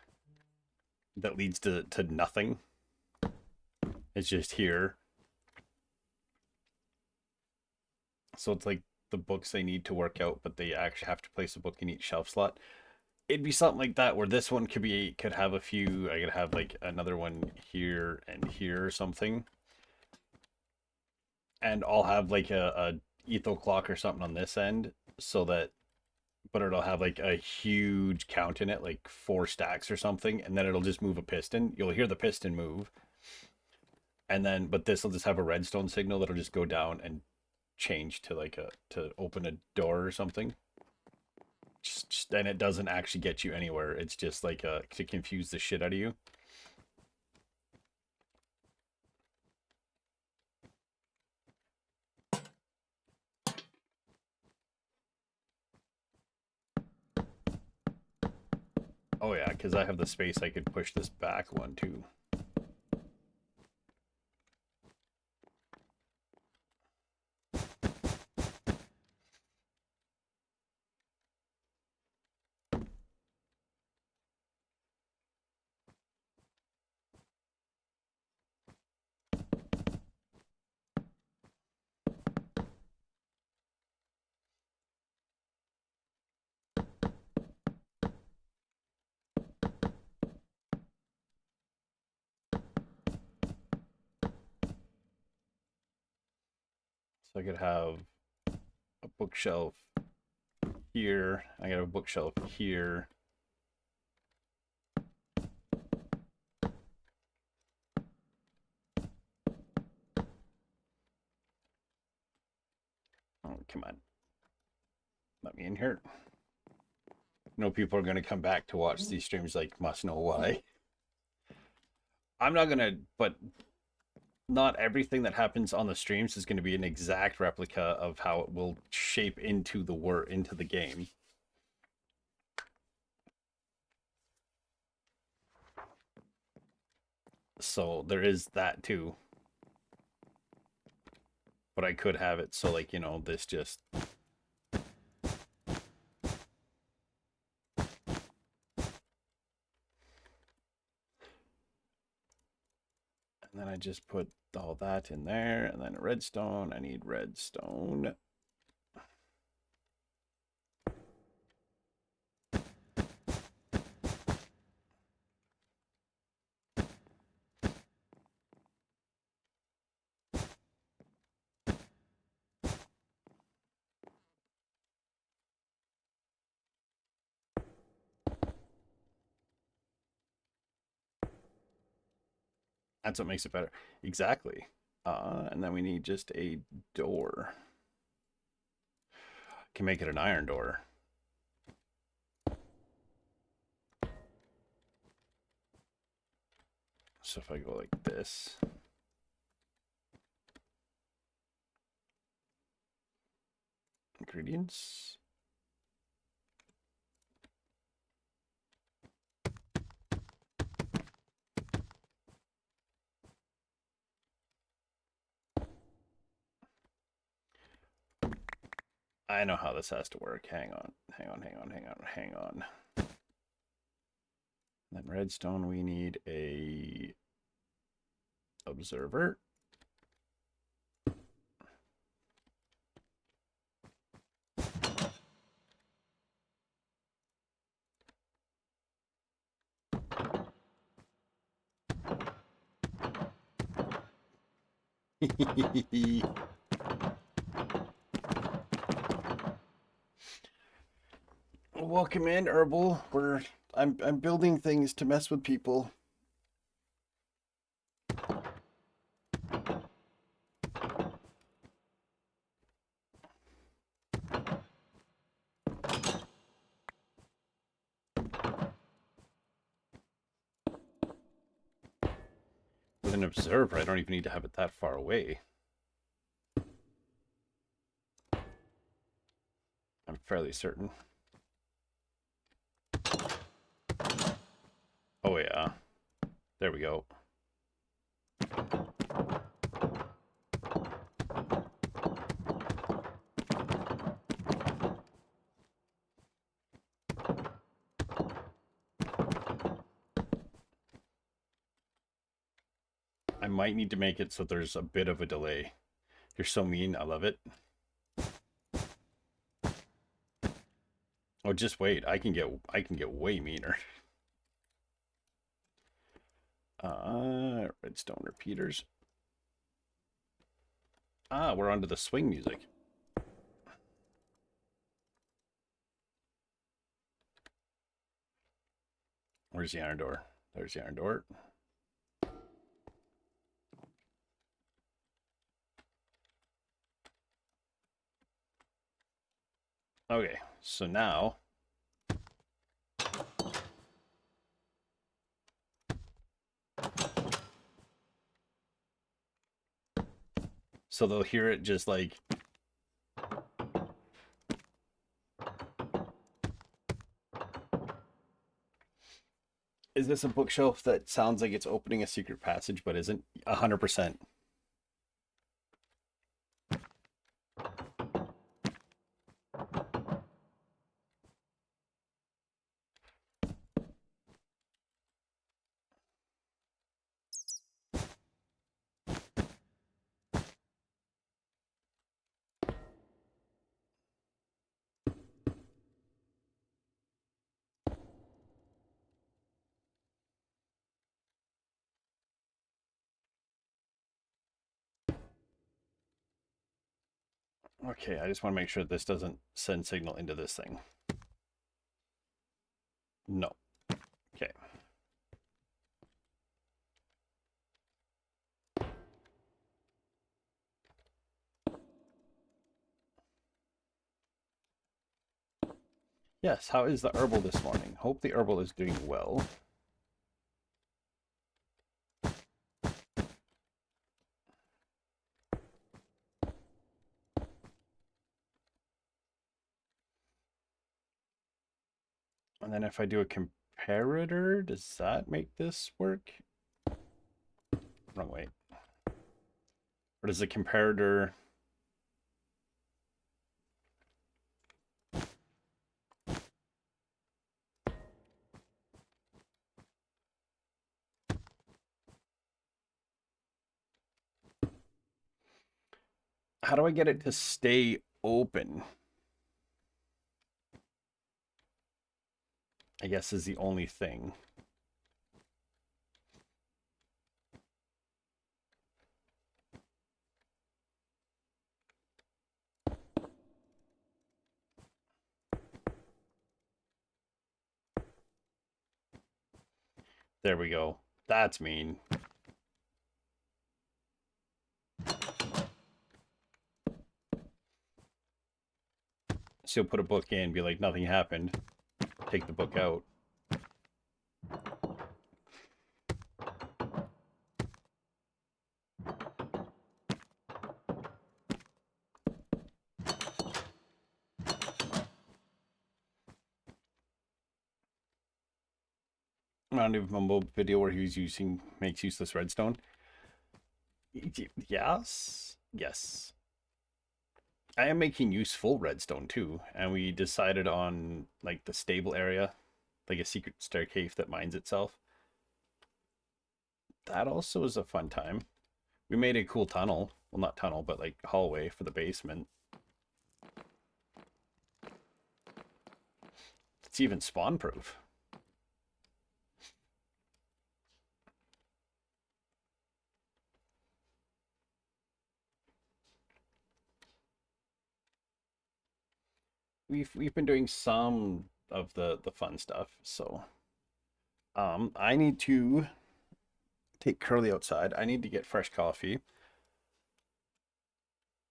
that leads to nothing. It's just here. So it's like the books they need to work out, but they actually have to place a book in each shelf slot. It'd be something like that, where this one could have a few. I could have like another one here and here or something, and I'll have like a etho clock or something on this end, so that, but it'll have like a huge count in it, like 4 stacks or something, and then it'll just move a piston. You'll hear the piston move, and then but this will just have a redstone signal that'll just go down and change to like to open a door or something. And it doesn't actually get you anywhere. It's just like to confuse the shit out of you. Oh yeah, because I have the space, I could push this back one too. So I could have a bookshelf here. I got a bookshelf here. Oh, come on. Let me in here. No, people are going to come back to watch these streams, like, must know why. I'm not going to, but not everything that happens on the streams is going to be an exact replica of how it will shape into the game. So there is that too. But I could have it so, like, you know, this just and then I just put all that in there, and then redstone. I need redstone. That's what makes it better. Exactly. And then we need just a door. Can make it an iron door. So if I go like this. Ingredients. I know how this has to work. Hang on. Then redstone, we need a observer. Welcome in, Herbal. I'm building things to mess with people. With an observer, I don't even need to have it that far away. I'm fairly certain. Oh yeah. There we go. I might need to make it so there's a bit of a delay. You're so mean. I love it. Oh, just wait. I can get way meaner. Redstone repeaters. Ah, we're onto the swing music. Where's the iron door? There's the iron door. Okay, so now so they'll hear it just like is this a bookshelf that sounds like it's opening a secret passage but isn't? 100%. Okay, I just want to make sure this doesn't send signal into this thing. No. Okay. Yes, how is the herbal this morning? Hope the herbal is doing well. And then if I do a comparator, does that make this work? Wrong way. Or does the comparator... How do I get it to stay open? I guess is the only thing. There we go. That's mean. So you'll put a book in, be like, nothing happened. Take the book out. found a Mumbo video where he was makes useless redstone. Yes, yes. I am making useful redstone too, and we decided on like the stable area, like a secret staircase that mines itself. That also is a fun time. We made a cool tunnel. Well, not tunnel, but like hallway for the basement. It's even spawn proof. We've been doing some of the fun stuff. So I need to take Curly outside. I need to get fresh coffee.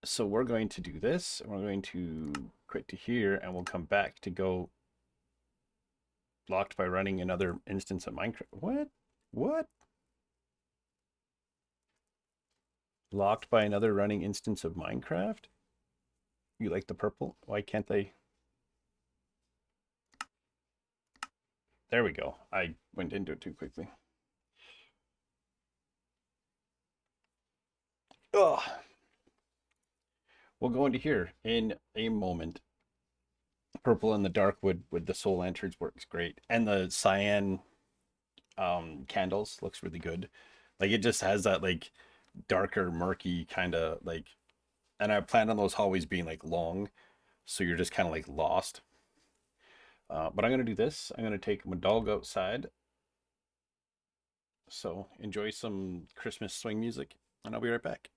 So we're going to do this. We're going to quit to here, and we'll come back to go blocked by running another instance of Minecraft. What? What? Blocked by another running instance of Minecraft? You like the purple? Why can't they? There we go. I went into it too quickly. Ugh. We'll go into here in a moment. Purple and the dark wood with the soul lanterns works great. And the cyan candles looks really good. Like it just has that like darker, murky kind of like, and I planned on those hallways being like long, so you're just kind of like lost. But I'm gonna do this. I'm gonna take my dog outside. So enjoy some Christmas swing music, and I'll be right back.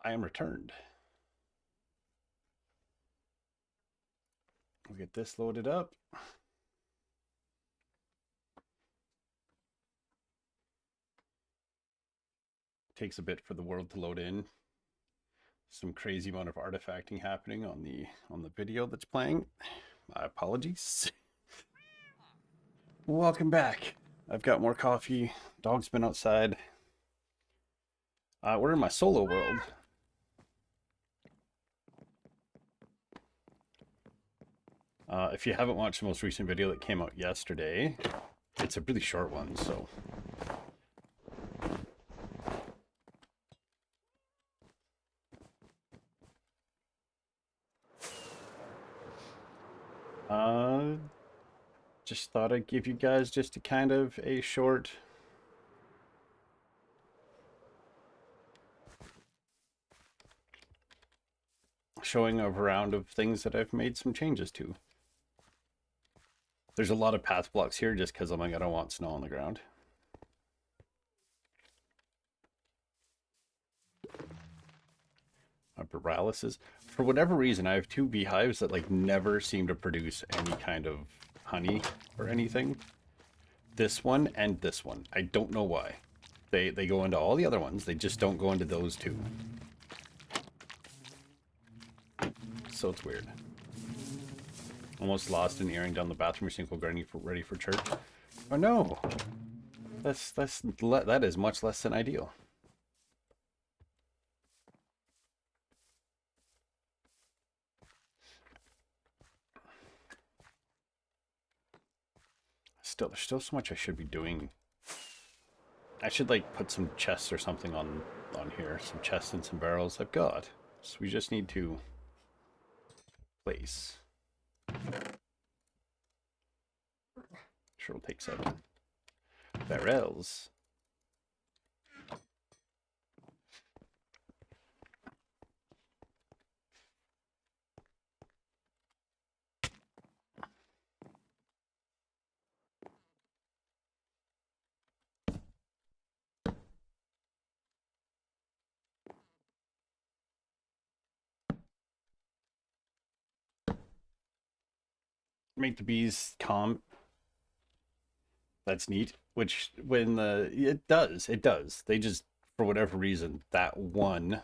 I am returned. We'll get this loaded up. Takes a bit for the world to load in. Some crazy amount of artifacting happening on the video that's playing. My apologies. Welcome back. I've got more coffee. Dog's been outside. We're in my solo world. If you haven't watched the most recent video that came out yesterday, it's a really short one, so... Just thought I'd give you guys just a kind of a short showing of a round of things that I've made some changes to. There's a lot of path blocks here just because I'm like, I don't want snow on the ground. Paralysis. For whatever reason, I have 2 beehives that like never seem to produce any kind of honey or anything. This one and this one. I don't know why. They go into all the other ones. They just don't go into those 2. So it's weird. Almost lost an earring down the bathroom sink while getting ready for church. Oh no! That is much less than ideal. There's still so much I should be doing. I should like put some chests or something on here. Some chests and some barrels I've got. So we just need to place. Sure will take 7. Barrels. Make the bees calm. That's neat. Which when it does. They just, for whatever reason, that one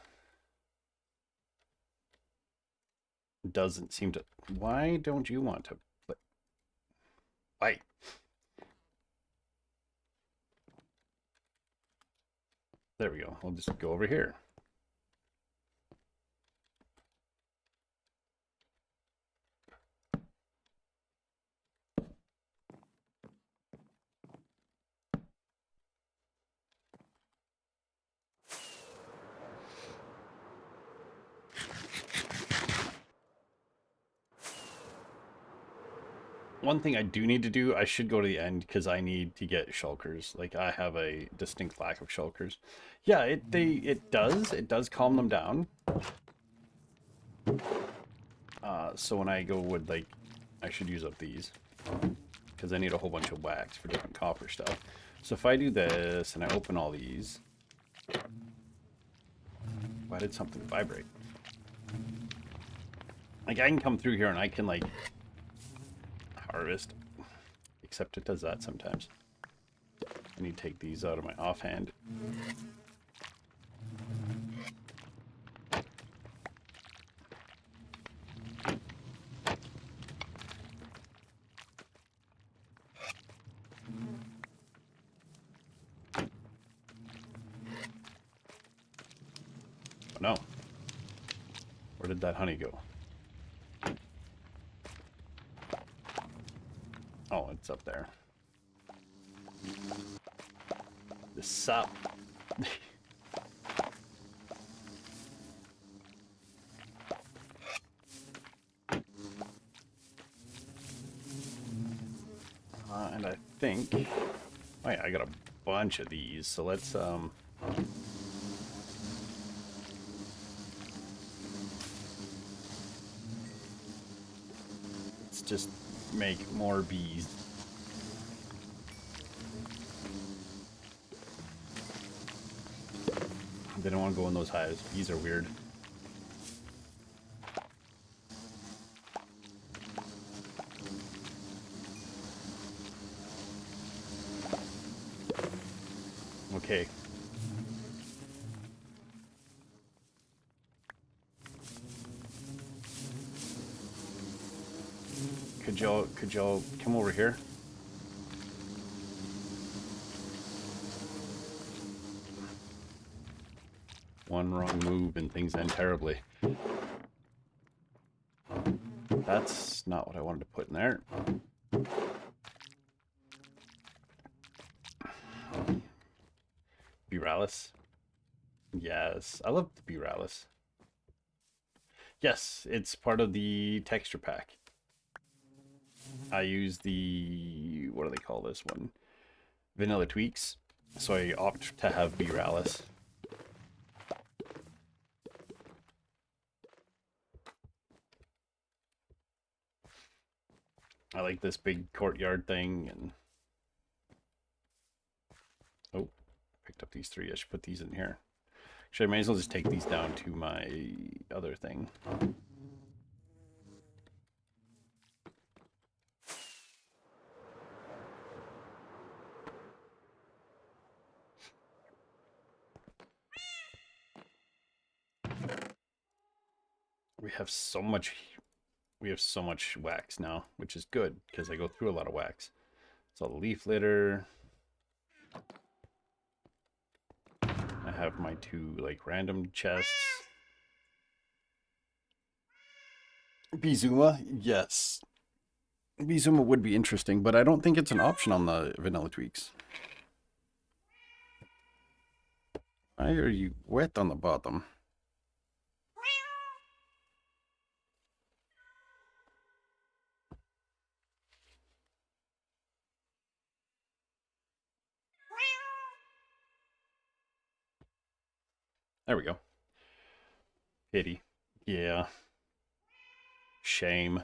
doesn't seem to. Why don't you want to play? Why? There we go. We'll just go over here. One thing I do need to do, I should go to the end because I need to get shulkers. Like I have a distinct lack of shulkers. Yeah, it does calm them down. So when I go with like, I should use up these because I need a whole bunch of wax for different copper stuff. So if I do this and I open all these, why did something vibrate? Like I can come through here and I can like harvest, except it does that sometimes. I need to take these out of my offhand. Oh no. Where did that honey go? Oh, it's up there. The sup. And I think, oh yeah, I got a bunch of these, so let's just make more bees. They don't want to go in those hives. Bees are weird. Okay. Could y'all come over here? One wrong move and things end terribly. That's not what I wanted to put in there. Buralis. Yes, I love the Buralis. Yes, it's part of the texture pack. I use the, what do they call this one? Vanilla Tweaks. So I opt to have Buralis. I like this big courtyard thing, and oh, picked up these three. I should put these in here. Actually, I might as well just take these down to my other thing. We have so much wax now, which is good because I go through a lot of wax. So leaf litter. I have my two like random chests. Bizuma, yes. Bizuma would be interesting, but I don't think it's an option on the vanilla tweaks. Why are you wet on the bottom? There we go. Pity. Yeah. Shame.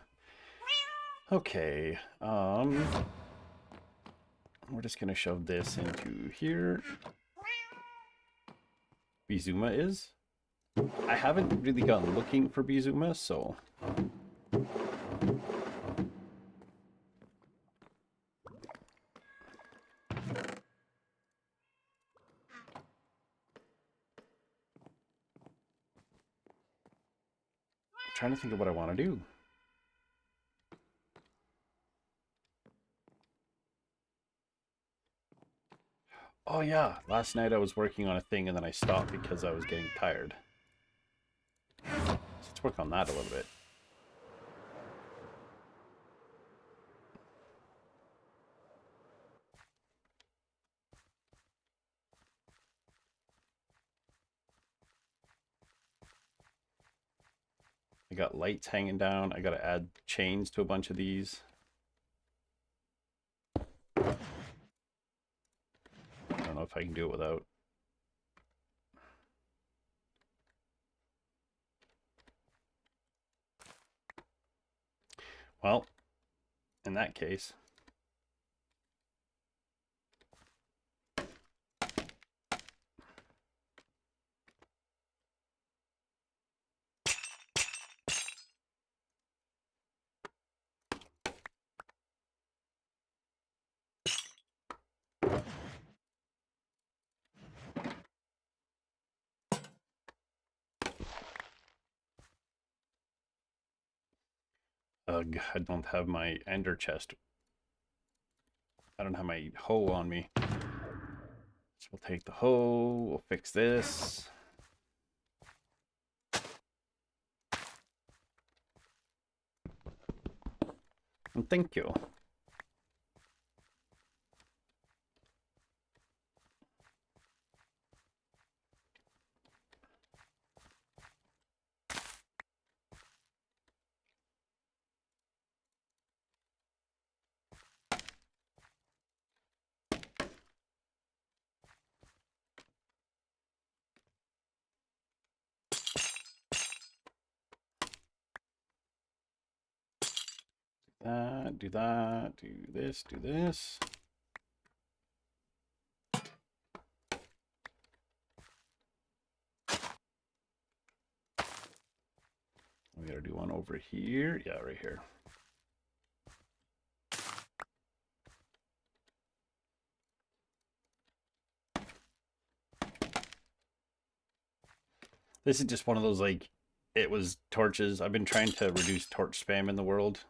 Okay. We're just gonna shove this into here. Bizuma is. I haven't really gone looking for Bizuma, so I'm trying to think of what I want to do. Oh yeah, last night I was working on a thing and then I stopped because I was getting tired. So let's work on that a little bit. I got lights hanging down. I got to add chains to a bunch of these. I don't know if I can do it without. Well, in that case, ugh, I don't have my ender chest. I don't have my hoe on me. So we'll take the hoe, we'll fix this. And thank you. Do that, do this, do this. We gotta do one over here. Yeah, right here. This is just one of those, like, it was torches. I've been trying to reduce torch spam in the world.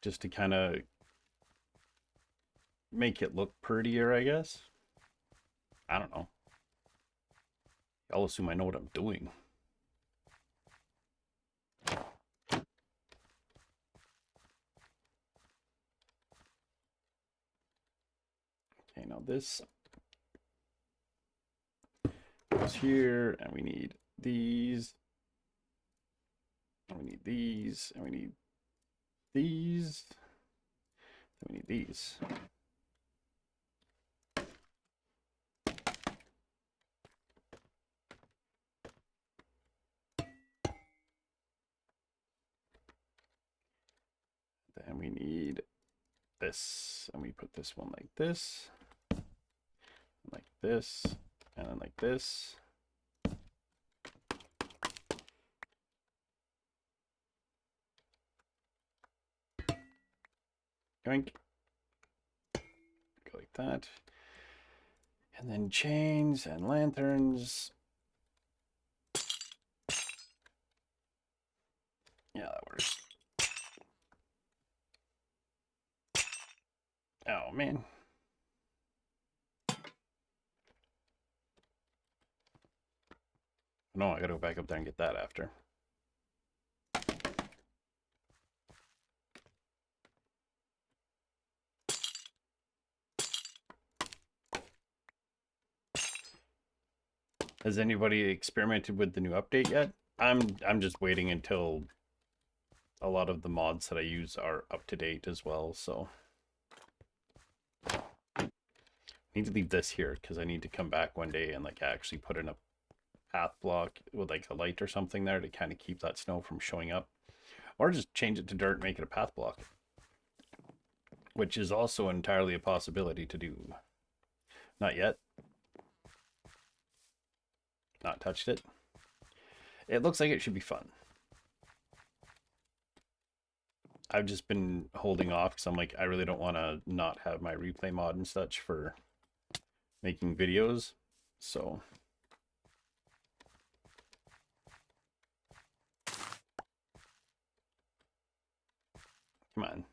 Just to kind of make it look prettier, I guess. I don't know. I'll assume I know what I'm doing. Okay, now this goes here, and we need these. And we need these, and we need these. And we need these. Then we need this, and we put this one like this, and then like this. Yoink. Go like that. And then chains and lanterns. Yeah, that works. Oh, man. No, I gotta go back up there and get that after. Has anybody experimented with the new update yet? I'm just waiting until a lot of the mods that I use are up to date as well, so I need to leave this here because I need to come back one day and like actually put in a path block with like a light or something there to kind of keep that snow from showing up, or just change it to dirt and make it a path block, which is also entirely a possibility to do. Not yet. Not touched it. It looks like it should be fun. I've just been holding off because I'm like, I really don't want to not have my replay mod and such for making videos. So come on.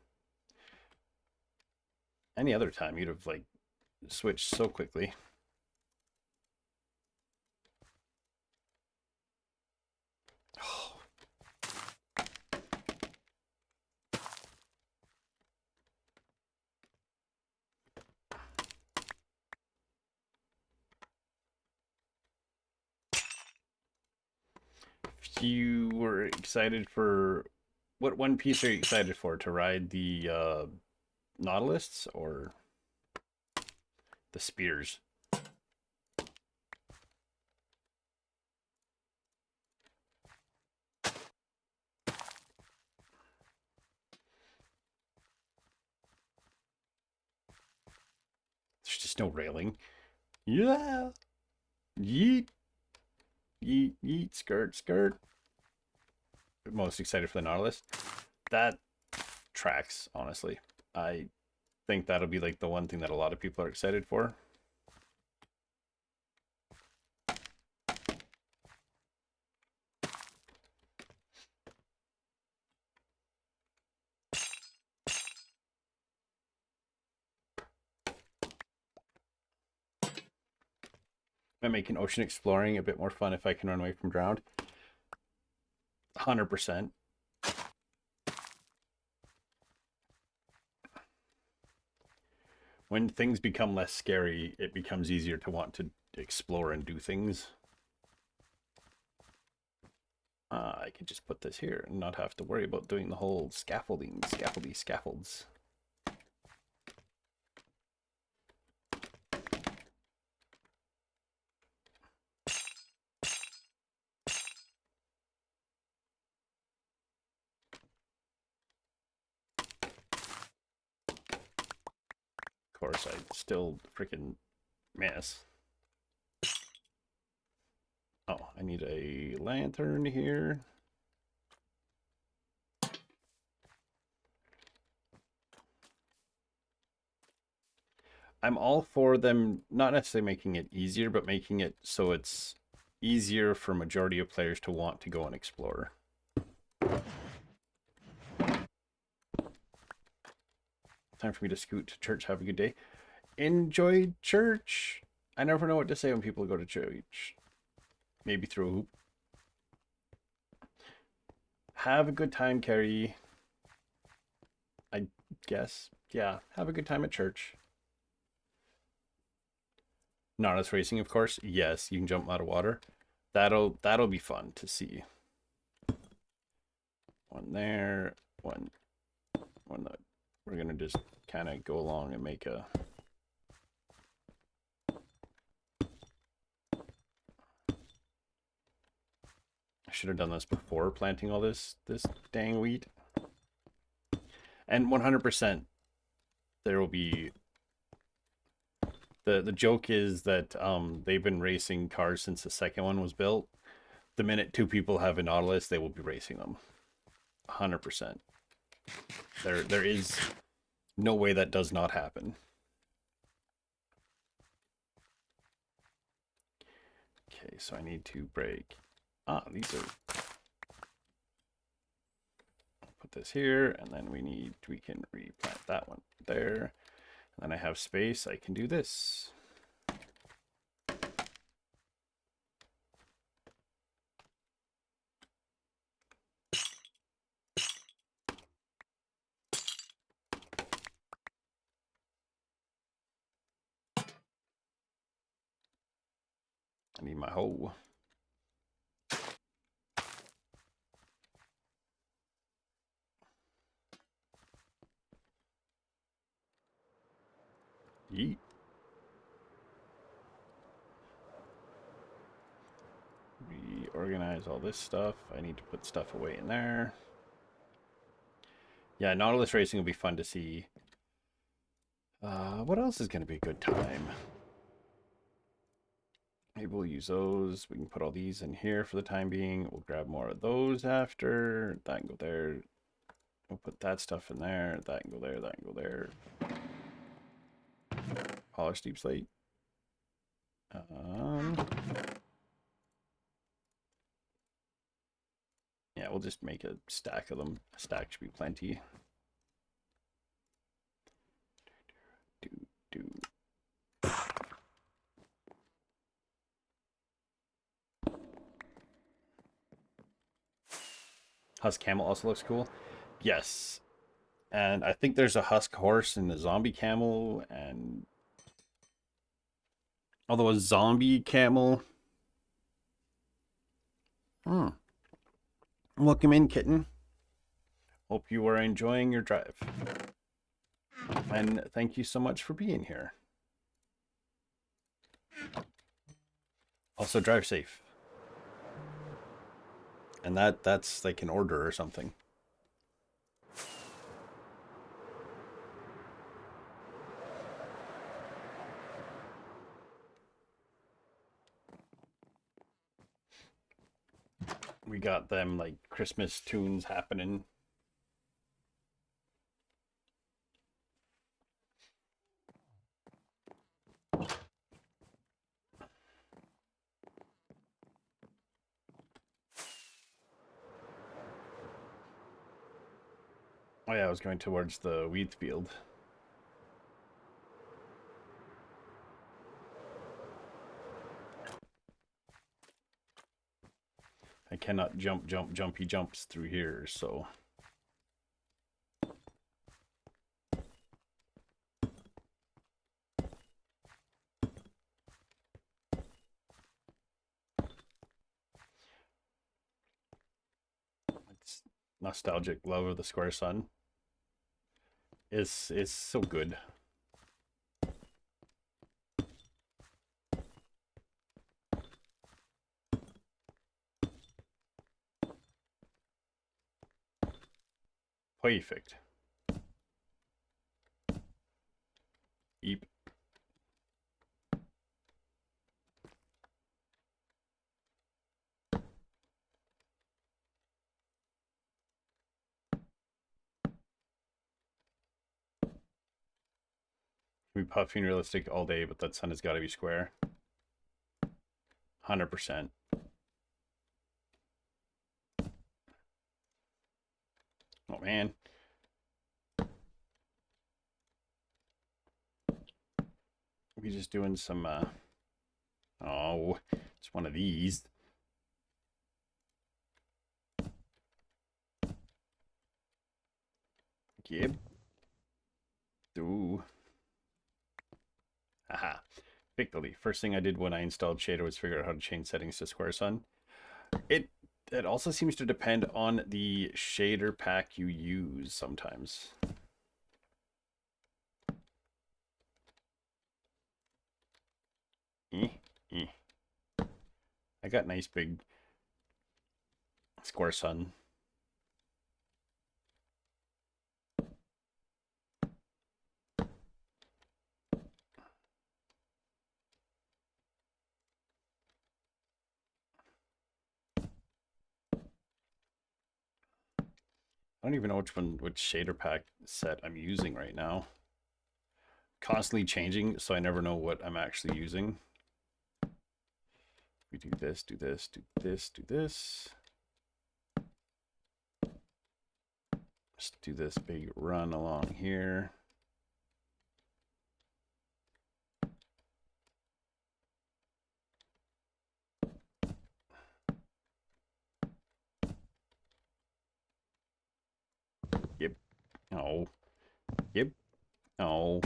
Any other time you'd have like switched so quickly. If you were excited for, what one piece are you excited for? To ride the Nautilus or the spears? There's just no railing. Yeah. Yeet. Yeet, yeet, skirt, skirt. Most excited for the Nautilus. That tracks, honestly. I think that'll be like the one thing that a lot of people are excited for. Might make ocean exploring a bit more fun if I can run away from drowned. 100%. When things become less scary, it becomes easier to want to explore and do things. I could just put this here and not have to worry about doing the whole scaffolding, scaffolds. course, I still freaking miss. Oh, I need a lantern here. I'm all for them not necessarily making it easier, but making it so it's easier for majority of players to want to go and explore. Time for me to scoot to church. Have a good day. Enjoy church. I never know what to say when people go to church. Maybe throw a hoop. Have a good time, Carrie. I guess. Yeah, have a good time at church. Nautilus racing, of course. Yes, you can jump out of water. That'll be fun to see. One there, one that we're gonna just kind of go along and make a. I should have done this before planting all this dang wheat. And 100%, there will be. The joke is that they've been racing cars since the second one was built. The minute two people have a Nautilus, they will be racing them. 100%. There is no way that does not happen. Okay, so I need to break. These are. Put this here, and then we can replant that one there. And then I have space. I can do this. I need my hoe. Yeet. Reorganize all this stuff. I need to put stuff away in there. Yeah, Nautilus racing will be fun to see. What else is going to be a good time? Maybe we'll use those. We can put all these in here for the time being. We'll grab more of those after. That can go there. We'll put that stuff in there. That can go there. That can go there. Polish deep slate. Yeah, we'll just make a stack of them. A stack should be plenty. Husk camel also looks cool. Yes. And I think there's a husk horse and a zombie camel, and although a zombie camel. Welcome in, kitten. Hope you are enjoying your drive. And thank you so much for being here. Also, drive safe. And that's like an order or something. We got them like Christmas tunes happening. Oh yeah, I was going towards the wheat field. I cannot jumpy jumps through here, so. It's nostalgic love of the square sun. Is so good. Perfect. Eep. be puffy and realistic all day, but that sun has got to be square. 100%. Oh, man. We just doing some, oh, it's one of these. Yep. Ooh. Haha. Victory. First thing I did when I installed Shader was figure out how to change settings to Square Sun. It also seems to depend on the shader pack you use sometimes. I got nice big Square Sun. I don't even know which shader pack set I'm using right now. Constantly changing, so I never know what I'm actually using. We do this, do this, do this, do this. Just do this big run along here. Yep. Oh. Yep. Oh.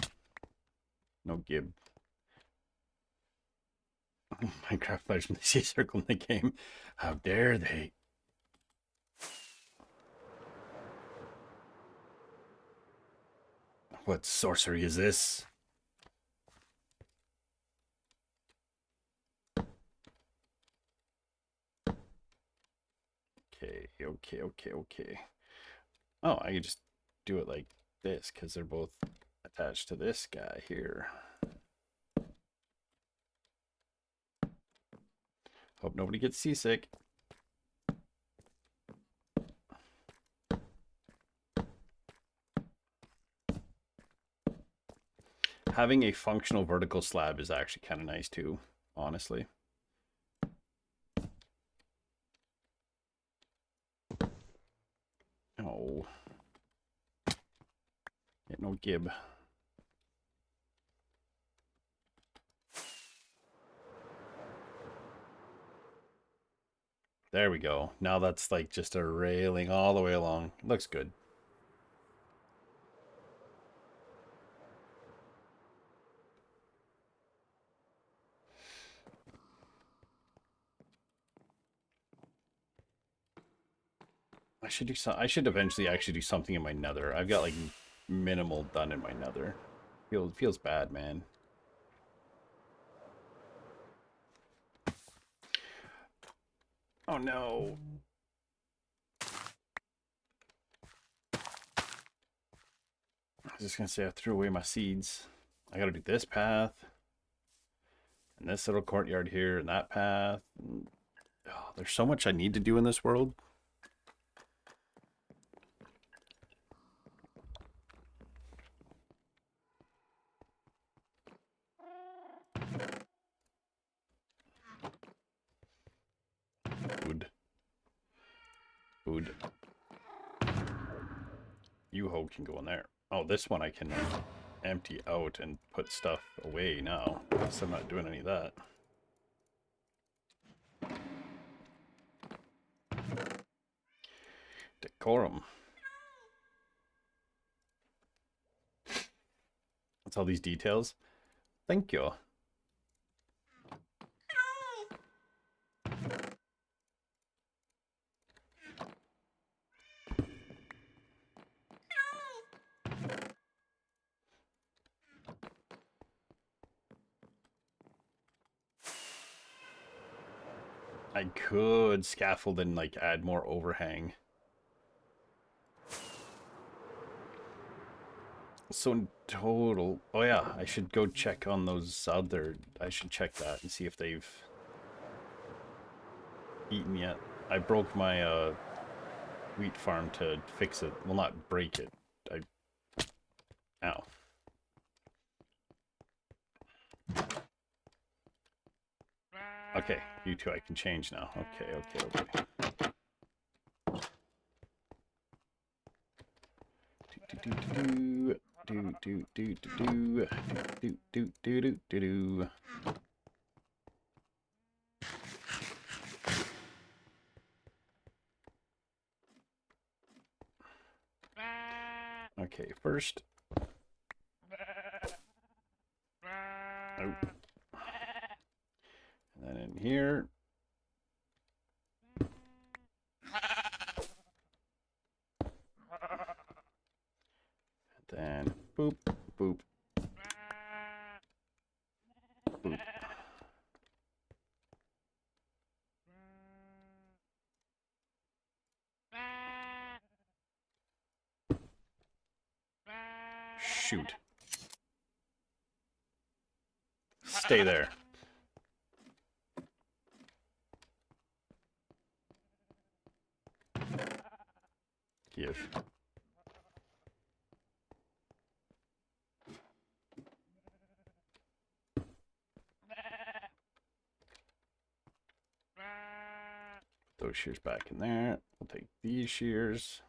No gib. Minecraft players when they see a circle in the game. How dare they? What sorcery is this? Okay. Oh, I can just do it like this because they're both attached to this guy here. Hope nobody gets seasick. Having a functional vertical slab is actually kind of nice too, honestly. Oh. Get no gib. There we go. Now that's like just a railing all the way along. Looks good. I should eventually actually do something in my nether. I've got like minimal done in my nether. Feels bad, man. Oh no. I was just gonna say I threw away my seeds. I gotta do this path. And this little courtyard here and that path. And, oh, there's so much I need to do in this world. Food. You-ho can go in there. Oh, this one I can empty out and put stuff away now. Guess I'm not doing any of that. Decorum. That's all these details. Thank you. I could scaffold and like add more overhang. So in total, oh yeah, I should go check on those other, I should check that and see if they've eaten yet. I broke my wheat farm to fix it. Well, not break it. Ow. Okay, you two I can change now. Okay. Okay, first. Oh. And then in here. And then boop, boop, boop. Shoot. Stay there. Give. Those shears back in there. We'll take these shears.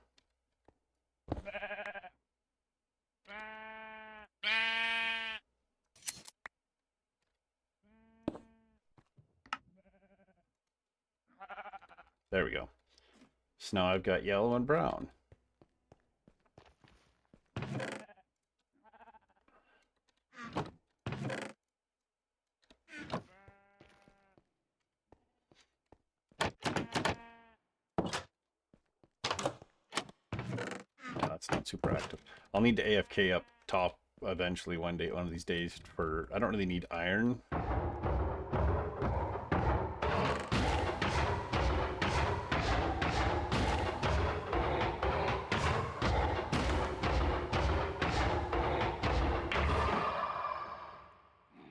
There we go. So now I've got yellow and brown. That's not super active. I'll need to AFK up top eventually one of these days for, I don't really need iron.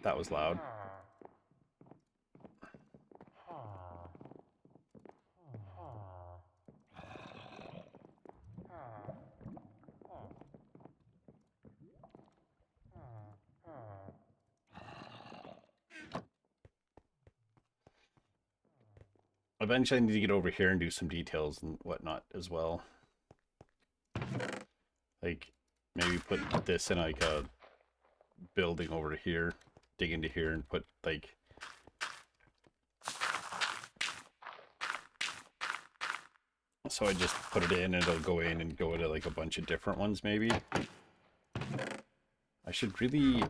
That was loud. Eventually I need to get over here and do some details and whatnot as well. Like maybe put this in like a building over here, dig into here and put like so I just put it in and it'll go in and go into like a bunch of different ones maybe. I should really,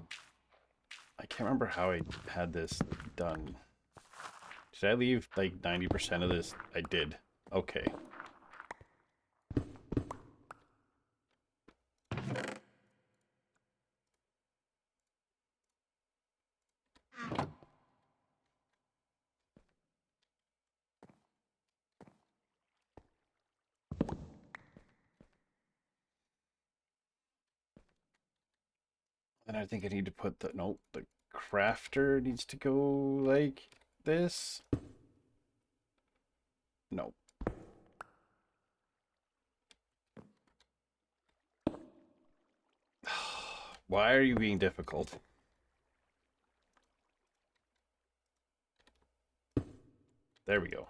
I can't remember how I had this done. Did I leave like 90% of this? I did. Okay. And I think I need to put the, nope, the crafter needs to go like this. Nope. Why are you being difficult? There we go.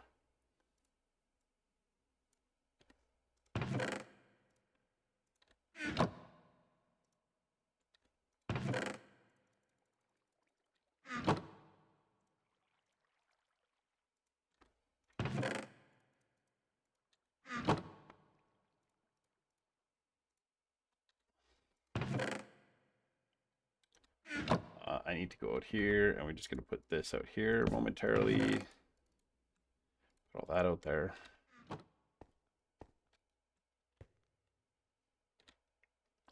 I need to go out here, and we're just going to put this out here momentarily. Put all that out there.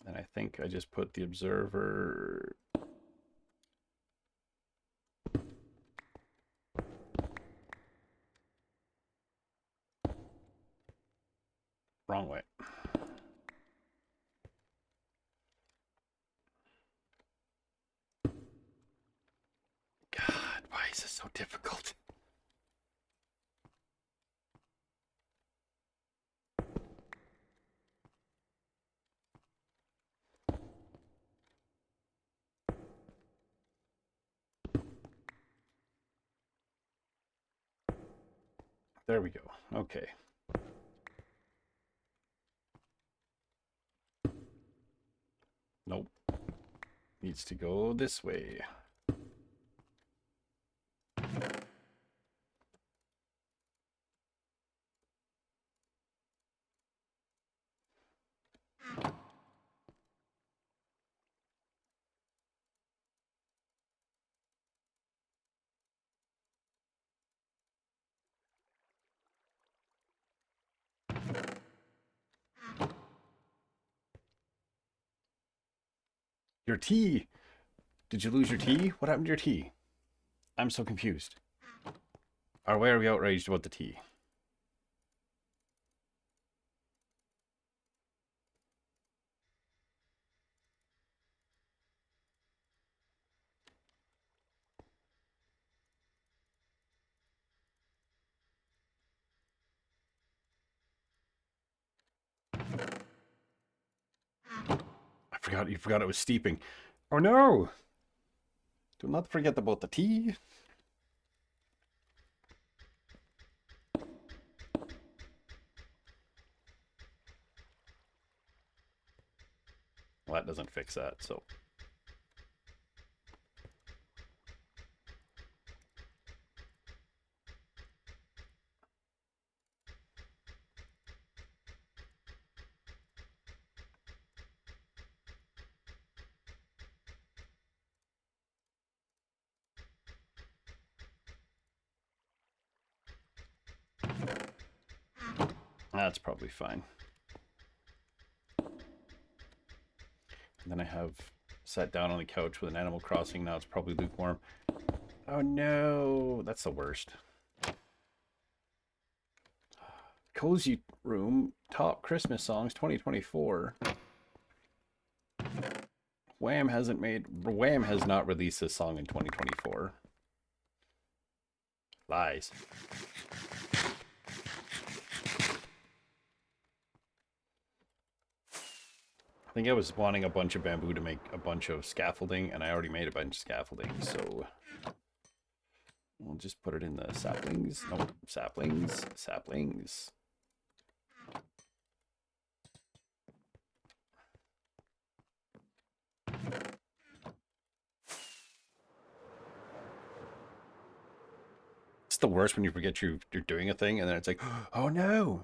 And I think I just put the observer. Wrong way. God, why is this so difficult? There we go. Okay. Nope. Needs to go this way. Your tea! Did you lose your tea? What happened to your tea? I'm so confused. Or why are we outraged about the tea? You forgot it was steeping. Oh no! Do not forget about the tea. Well, that doesn't fix that, so. That's probably fine. And then I have sat down on the couch with an Animal Crossing. Now it's probably lukewarm. Oh no, that's the worst. Cozy Room Top Christmas Songs 2024. Wham has not released this song in 2024. Lies. I think I was wanting a bunch of bamboo to make a bunch of scaffolding, and I already made a bunch of scaffolding, so we'll just put it in the saplings. No, saplings, saplings. It's the worst when you forget you're doing a thing, and then it's like, oh no.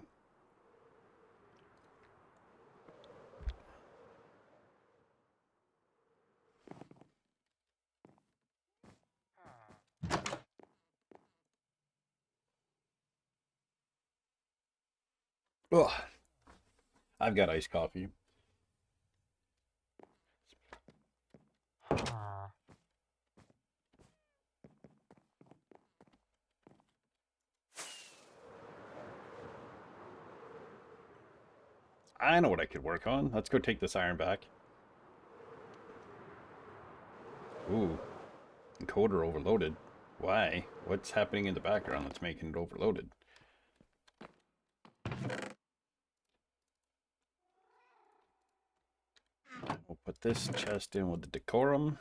Ugh. I've got iced coffee. I know what I could work on. Let's go take this iron back. Ooh, encoder overloaded. Why? What's happening in the background that's making it overloaded? We'll put this chest in with the decorum.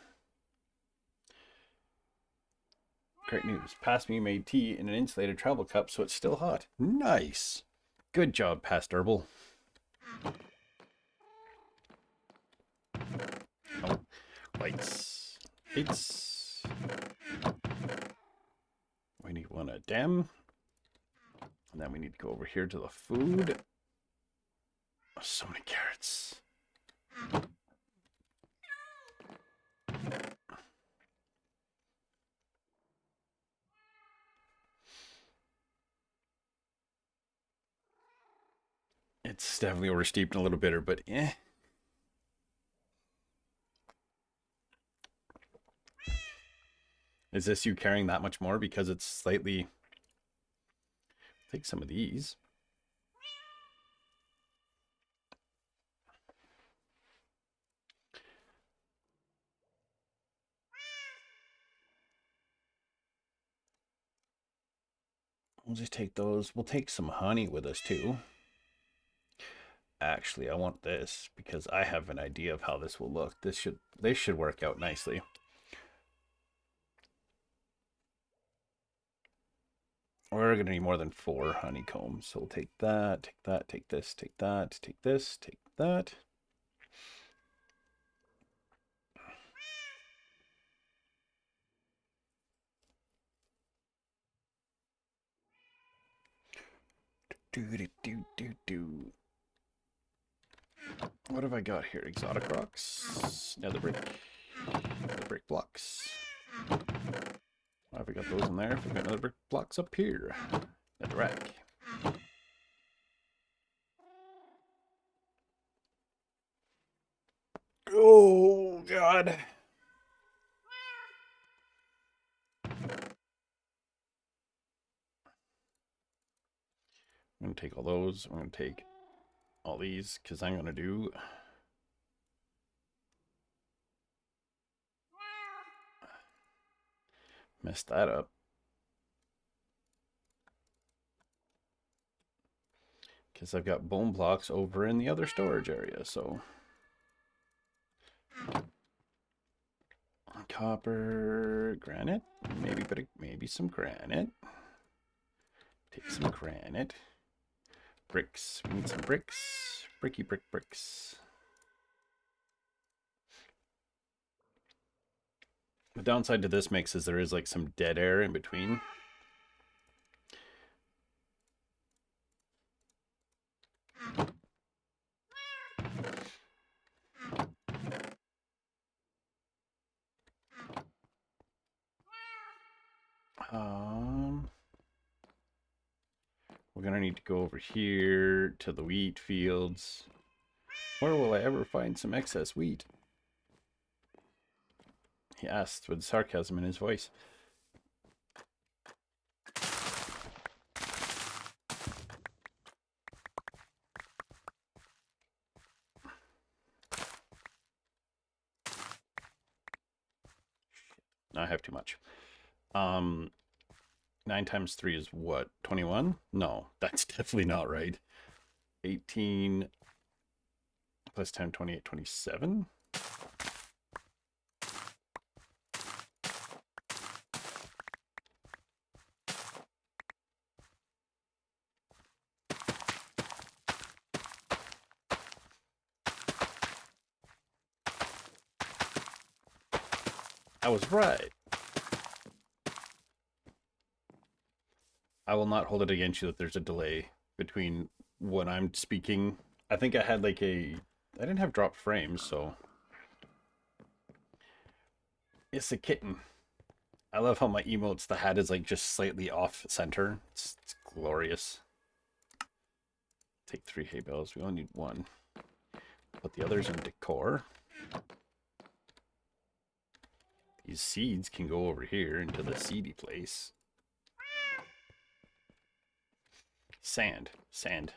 Great news. Past Me made tea in an insulated travel cup so it's still hot. Nice. Good job, Past Herbal. Oh, lights. Lights. We need one a dem. And then we need to go over here to the food. Oh, so many carrots. It's definitely oversteeped and a little bitter, but eh. Is this you carrying that much more because it's slightly... Take some of these. We'll just take those. We'll take some honey with us too. Actually, I want this because I have an idea of how this will look. This should work out nicely. We're going to need more than 4 honeycombs. So we'll take that, take that, take this, take that, take this, take that. Do. What have I got here? Exotic rocks, nether brick blocks. Why have we got those in there? If we've got nether brick blocks up here, nether rack. Oh God! I'm gonna take all those. I'm gonna take all these because I'm gonna do. Messed that up. Because I've got bone blocks over in the other storage area, so. Copper, granite, maybe some granite. Take some granite. Bricks, we need some bricks. Bricks. The downside to this mix is there is like some dead air in between. We're gonna need to go over here to the wheat fields. Where will I ever find some excess wheat? He asked with sarcasm in his voice. I have too much. 9 times 3 is what? 21? No, that's definitely not right. 18 plus 10, 28, 27. I was right. I will not hold it against you that there's a delay between when I'm speaking. I think I had like I didn't have dropped frames, so. It's a kitten. I love how my emotes, the hat is like just slightly off center. It's glorious. Take 3 hay bales. We only need 1. Put the others in decor. These seeds can go over here into the seedy place. Sandstone,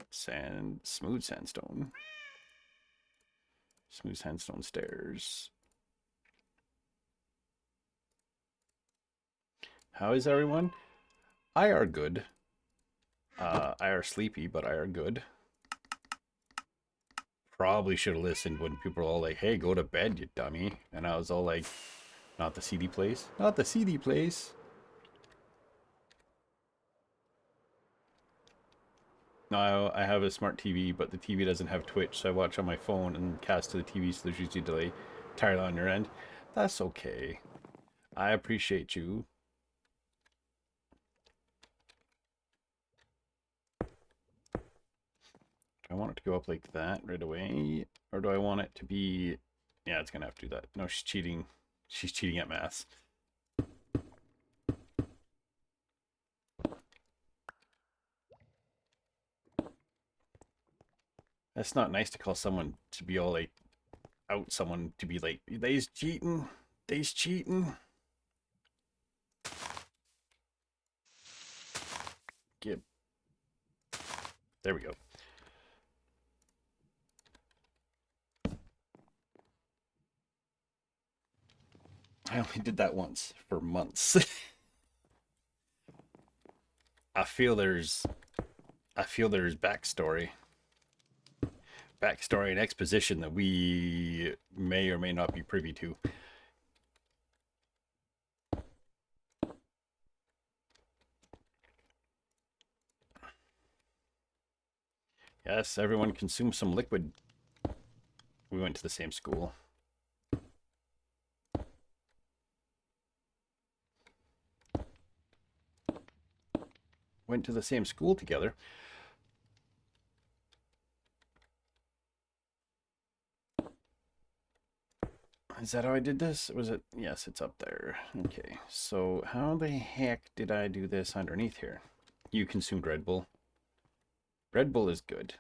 smooth sandstone stairs. How is everyone? I are good. I are sleepy, but I are good. Probably should have listened when people were all like, hey, go to bed, you dummy. And I was all like, not the seedy place. Not the seedy place. No, I have a smart TV, but the TV doesn't have Twitch, so I watch on my phone and cast to the TV, so there's usually a delay entirely on your end. That's okay. I appreciate you. Do I want it to go up like that right away? Or do I want it to be... Yeah, it's going to have to do that. No, she's cheating. She's cheating at maths. That's not nice to call someone to be all like... Out someone to be like, they's cheating. They's cheating. Get... There we go. I only did that once for months. I feel there's backstory and exposition that we may or may not be privy to. Yes, everyone consume some liquid. We went to the same school. Went to the same school together. Is that how I did this? Was it? Yes, it's up there. Okay, so how the heck did I do this underneath here? You consumed Red Bull. Red Bull is good.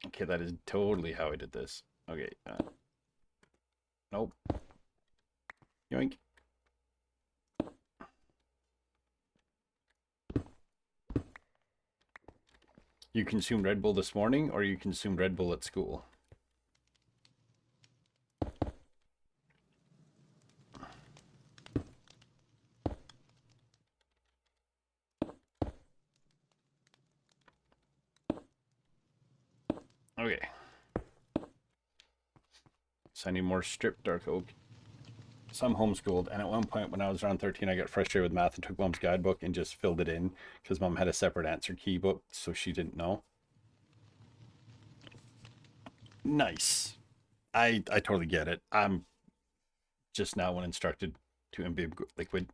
Okay, that is totally how I did this. Okay, nope. Yoink. You consumed Red Bull this morning, or you consumed Red Bull at school? Okay. So I need more stripped dark oak. So I'm homeschooled, and at one point when I was around 13, I got frustrated with math and took Mom's guidebook and just filled it in because Mom had a separate answer key book, so she didn't know. Nice. I totally get it. I'm just now when instructed to imbibe liquid.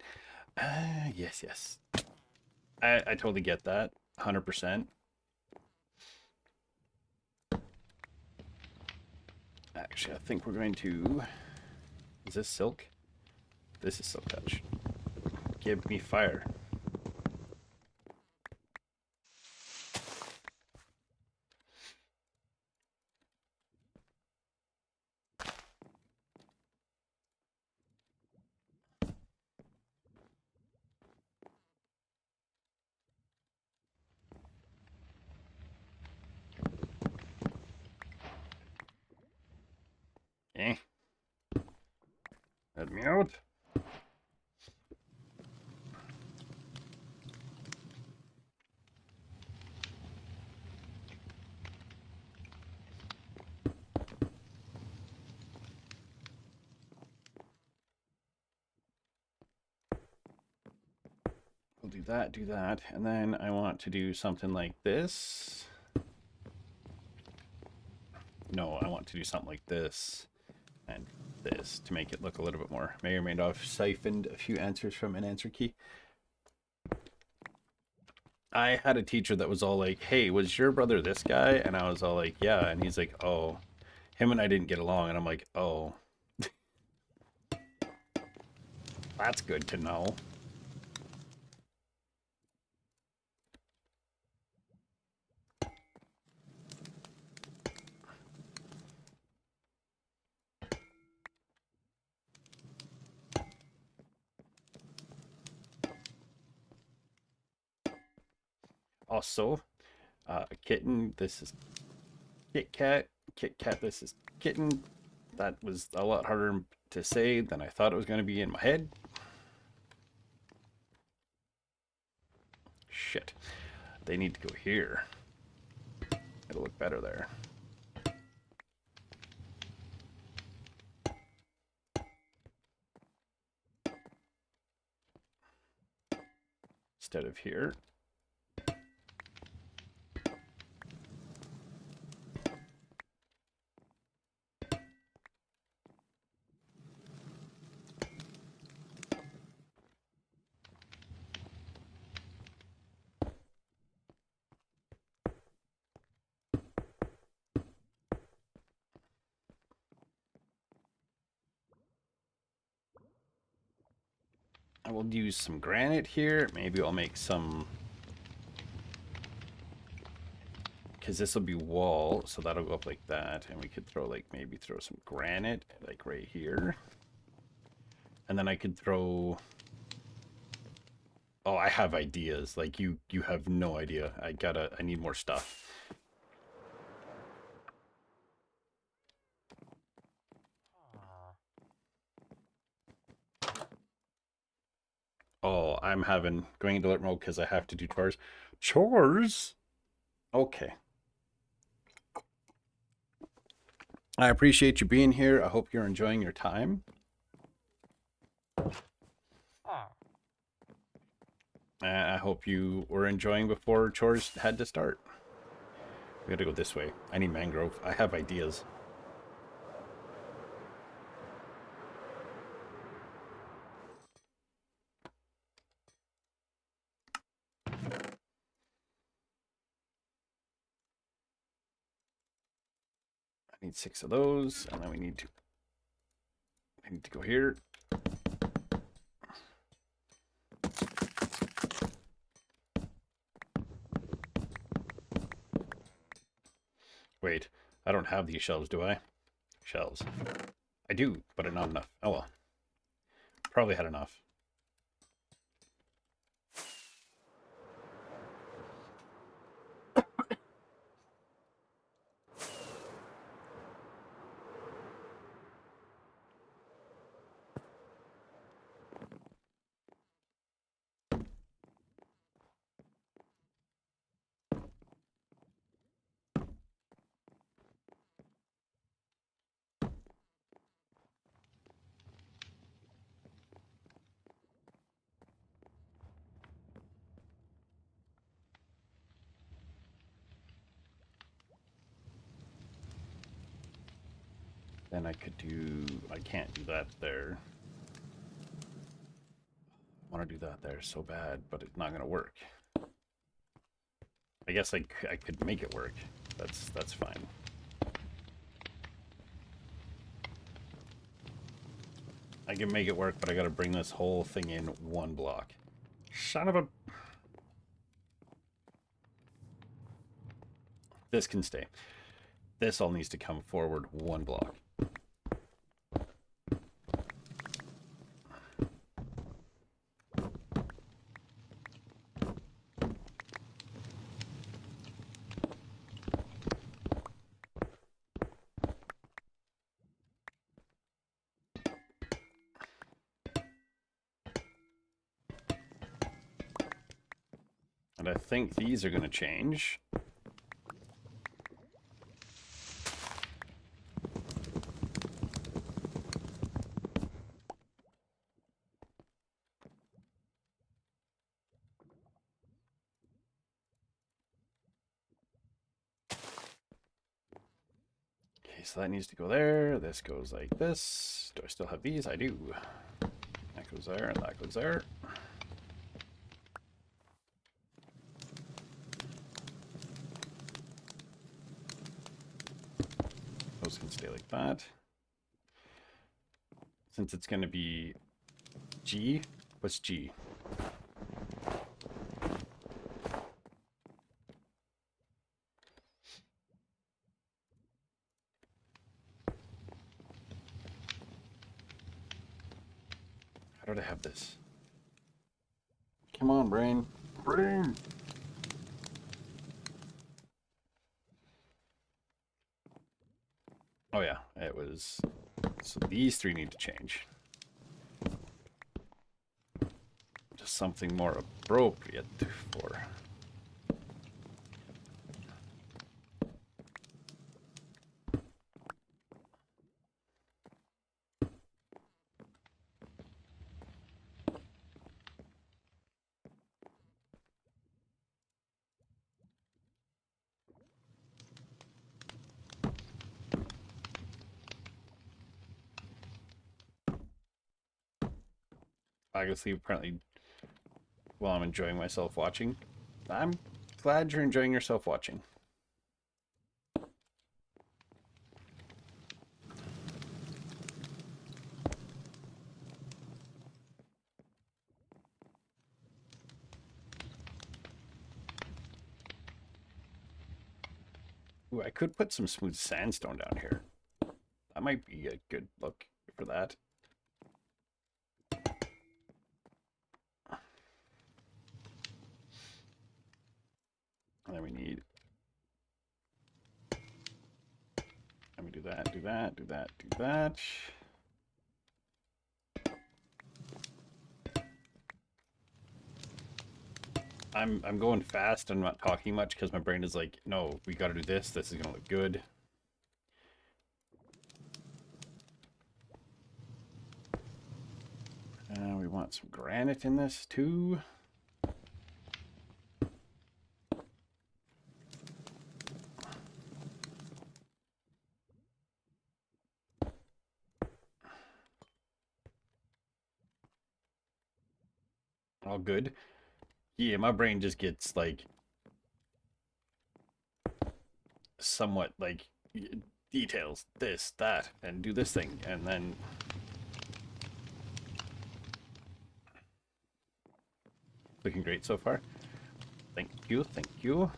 Yes, yes. I totally get that. 100%. Actually, I think we're going to... Is this silk? This is silk touch. Give me fire. Eh. Let me out. We'll do that, and then I want to do something like this. No, I want to do something like this and this to make it look a little bit more. May or may not have siphoned a few answers from an answer key. I had a teacher that was all like, hey, was your brother this guy? And I was all like, yeah. And he's like, oh, him and I didn't get along. And I'm like, oh, that's good to know. Also, kitten, this is Kit Kat. Kit Kat, this is kitten. That was a lot harder to say than I thought it was going to be in my head. Shit. They need to go here. It'll look better there. Instead of here. I will use some granite here. Maybe I'll make some... Because this will be wall, so that'll go up like that. And we could throw like, maybe throw some granite like right here. And then I could throw... Oh, I have ideas. Like you have no idea. I need more stuff. Oh, I'm going into alert mode because I have to do chores. Chores? Okay. I appreciate you being here. I hope you're enjoying your time. I hope you were enjoying before chores had to start. We gotta go this way. I need mangrove. I have ideas. I need 6 of those, and then I need to go here. Wait, I don't have these shelves, do I? Shelves. I do, but not enough. Oh well. Probably had enough. Then I could do... I can't do that there. I want to do that there so bad, but it's not going to work. I guess I could make it work. That's fine. I can make it work, but I got to bring this whole thing in 1 block. Son of a... This can stay. This all needs to come forward 1 block. And I think these are going to change. Okay, so that needs to go there. This goes like this. Do I still have these? I do. That goes there, and that goes there. Those can stay like that. Since it's going to be G, what's G? How did I have this? Come on, brain. Brain! Oh yeah, it was... So these 3 need to change. Just something more appropriate for... Obviously, apparently, while I'm enjoying myself watching. I'm glad you're enjoying yourself watching. Ooh, I could put some smooth sandstone down here. That might be a good look for that. And then we need... Let me do that, do that, do that, do that. I'm going fast. I'm not talking much because my brain is like, no, we got to do this. This is gonna look good. We want some granite in this too. All good. Yeah, my brain just gets like somewhat like details, this, that, and do this thing, and then looking great so far. Thank you, thank you.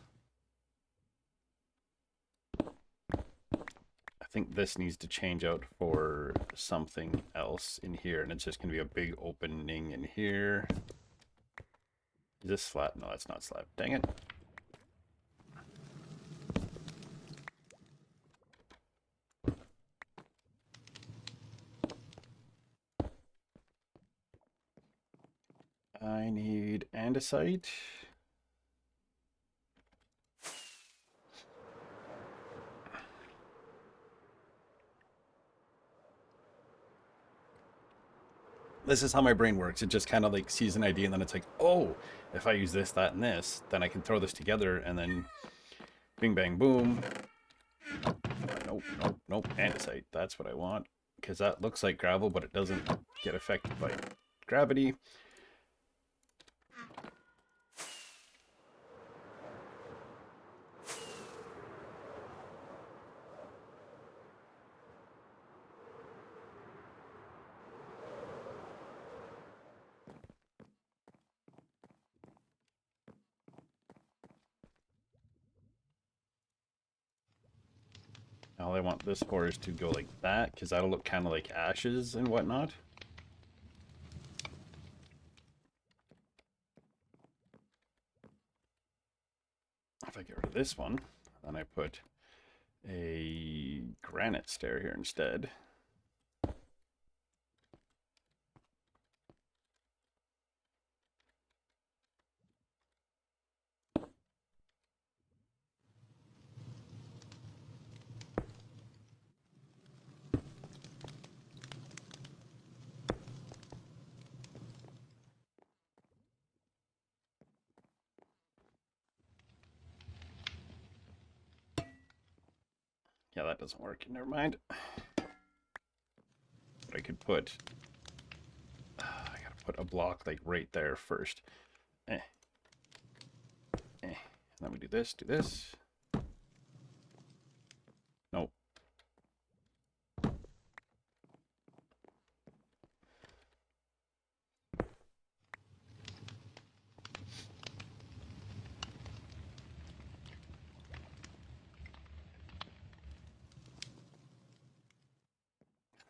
I think this needs to change out for something else in here, and it's just gonna be a big opening in here. Is this slab? No, that's not slab. Dang it. I need andesite. This is how my brain works. It just kind of like sees an idea and then it's like, oh, if I use this, that, and this, then I can throw this together and then bing, bang, boom. Nope, nope, nope. Andesite. That's what I want. Because that looks like gravel, but it doesn't get affected by gravity. All I want this for is to go like that, because that'll look kind of like ashes and whatnot. If I get rid of this one, then I put a granite stair here instead. Yeah, that doesn't work. Never mind. But I could put... I gotta put a block like right there first. And then we do this, do this. Nope.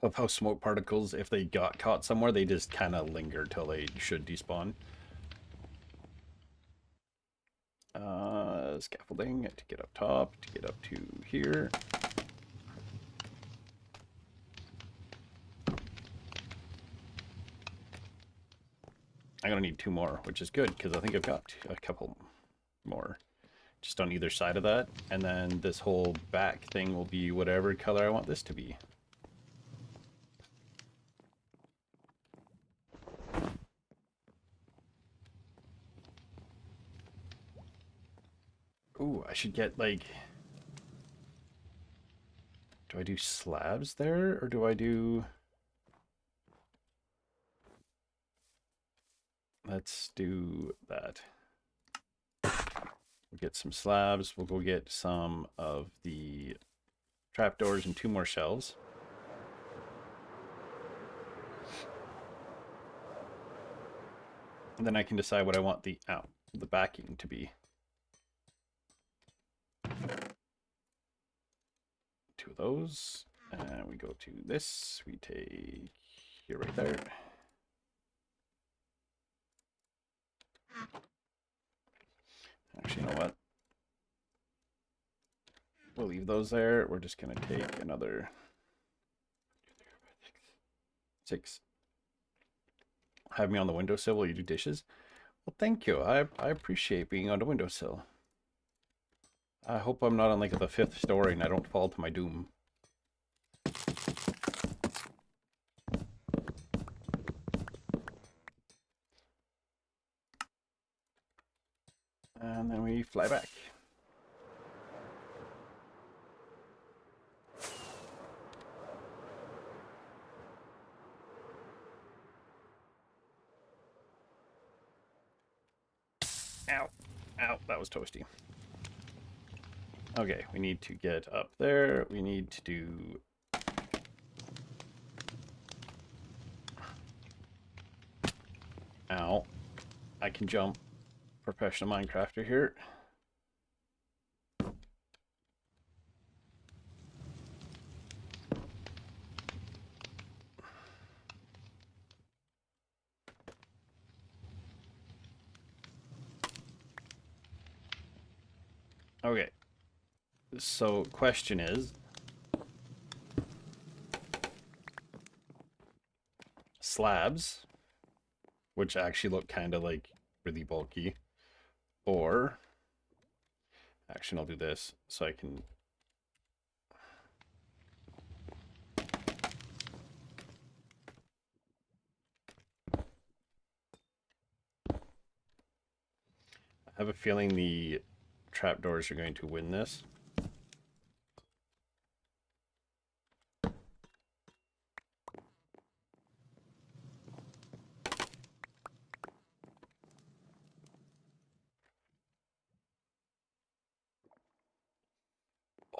Of how smoke particles, if they got caught somewhere, they just kind of linger till they should despawn. Scaffolding to get up top, to get up to here. I'm gonna need 2 more, which is good because I think I've got a couple more just on either side of that, and then this whole back thing will be whatever color I want this to be. Ooh, I should get like... Do I do slabs there, or do I do... Let's do that. We'll get some slabs. We'll go get some of the trapdoors and 2 more shelves. And then I can decide what I want the backing to be. 2 of those. And we go to this. We take here right there. Actually, you know what? We'll leave those there. We're just going to take another 6. Have me on the windowsill while you do dishes. Well, thank you. I appreciate being on the windowsill. I hope I'm not on like the 5th story and I don't fall to my doom. And then we fly back. Ow. Ow, that was toasty. Okay, we need to get up there. We need to do... Ow. I can jump. Professional Minecrafter here. Okay. So, question is... slabs, which actually look kind of like really bulky, or... Actually, I'll do this so I can... I have a feeling the trapdoors are going to win this.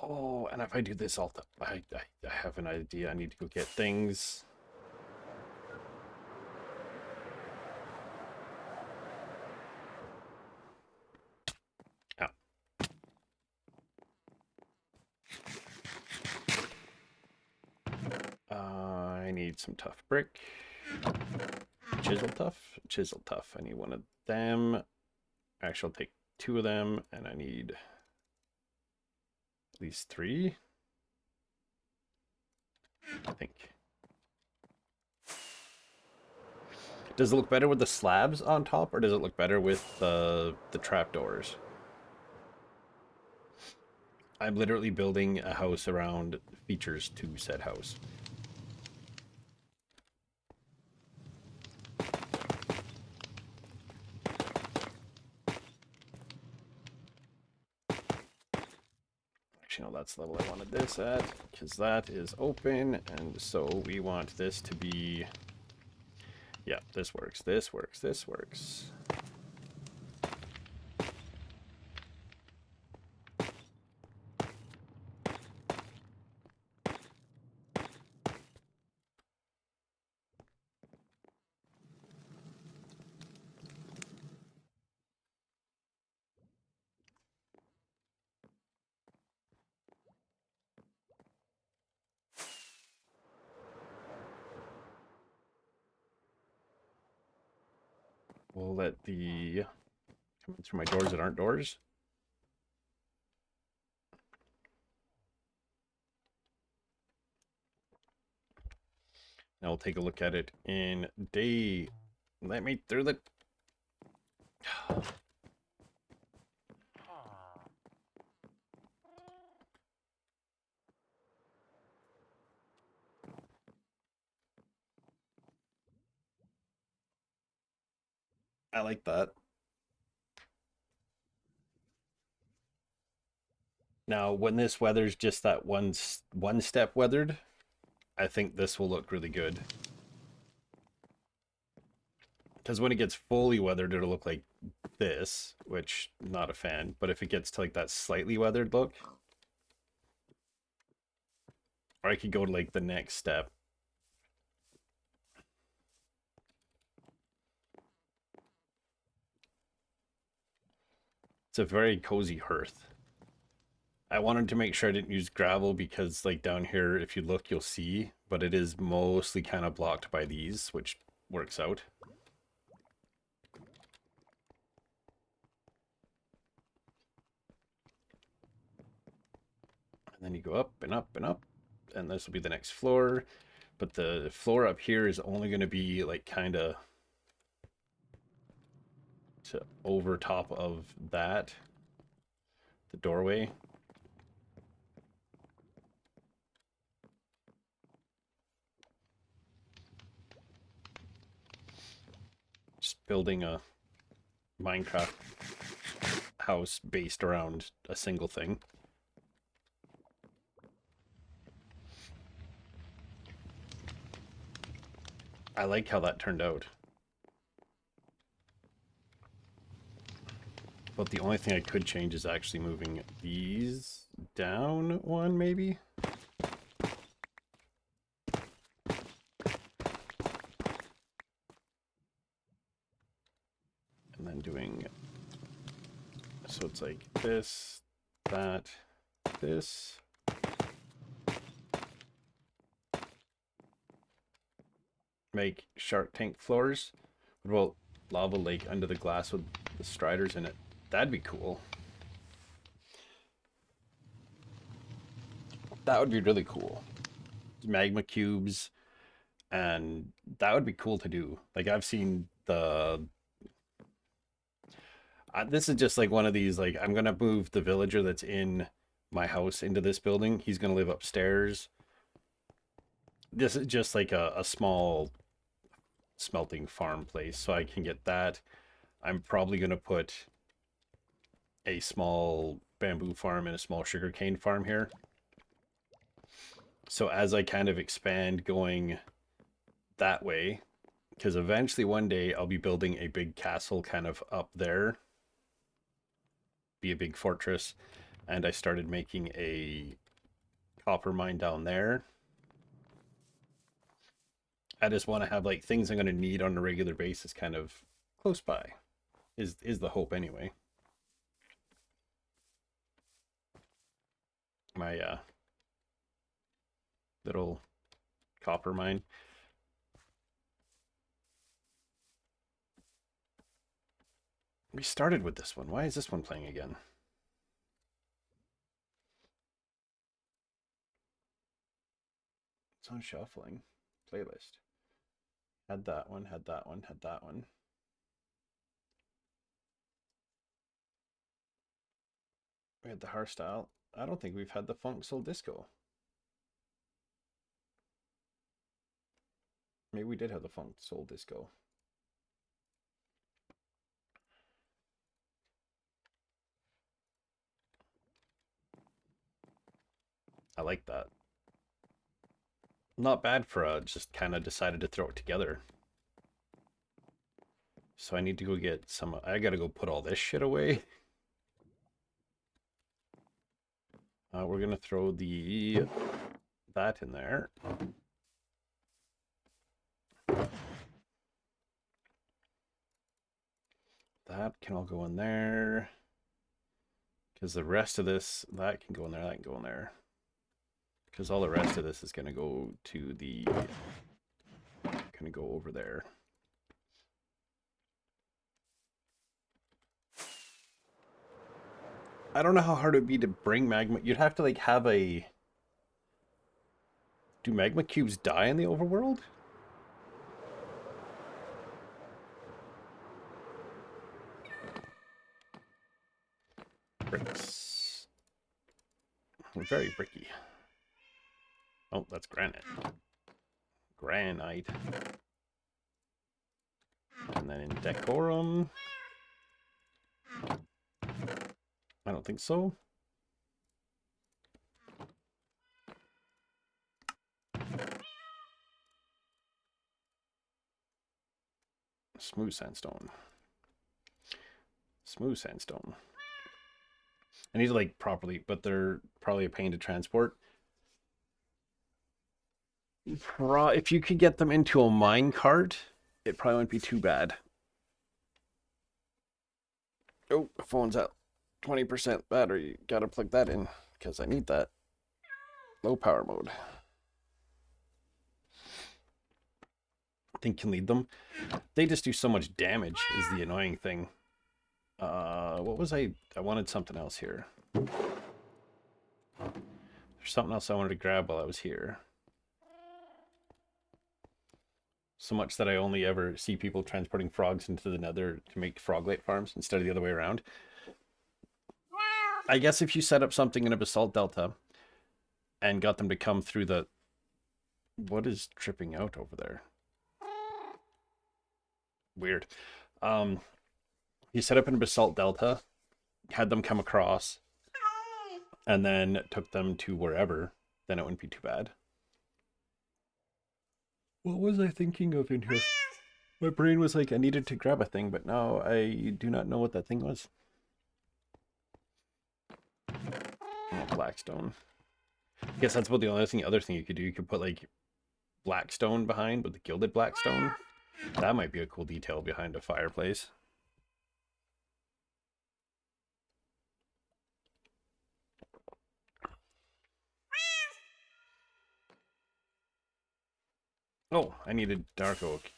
Oh, and if I do this, I have an idea. I need to go get things. I need some tough brick. Chisel tough. I need one of them. Actually, I'll take 2 of them, and I need at least 3. I think. Does it look better with the slabs on top, or does it look better with the trapdoors? I'm literally building a house around features to said house. Actually, no, that's the level I wanted this at, because that is open, and so we want this to be... Yeah, this works, this works, this works. We'll let the... coming through my doors that aren't doors. Now we'll take a look at it in day. Let me through the... I like that. Now, when this weather's just that one step weathered, I think this will look really good. Because when it gets fully weathered, it'll look like this, which not a fan. But if it gets to like that slightly weathered look, or I could go to like the next step. It's a very cozy hearth. I wanted to make sure I didn't use gravel because like down here, if you look, you'll see, but it is mostly kind of blocked by these, which works out. And then you go up and up and up, and this will be the next floor. But the floor up here is only going to be like kind of to over top of that, the doorway. Just building a Minecraft house based around a single thing. I like how that turned out. But the only thing I could change is actually moving these down one, maybe? And then doing... So it's like this, that, this. Make Shark Tank floors. What about lava lake under the glass with the striders in it? That'd be cool. That would be really cool. Magma cubes, and that would be cool to do. Like, I've seen the... this is just like one of these, like, I'm gonna move the villager that's in my house into this building. He's gonna live upstairs. This is just like a small smelting farm place, so I can get that. I'm probably gonna put a small bamboo farm and a small sugarcane farm here. So as I kind of expand going that way, because eventually one day I'll be building a big castle kind of up there, be a big fortress, and I started making a copper mine down there. I just want to have like things I'm going to need on a regular basis kind of close by, is the hope anyway. My little copper mine. We started with this one. Why is this one playing again? It's on shuffling. Playlist. Had that one, had that one, had that one. We had the hairstyle. I don't think we've had the funk soul disco. Maybe we did have the funk soul disco. I like that. Not bad for just kind of decided to throw it together. So I need to go get some, I gotta go put all this shit away. We're gonna throw that in there. That can all go in there. Because the rest of this, that can go in there, that can go in there. Because all the rest of this is gonna go to the, gonna go over there. I don't know how hard it would be to bring magma. You'd have to like have a... Do magma cubes die in the overworld? Bricks. Very bricky. Oh, that's granite. Granite. And then in decorum... I don't think so. Smooth sandstone. Smooth sandstone. I need to like properly, but they're probably a pain to transport. If you could get them into a mine cart, it probably wouldn't be too bad. Oh, the phone's at 20% battery. Gotta plug that in because I need that. Low power mode. I think can lead them. They just do so much damage is the annoying thing. What was I wanted something else here. There's something else I wanted to grab while I was here. So much that I only ever see people transporting frogs into the nether to make froglet farms instead of the other way around. I guess if you set up something in a basalt delta and got them to come through the... What is tripping out over there? Weird. You set up in a basalt delta, had them come across, and then took them to wherever, then it wouldn't be too bad. What was I thinking of in here? My brain was like, I needed to grab a thing, but now I do not know what that thing was. blackstone. I guess that's about the only other thing you could do. You could put like blackstone behind with the gilded blackstone. That might be a cool detail behind a fireplace. Oh, I needed dark oak.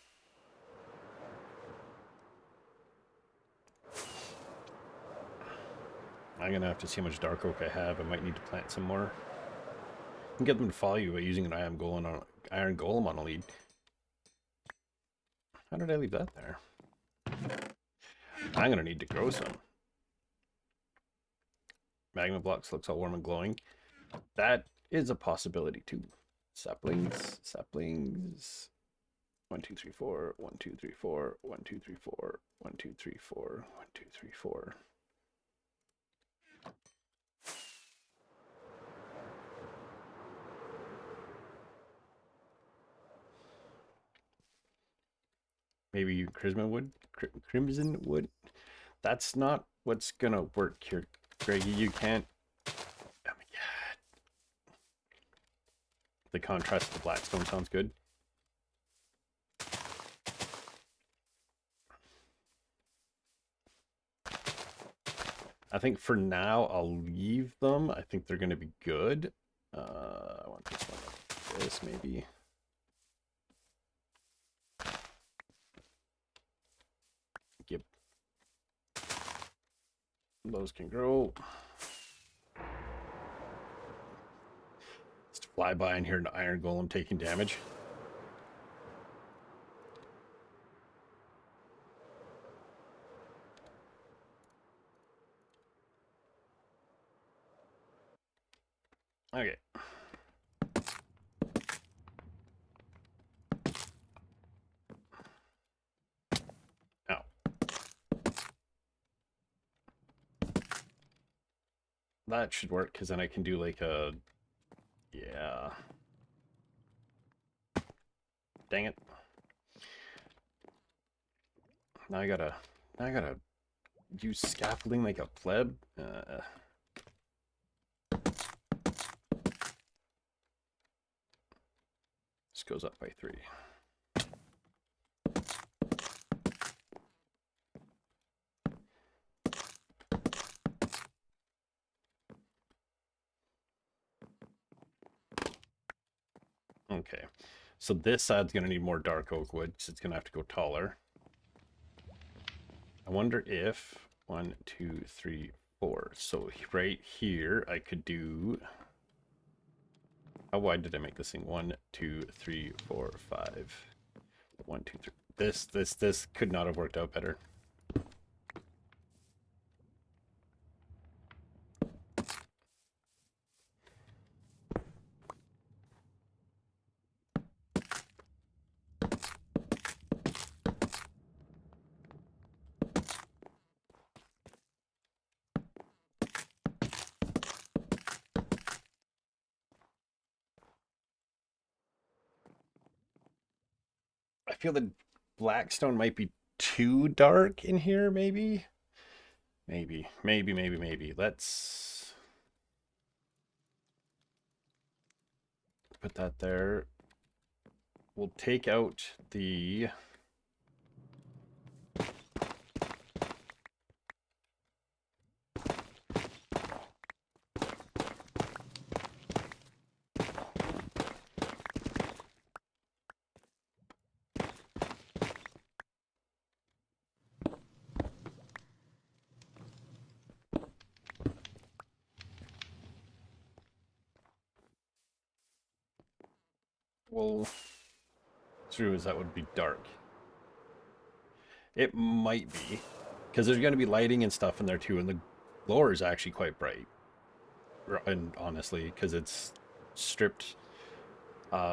I'm gonna have to see how much dark oak I have. I might need to plant some more. You can get them to follow you by using an iron golem on a lead. How did I leave that there? I'm gonna need to grow some. Magma blocks looks all warm and glowing. That is a possibility too. Saplings, saplings. 1, 2, 3, 4. 1, 2, 3, 4. 1, 2, 3, 4. 1, 2, 3, 4. 1, 2, 3, 4. Maybe crimson wood. Crimson wood. That's not what's gonna work here, Greggy. You can't. Oh my god. The contrast to the blackstone sounds good. I think for now I'll leave them. I think they're gonna be good. I want this one like this maybe. Yep. Those can grow. Just fly by and hear an iron golem taking damage. Okay. Ow. That should work because then I can do like a... Yeah. Dang it. Now I gotta use scaffolding like a pleb. This goes up by 3. Okay, so this side's gonna need more dark oak wood, so it's gonna have to go taller. I wonder if 1, 2, 3, 4. So right here I could do. How wide did I make this thing? 1, 2, 3, 4, 5. 1, 2, 3. This could not have worked out better. I feel that blackstone might be too dark in here, maybe. Maybe. Let's put that there. We'll take out the... Well, true as that would be dark. It might be, because there's going to be lighting and stuff in there too, and the lower is actually quite bright. And honestly, because it's stripped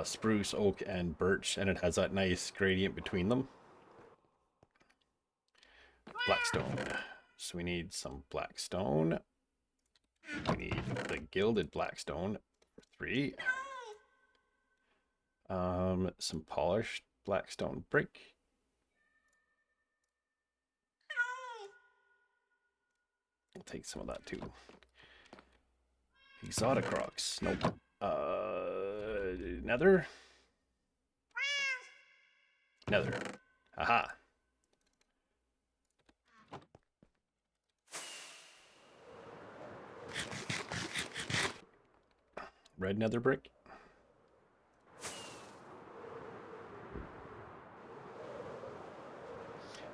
spruce, oak, and birch, and it has that nice gradient between them. Blackstone. So we need some blackstone. We need the gilded blackstone for 3. Some polished blackstone brick. I'll take some of that too. Exotic rocks. Nope. Nether? Nether. Aha. Red nether brick.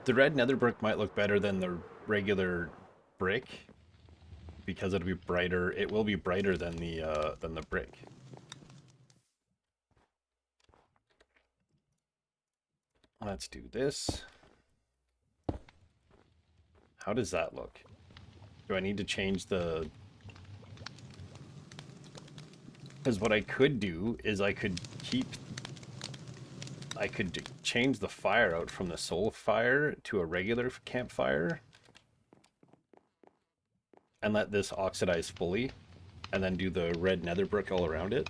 The red nether brick might look better than the regular brick because it'll be brighter. It will be brighter than the brick. Let's do this. How does that look? Do I need to change the... Because what I could do is I could change the fire out from the soul fire to a regular campfire and let this oxidize fully and then do the red nether brick all around it.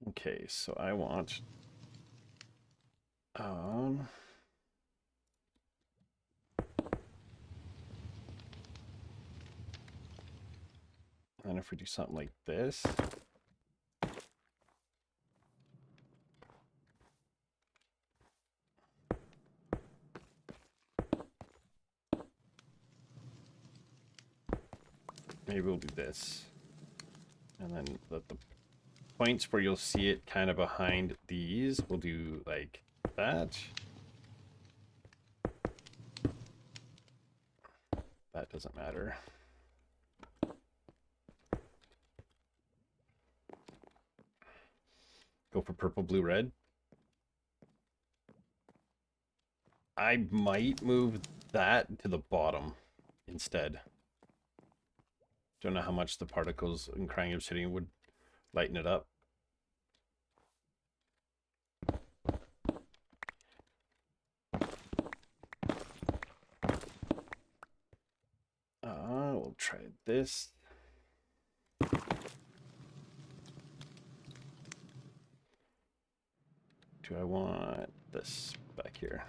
Okay, so I want and if we do something like this, maybe we'll do this, and then the points where you'll see it kind of behind these, we'll do like that. That doesn't matter. Go for purple, blue, red. I might move that to the bottom instead. Don't know how much the particles in crying obsidian would lighten it up. We'll try this. Do I want this back here?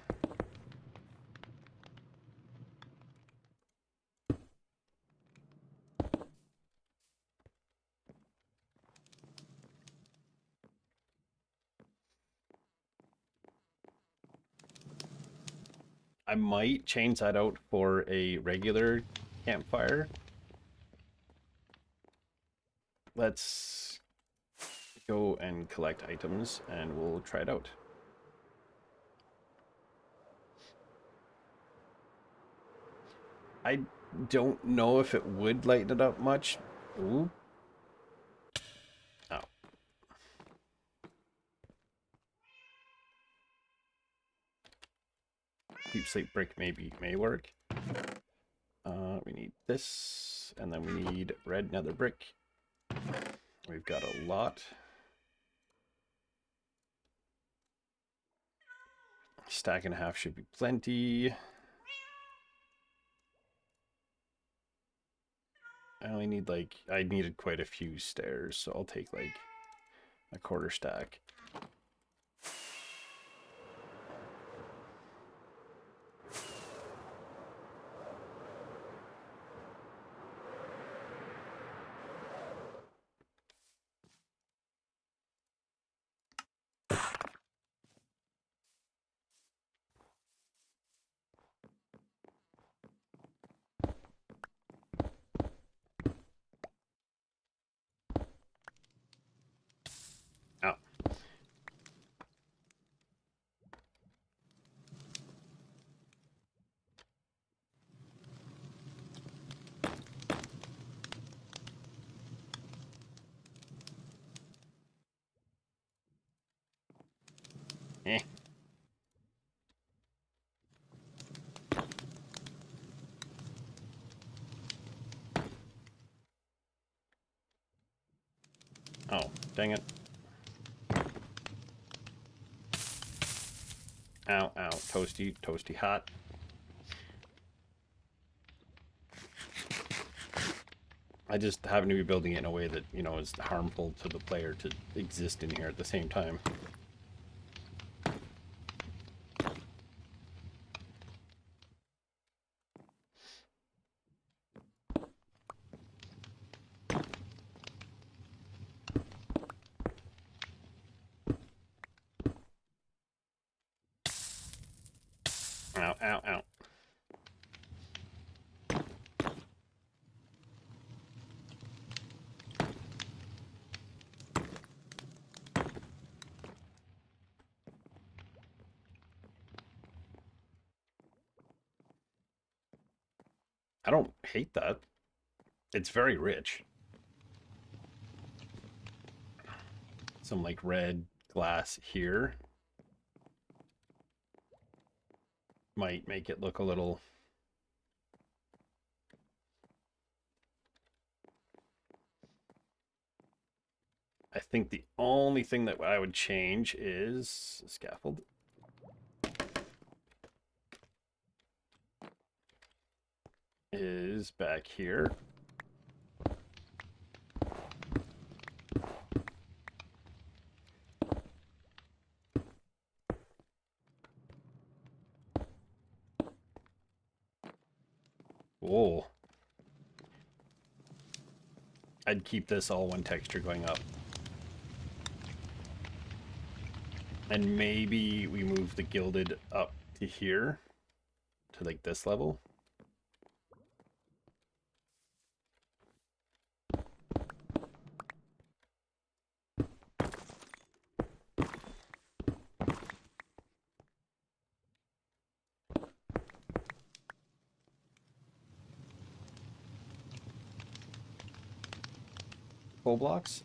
I might change that out for a regular campfire. Let's go and collect items and we'll try it out. I don't know if it would lighten it up much. Ooh. Oh. Deep sleep brick may work. We need this, and then we need red nether brick. We've got a lot. Stack and a half should be plenty. I only need I needed quite a few stairs, so I'll take like a quarter stack. Eh. Oh, dang it. Ow, ow, toasty, toasty hot. I just happen to be building it in a way that, you know, is harmful to the player to exist in here at the same time. Ow, ow, ow. I don't hate that. It's very rich. Some like red glass here might make it look a little. I think the only thing that I would change is scaffold. Is back here. Whoa. I'd keep this all one texture going up. And maybe we move the gilded up to here, to like this level. Full blocks.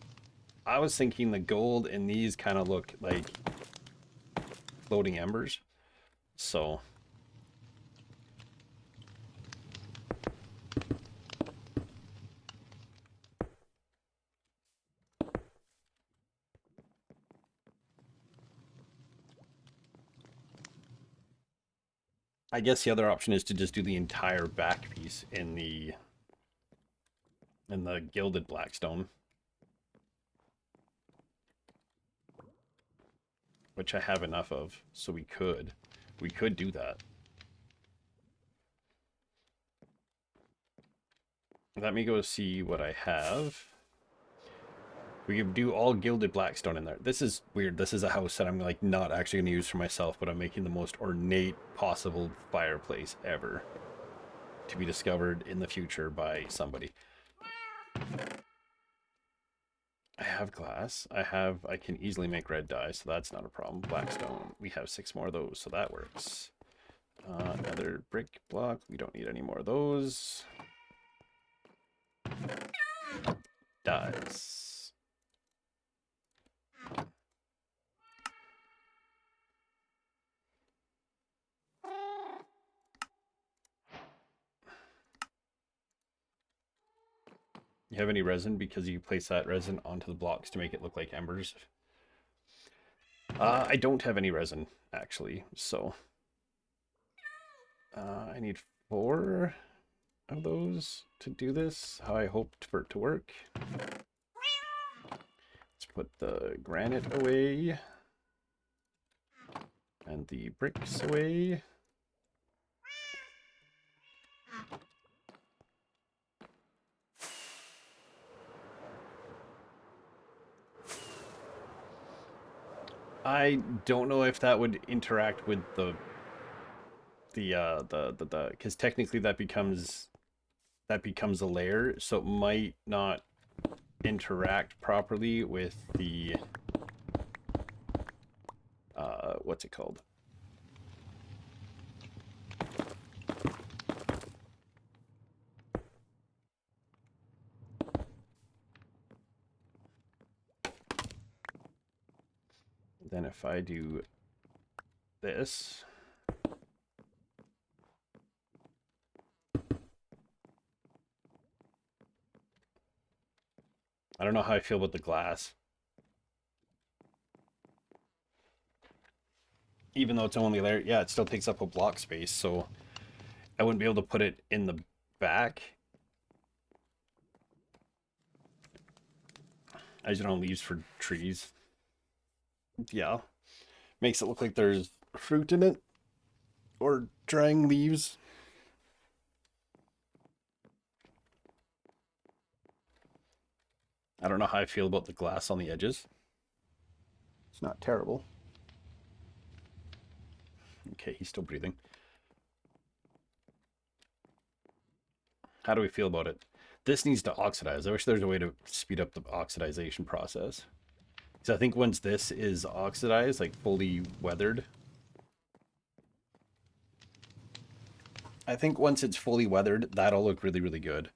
I was thinking the gold in these kind of look like floating embers. So I guess the other option is to just do the entire back piece in the gilded blackstone, which I have enough of, so we could do that. Let me go see what I have. We could do all gilded blackstone in there. This is weird. This is a house that I'm like not actually going to use for myself, but I'm making the most ornate possible fireplace ever to be discovered in the future by somebody. I have glass. I can easily make red dye, so that's not a problem. Blackstone. We have 6 more of those, so that works. Another brick block. We don't need any more of those. Dyes. You have any resin? Because you place that resin onto the blocks to make it look like embers. I don't have any resin, actually, so I need 4 of those to do this, how I hoped for it to work. Let's put the granite away and the bricks away. I don't know if that would interact with the because technically that becomes a layer, so it might not interact properly with the what's it called? Then if I do this, I don't know how I feel about the glass. Even though it's only a layer, yeah, it still takes up a block space, so I wouldn't be able to put it in the back. I just don't leaves for trees. Yeah. Makes it look like there's fruit in it. Or drying leaves. I don't know how I feel about the glass on the edges. It's not terrible. Okay, he's still breathing. How do we feel about it? This needs to oxidize. I wish there's a way to speed up the oxidization process. So I think once this is oxidized, like fully weathered, I think once it's fully weathered, that'll look really, really good.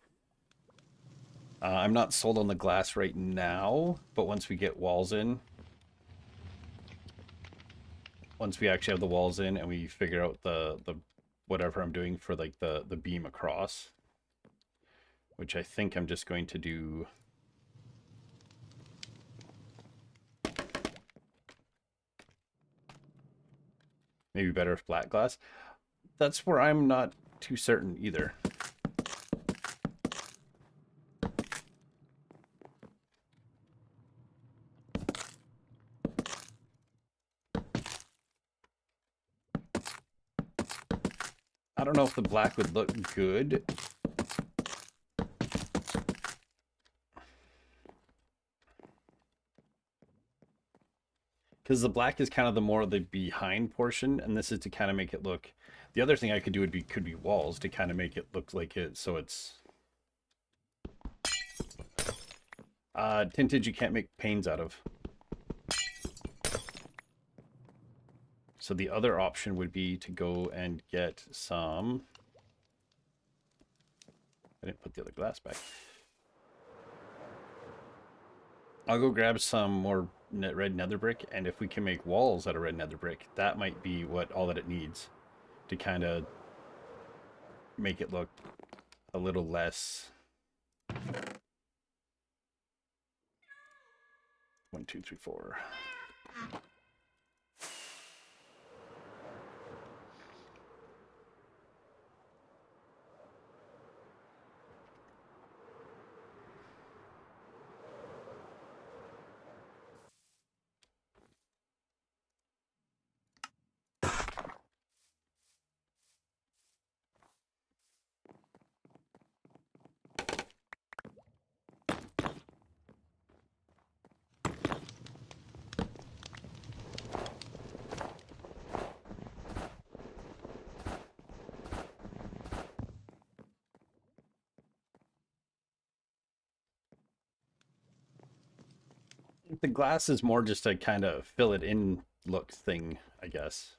I'm not sold on the glass right now, but once we get walls in, once we actually have the walls in and we figure out the whatever I'm doing for like the beam across, which I think I'm just going to do. Maybe better with flat glass. That's where I'm not too certain either. I don't know if the black would look good. Because the black is kind of the more the behind portion, and this is to kind of make it look. The other thing I could do could be walls to kind of make it look like it, so it's tinted you can't make panes out of. So the other option would be to go and get some. I didn't put the other glass back. I'll go grab some more red nether brick, and if we can make walls out of red nether brick, that might be all that it needs to kind of make it look a little less. 1, 2, 3, 4. The glass is more just a kind of fill it in look thing, I guess.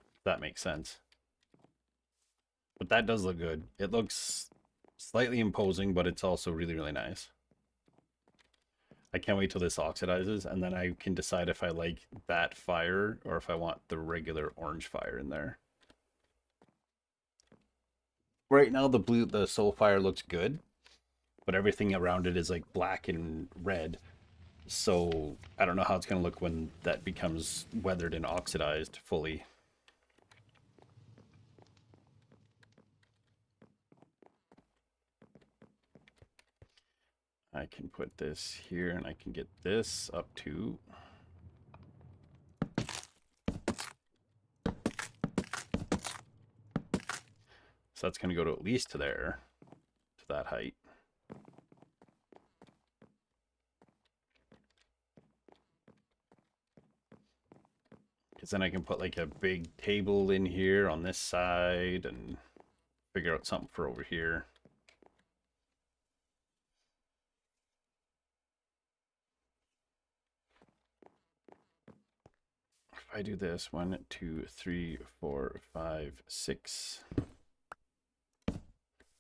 If that makes sense. But that does look good. It looks slightly imposing, but it's also really, really nice. I can't wait till this oxidizes, and then I can decide if I like that fire or if I want the regular orange fire in there. Right now, the soul fire looks good, but everything around it is like black and red. So I don't know how it's going to look when that becomes weathered and oxidized fully. I can put this here and I can get this up to. So that's going to go to at least to there, to that height. Because then I can put like a big table in here on this side and figure out something for over here. If I do this, 1, 2, 3, 4, 5, 6.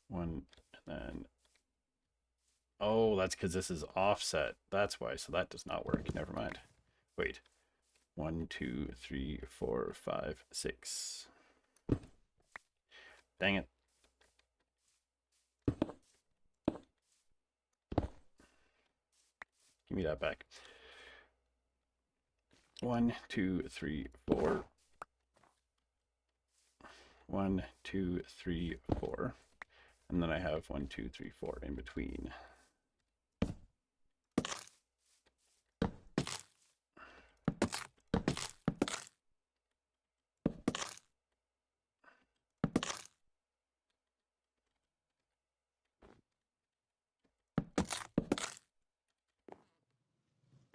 1, and then. Oh, that's because this is offset. That's why. So that does not work. Never mind. Wait. 1, 2, 3, 4, 5, 6. Dang it. Give me that back. 1, 2, 3, 4. 1, 2, 3, 4. And then I have 1, 2, 3, 4 in between.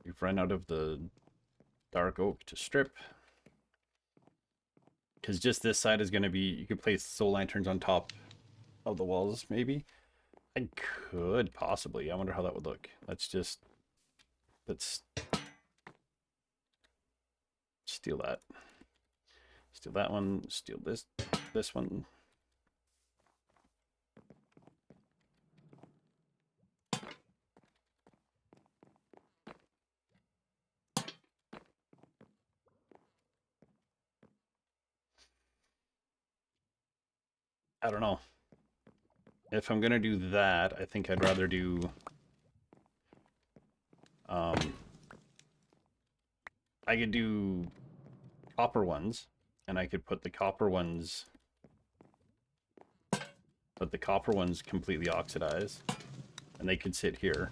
We've run out of the dark oak to strip. Because just this side is going to be, you could place soul lanterns on top of the walls, maybe. I could possibly. I wonder how that would look. Let's steal that. Steal that one. Steal this one. I don't know. If I'm gonna do that, I think I'd rather do I could do copper ones, and I could put the copper ones completely oxidize, and they could sit here.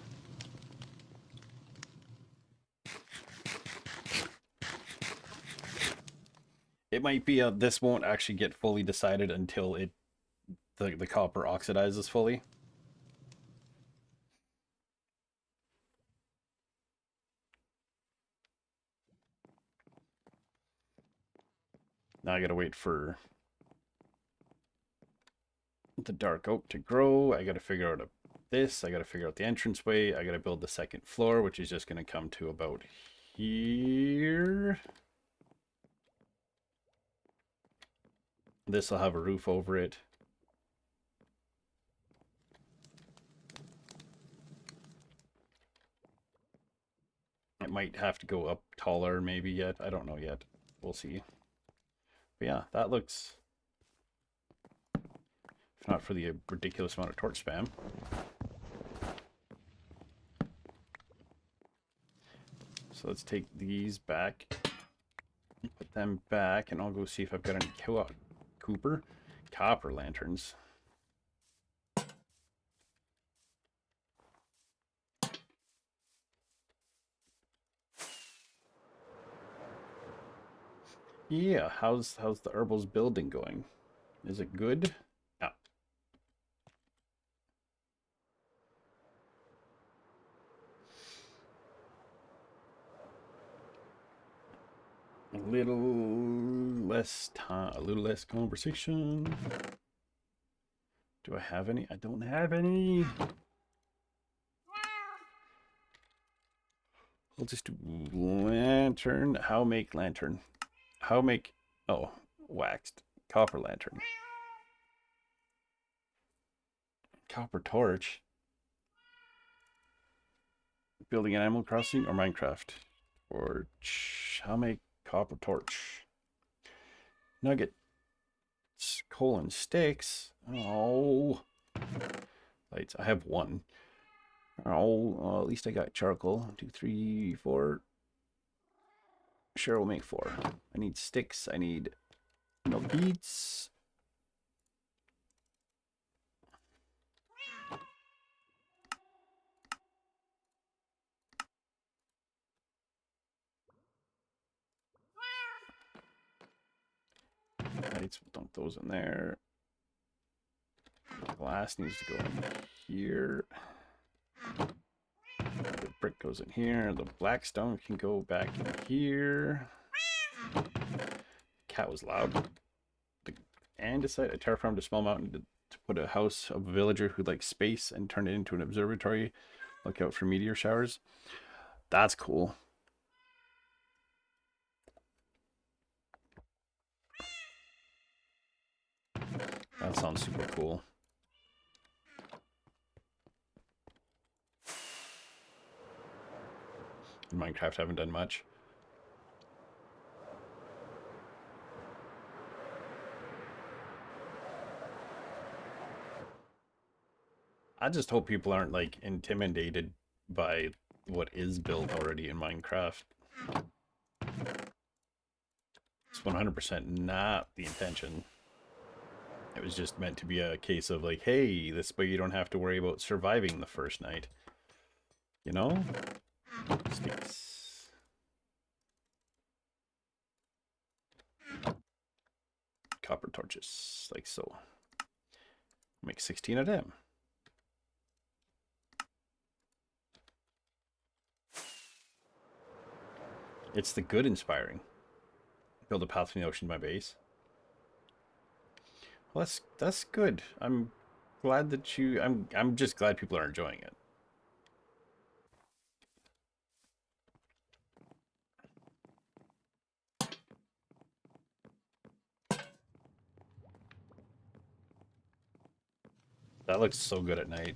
It might be this won't actually get fully decided until the copper oxidizes fully. Now I gotta wait for the dark oak to grow. I gotta figure out this. I gotta figure out the entranceway. I gotta build the second floor, which is just gonna come to about here. This will have a roof over it. It might have to go up taller maybe yet. I don't know yet. We'll see. But yeah, that looks... If not for the ridiculous amount of torch spam. So let's take these back. Put them back, and I'll go see if I've got any copper lanterns. Yeah, how's the herbals building going? Is it good? Yeah. A little less time, a little less conversation. Do I have any? I don't have any. I'll just do lantern. How make lantern? How make... Oh, waxed. Copper lantern. Copper torch. Building an Animal Crossing or Minecraft? Torch. How make copper torch? Nugget. Coal and sticks. Oh. Lights. I have one. Oh, at least I got charcoal. 1, 2, 3, 4. Sure, we'll make 4. I need sticks. I need milk beads. Lights, we'll dump those in there. Glass needs to go in here. The brick goes in here. The black stone can go back in here. Cat was loud. And decided I terraformed a small mountain to put a house of a villager who likes space and turn it into an observatory. Look out for meteor showers. That's cool. That sounds super cool. In Minecraft, haven't done much. I just hope people aren't like intimidated by what is built already in Minecraft. It's 100% not the intention. It was just meant to be a case of like, hey, this way you don't have to worry about surviving the first night. You know? Sticks. Copper torches, like so. Make 16 of them. It's the good inspiring. Build a path from the ocean to my base. Well, that's good. I'm glad that I'm just glad people are enjoying it. That looks so good at night.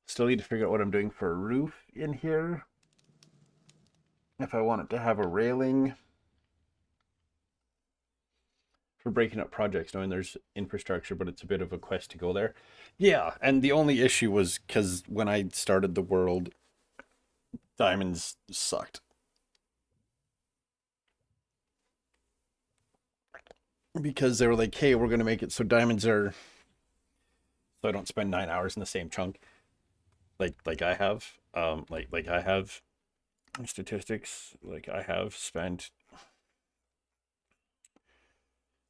Still need to figure out what I'm doing for a roof in here. If I want it to have a railing for breaking up projects, knowing there's infrastructure, but it's a bit of a quest to go there. Yeah, and the only issue was because when I started the world, diamonds sucked. Because they were like, hey, we're going to make it so diamonds are, so I don't spend 9 hours in the same chunk. Like I have, like I have statistics, like I have spent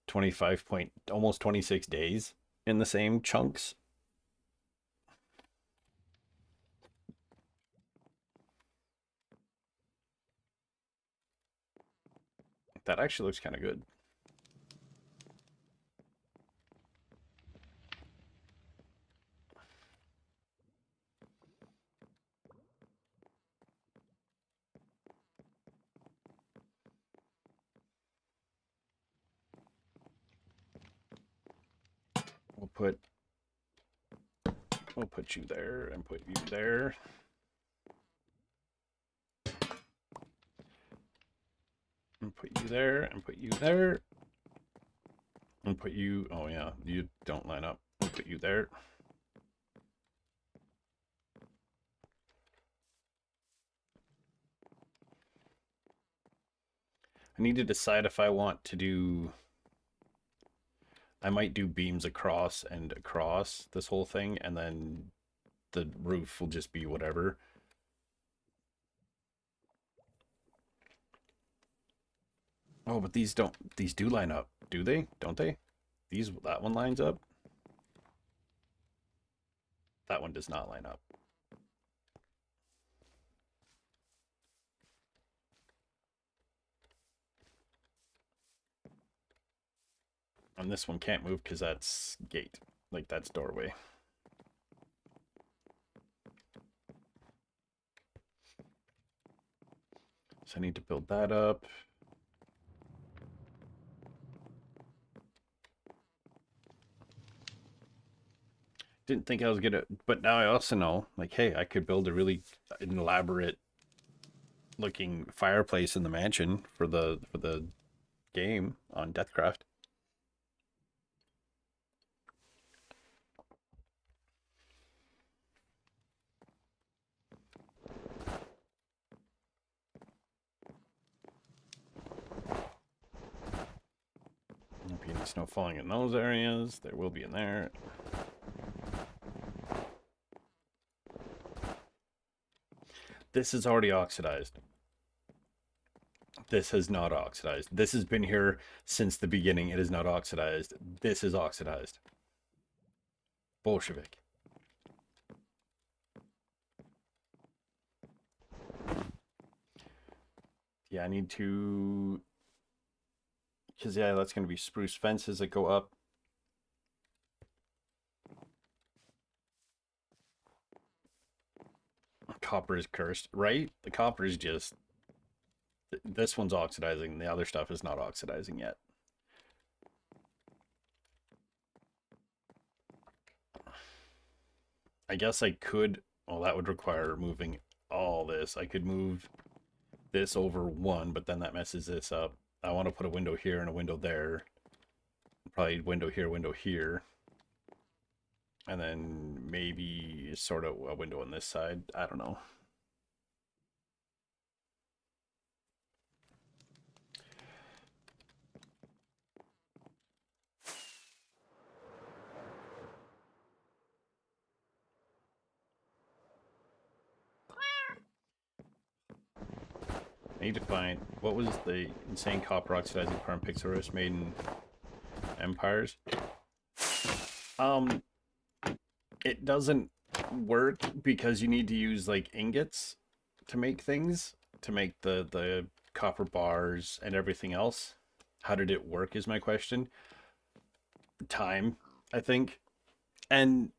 25 point, almost 26 days in the same chunks. That actually looks kind of good. We'll put you there and put you there. And put you there and put you there. And put you, oh yeah, you don't line up. We'll put you there. I need to decide if I want to do, I might do beams across and across this whole thing, and then the roof will just be whatever. Oh, but these do line up, do they? Don't they? That one lines up. That one does not line up. And this one can't move because that's gate. Like, that's doorway. So I need to build that up. Didn't think I was gonna, but now I also know, like, hey, I could build a really elaborate looking fireplace in the mansion for the game on Deathcraft. Won't be any snow falling in those areas. There will be in there. This is already oxidized. This has not oxidized. This has been here since the beginning. It is not oxidized. This is oxidized. Bolshevik. Yeah, I need to, because yeah, that's going to be spruce fences that go up. Copper is cursed, right? The copper is just, this one's oxidizing. The other stuff is not oxidizing yet. I guess I could, well, that would require moving all this. I could move this over one, but then that messes this up. I want to put a window here and a window there. Probably window here, window here. And then maybe sort of a window on this side. I don't know. I need to find, what was the insane copper oxidizing farm Pixarus made in Empires? It doesn't work because you need to use like ingots to make things, to make the copper bars and everything else. How did it work is my question. time, I think. And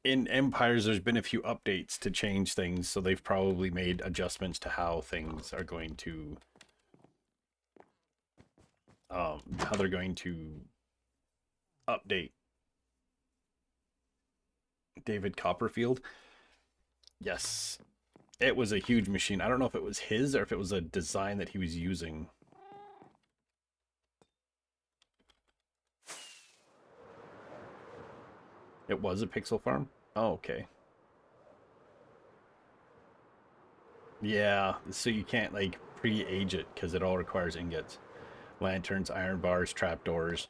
in Empires, there's been a few updates to change things, so they've probably made adjustments to how things are going to, how they're going to update. David Copperfield. Yes, it was a huge machine. I don't know if it was his or if it was a design that he was using. It was a pixel farm? Oh, okay. Yeah, so you can't like pre-age it because it all requires ingots. Lanterns, iron bars, trapdoors.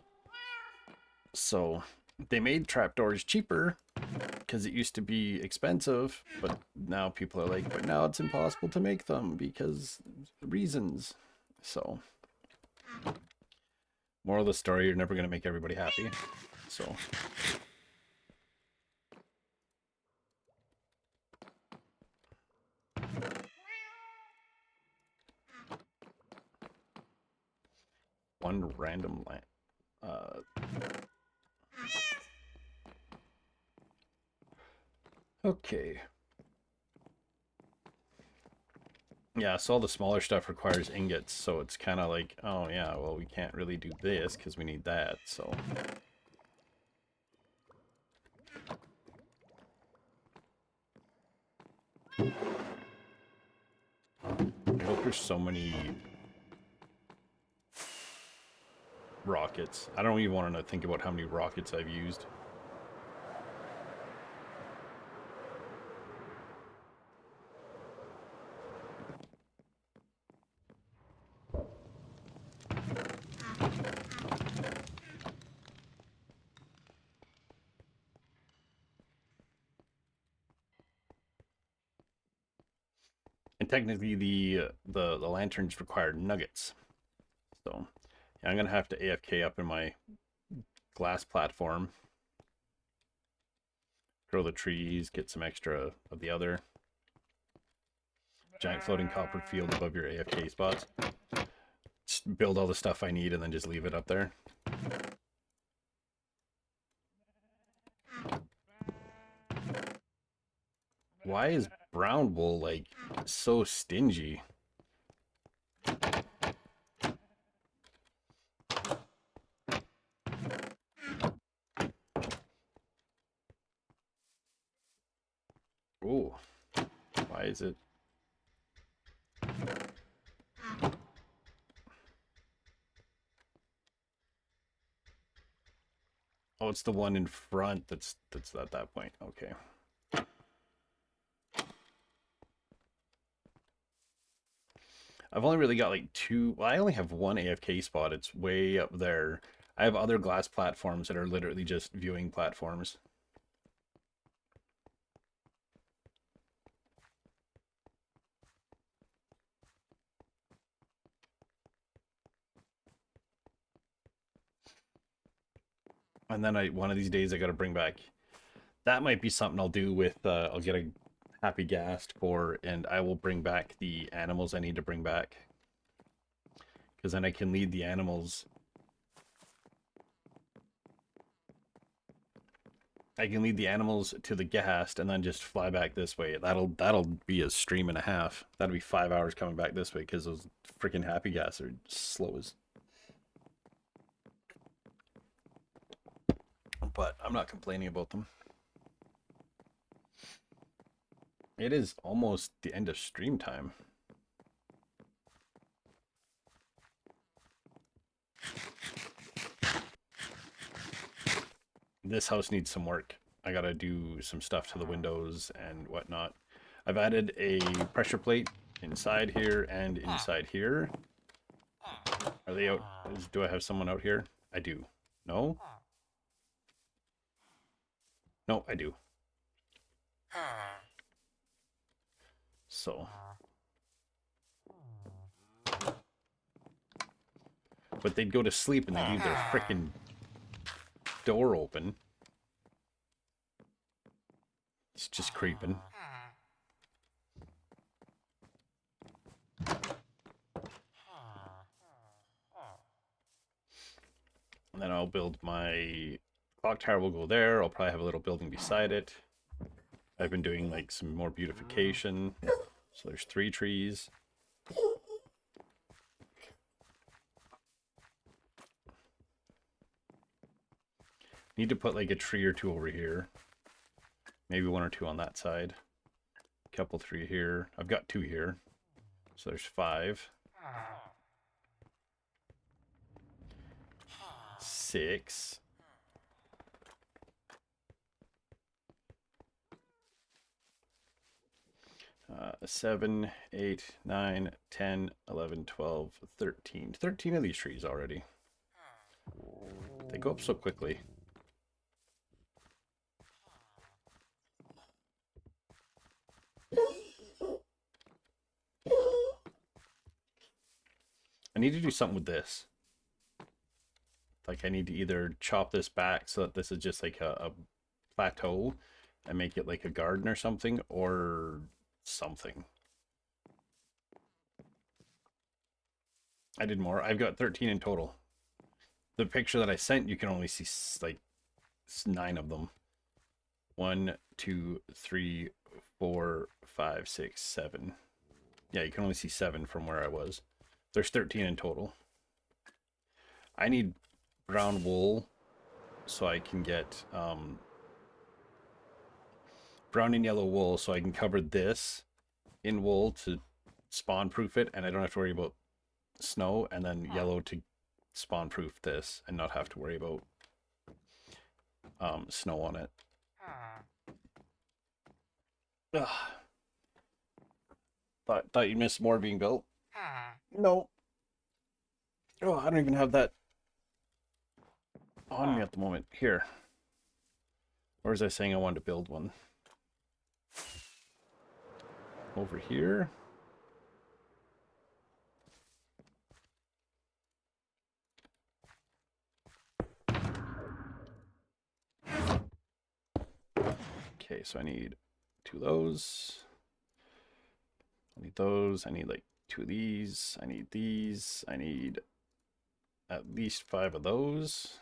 So they made trapdoors cheaper because it used to be expensive, but now people are like, but now it's impossible to make them because reasons. So, moral of the story, you're never going to make everybody happy. So, one random land. Okay. Yeah, so all the smaller stuff requires ingots, so it's kind of like, oh yeah, well we can't really do this because we need that, so. I hope there's so many rockets. I don't even want to think about how many rockets I've used. And technically the lanterns require nuggets. So yeah, I'm gonna have to AFK up in my glass platform. Grow the trees, get some extra of the other. Giant floating copper field above your AFK spots. Just build all the stuff I need and then just leave it up there. Why is brown wool like so stingy? Ooh, why is it? Oh, it's the one in front that's at that point. Okay. I've only really got like two. Well, I only have one AFK spot. It's way up there. I have other glass platforms that are literally just viewing platforms. And then one of these days I got to bring back. That might be something I'll do with. I'll get a happy ghast for, and I will bring back the animals I need to bring back. Because then I can lead the animals. I can lead the animals to the ghast and then just fly back this way. That'll be a stream and a half. That'll be 5 hours coming back this way because those freaking happy ghasts are slow as. But I'm not complaining about them. It is almost the end of stream time. This house needs some work. I gotta do some stuff to the windows and whatnot. I've added a pressure plate inside here and inside here. Are they out? Do I have someone out here? I do. No? No, I do. So. But they'd go to sleep and they leave their frickin' door open. It's just creeping. And then I'll build my clock tower will go there. I'll probably have a little building beside it. I've been doing like some more beautification. So there's 3 trees. Need to put like a tree or 2 over here. Maybe 1 or 2 on that side. Couple 3 here. I've got 2 here. So there's 5. 6. 7, 8, 9, 10, 11, 12, 13. 13 of these trees already. They go up so quickly. I need to do something with this. Like I need to either chop this back so that this is just like a plateau and make it like a garden or something, or something. I did more. I've got 13 in total. The picture that I sent, you can only see like 9 of them. 1, 2, 3, 4, 5, 6, 7. Yeah, you can only see 7 from where I was. There's 13 in total. I need brown wool so I can get brown and yellow wool so I can cover this in wool to spawn proof it, and I don't have to worry about snow, and then yellow to spawn proof this and not have to worry about snow on it. Ugh. Thought you'd miss more being built. No. Oh, I don't even have that on me at the moment. Here. Or was I saying I wanted to build one? Over here. Okay, so I need 2 of those. I need those. I need like 2 of these. I need these. I need at least 5 of those.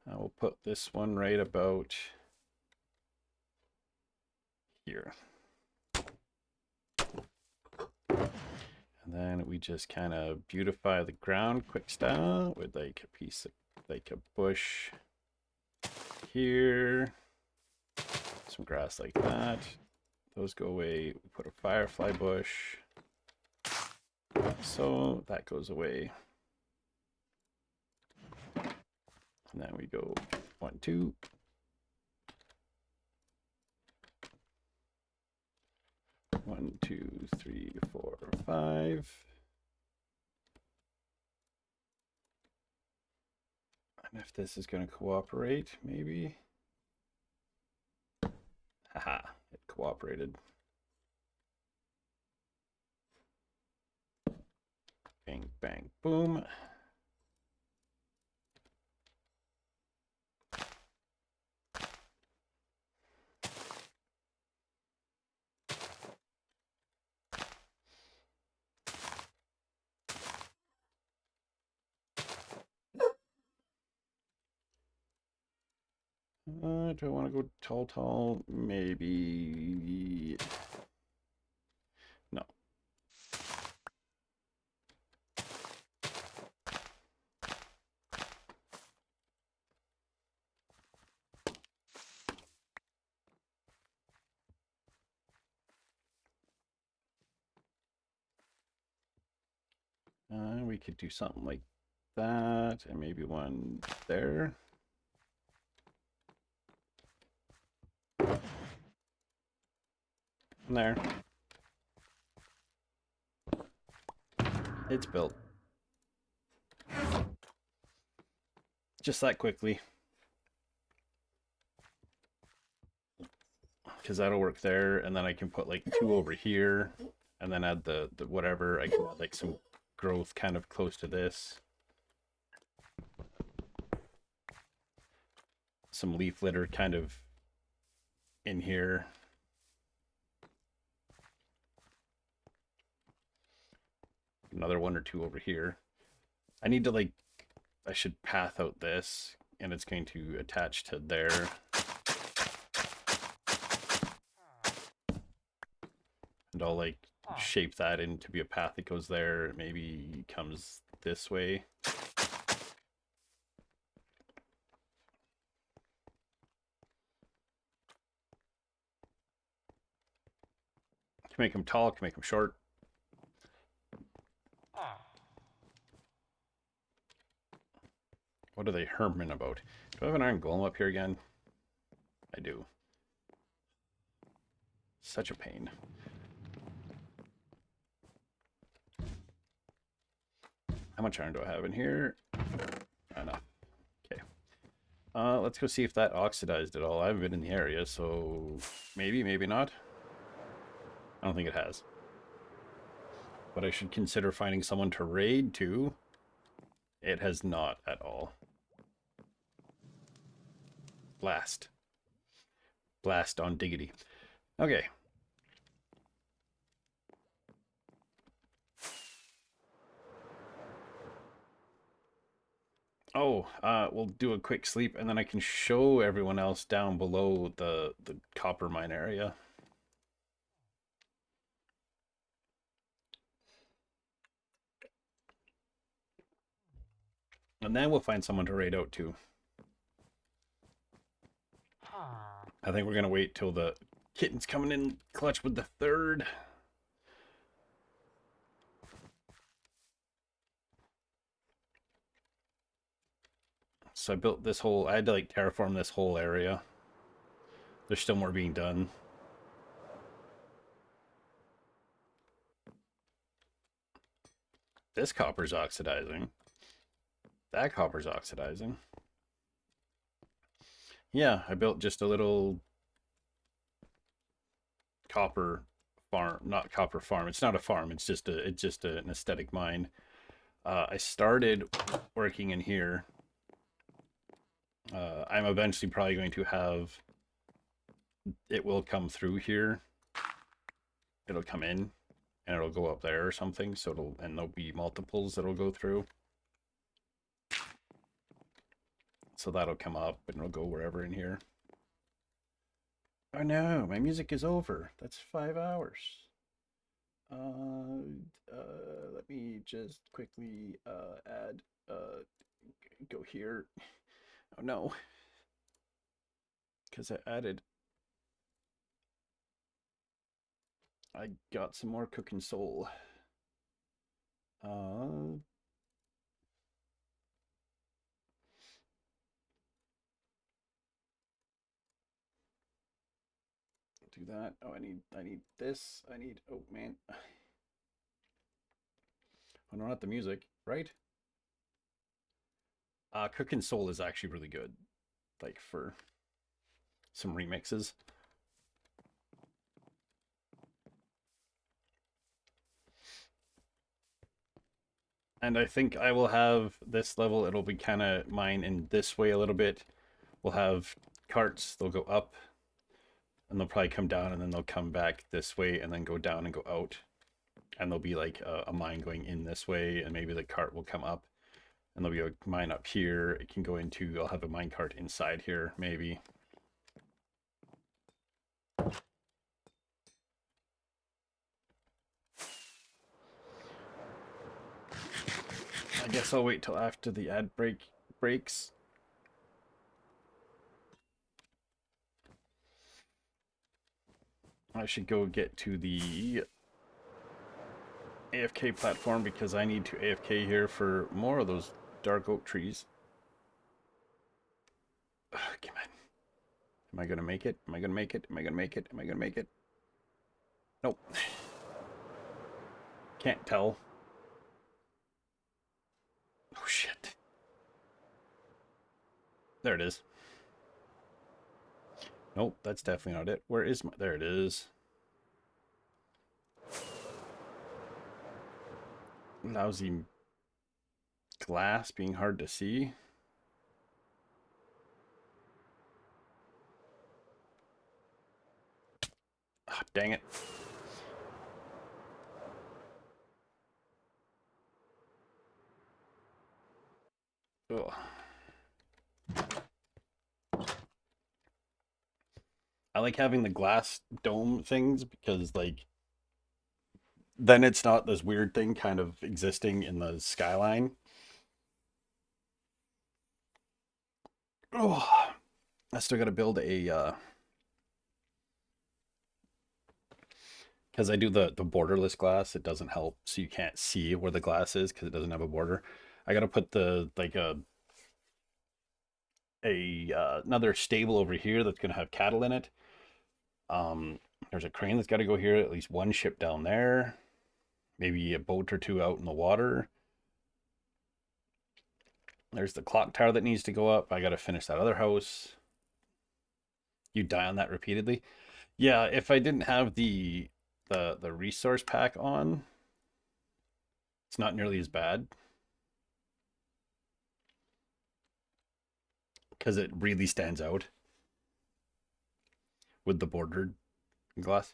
I will put this one right about here. And then we just kind of beautify the ground quick style with like a piece of like a bush here. Some grass like that. Those go away. We put a firefly bush. So that goes away. And then we go 1, 2. One, 2, 3, 4, 5. And if this is going to cooperate, maybe. Haha, it cooperated. Bang, bang, boom. Do I want to go tall, tall? Maybe. No. We could do something like that, and maybe one there. And there. It's built. Just that quickly. Because that'll work there, and then I can put like 2 over here, and then add the whatever. I can add like some growth kind of close to this. Some leaf litter kind of in here. another one or two over here. I need to like, I should path out this, and it's going to attach to there. And I'll like shape that in to be a path that goes there. Maybe comes this way. Can make them tall, can make them short. What are they herming about? Do I have an iron golem up here again? I do. Such a pain. How much iron do I have in here? Enough. Okay. Let's go see if that oxidized at all. I haven't been in the area, so maybe, maybe not. I don't think it has. But I should consider finding someone to raid to. It has not at all. Blast. Blast on diggity. Okay. Oh, we'll do a quick sleep, and then I can show everyone else down below the copper mine area. And then we'll find someone to raid out to. I think we're going to wait till the kitten's coming in clutch with the third. So I built this whole, I had to like terraform this whole area. There's still more being done. This copper's oxidizing. That copper's oxidizing. Yeah, I built just a little copper farm, not copper farm. It's not a farm. It's just an aesthetic mine. I started working in here. I'm eventually probably going to have, it will come through here. It'll come in and it'll go up there or something. So it'll, and there'll be multiples that'll go through. So that'll come up and it'll go wherever in here. Oh no, my music is over. That's 5 hours. Let me just quickly add, go here. Oh no, because I got some more cooking soul. Do that. Oh, I need this. Oh man. Oh no, not the music, right? Cooking soul is actually really good, like for some remixes. And I think I will have this level, it'll be kind of mine in this way a little bit. We'll have carts, they'll go up, and they'll probably come down, and then they'll come back this way, and then go down and go out. And there'll be like a mine going in this way, and maybe the cart will come up, and there'll be a mine up here. It can go into, I'll have a mine cart inside here, maybe. I guess I'll wait till after the ad breaks. I should go get to the AFK platform because I need to AFK here for more of those dark oak trees. Ugh, come on. Am I gonna make it? Am I gonna make it? Am I gonna make it? Am I gonna make it? Nope. Can't tell. Oh shit. There it is. Nope, that's definitely not it. Where is my... There it is. Lousy glass being hard to see. Ah, dang it. Ugh. I like having the glass dome things because, like, then it's not this weird thing kind of existing in the skyline. Oh, I still got to build a because I do the borderless glass. It doesn't help, so you can't see where the glass is because it doesn't have a border. I got to put the like a another stable over here that's gonna have cattle in it. Um, there's a crane that's got to go here. At least one ship down there. Maybe a boat or two out in the water. There's the clock tower that needs to go up. I got to finish that other house. You die on that repeatedly. Yeah, if I didn't have the resource pack on, it's not nearly as bad because it really stands out with the bordered glass.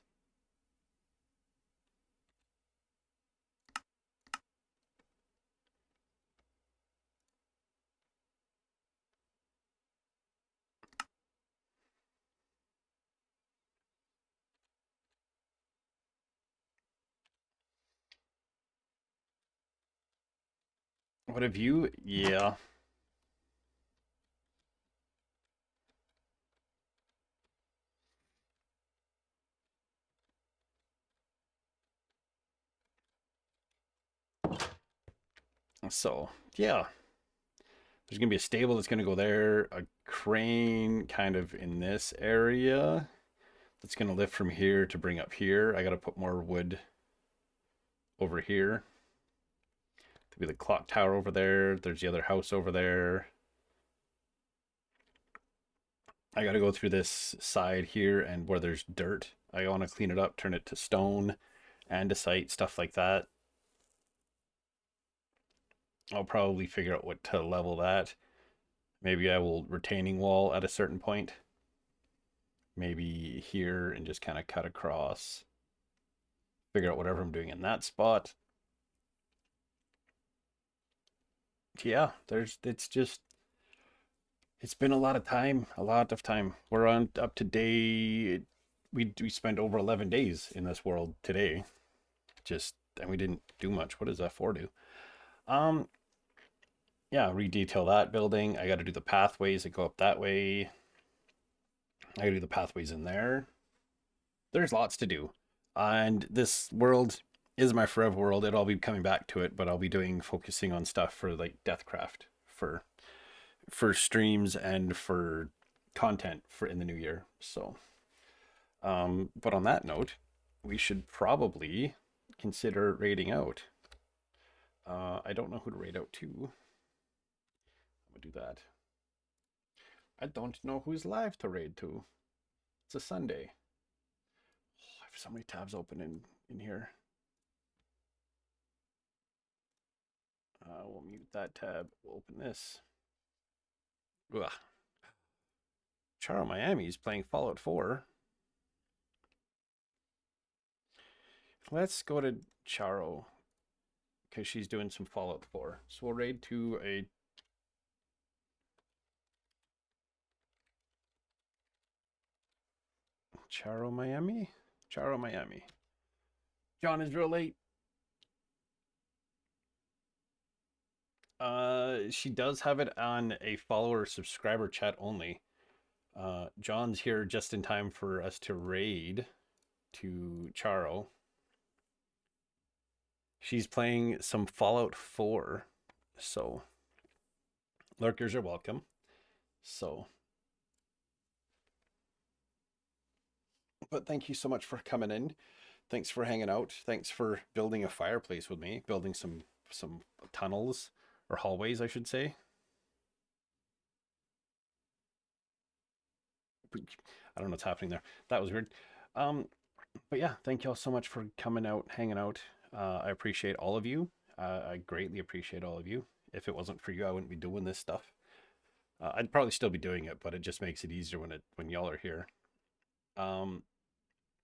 What have you? Yeah. So, yeah. There's going to be a stable that's going to go there, a crane kind of in this area that's going to lift from here to bring up here. I got to put more wood over here. To be the clock tower over there. There's the other house over there. I got to go through this side here and where there's dirt. I want to clean it up, turn it to stone, andesite, stuff like that. I'll probably figure out what to level that. Maybe I will retaining wall at a certain point. Maybe here and just kind of cut across. Figure out whatever I'm doing in that spot. Yeah, it's been a lot of time, a lot of time. We're on up to day we spent over 11 days in this world today. Just and we didn't do much. What does f4 do? Um yeah, redetail that building. I got to do the pathways that go up that way. I got to do the pathways in there. There's lots to do. And this world is my forever world. I'll be coming back to it, but I'll be focusing on stuff for like Deathcraft for streams and for content for in the new year. So, but on that note, we should probably consider raiding out. I don't know who to raid out to. I'm gonna do that. I don't know who's live to raid to. It's a Sunday. Oh, I have so many tabs open in here. We'll mute that tab. We'll open this. Ugh. Charo Miami is playing Fallout 4. Let's go to Charo because she's doing some Fallout 4. So we'll raid to a Charo Miami? Charo Miami. John is real late. She does have it on a follower subscriber chat only. John's here just in time for us to raid to Charo. She's playing some Fallout 4. So lurkers are welcome. So but thank you so much for coming in. Thanks for hanging out. Thanks for building a fireplace with me, building some tunnels or hallways, I should say. I don't know what's happening there. That was weird. Um, but yeah, thank you all so much for coming out, hanging out. I appreciate all of you. I greatly appreciate all of you. If it wasn't for you, I wouldn't be doing this stuff. I'd probably still be doing it, but it just makes it easier when y'all are here. Um,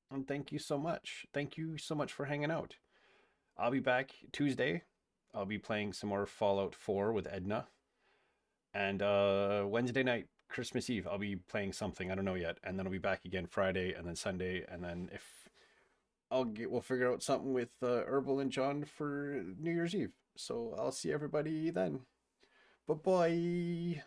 and thank you so much. Thank you so much for hanging out. I'll be back Tuesday. I'll be playing some more Fallout 4 with Edna. And Wednesday night, Christmas Eve, I'll be playing something. I don't know yet. And then I'll be back again Friday and then Sunday. And then if we'll figure out something with Herbal and John for New Year's Eve. So I'll see everybody then. Bye bye.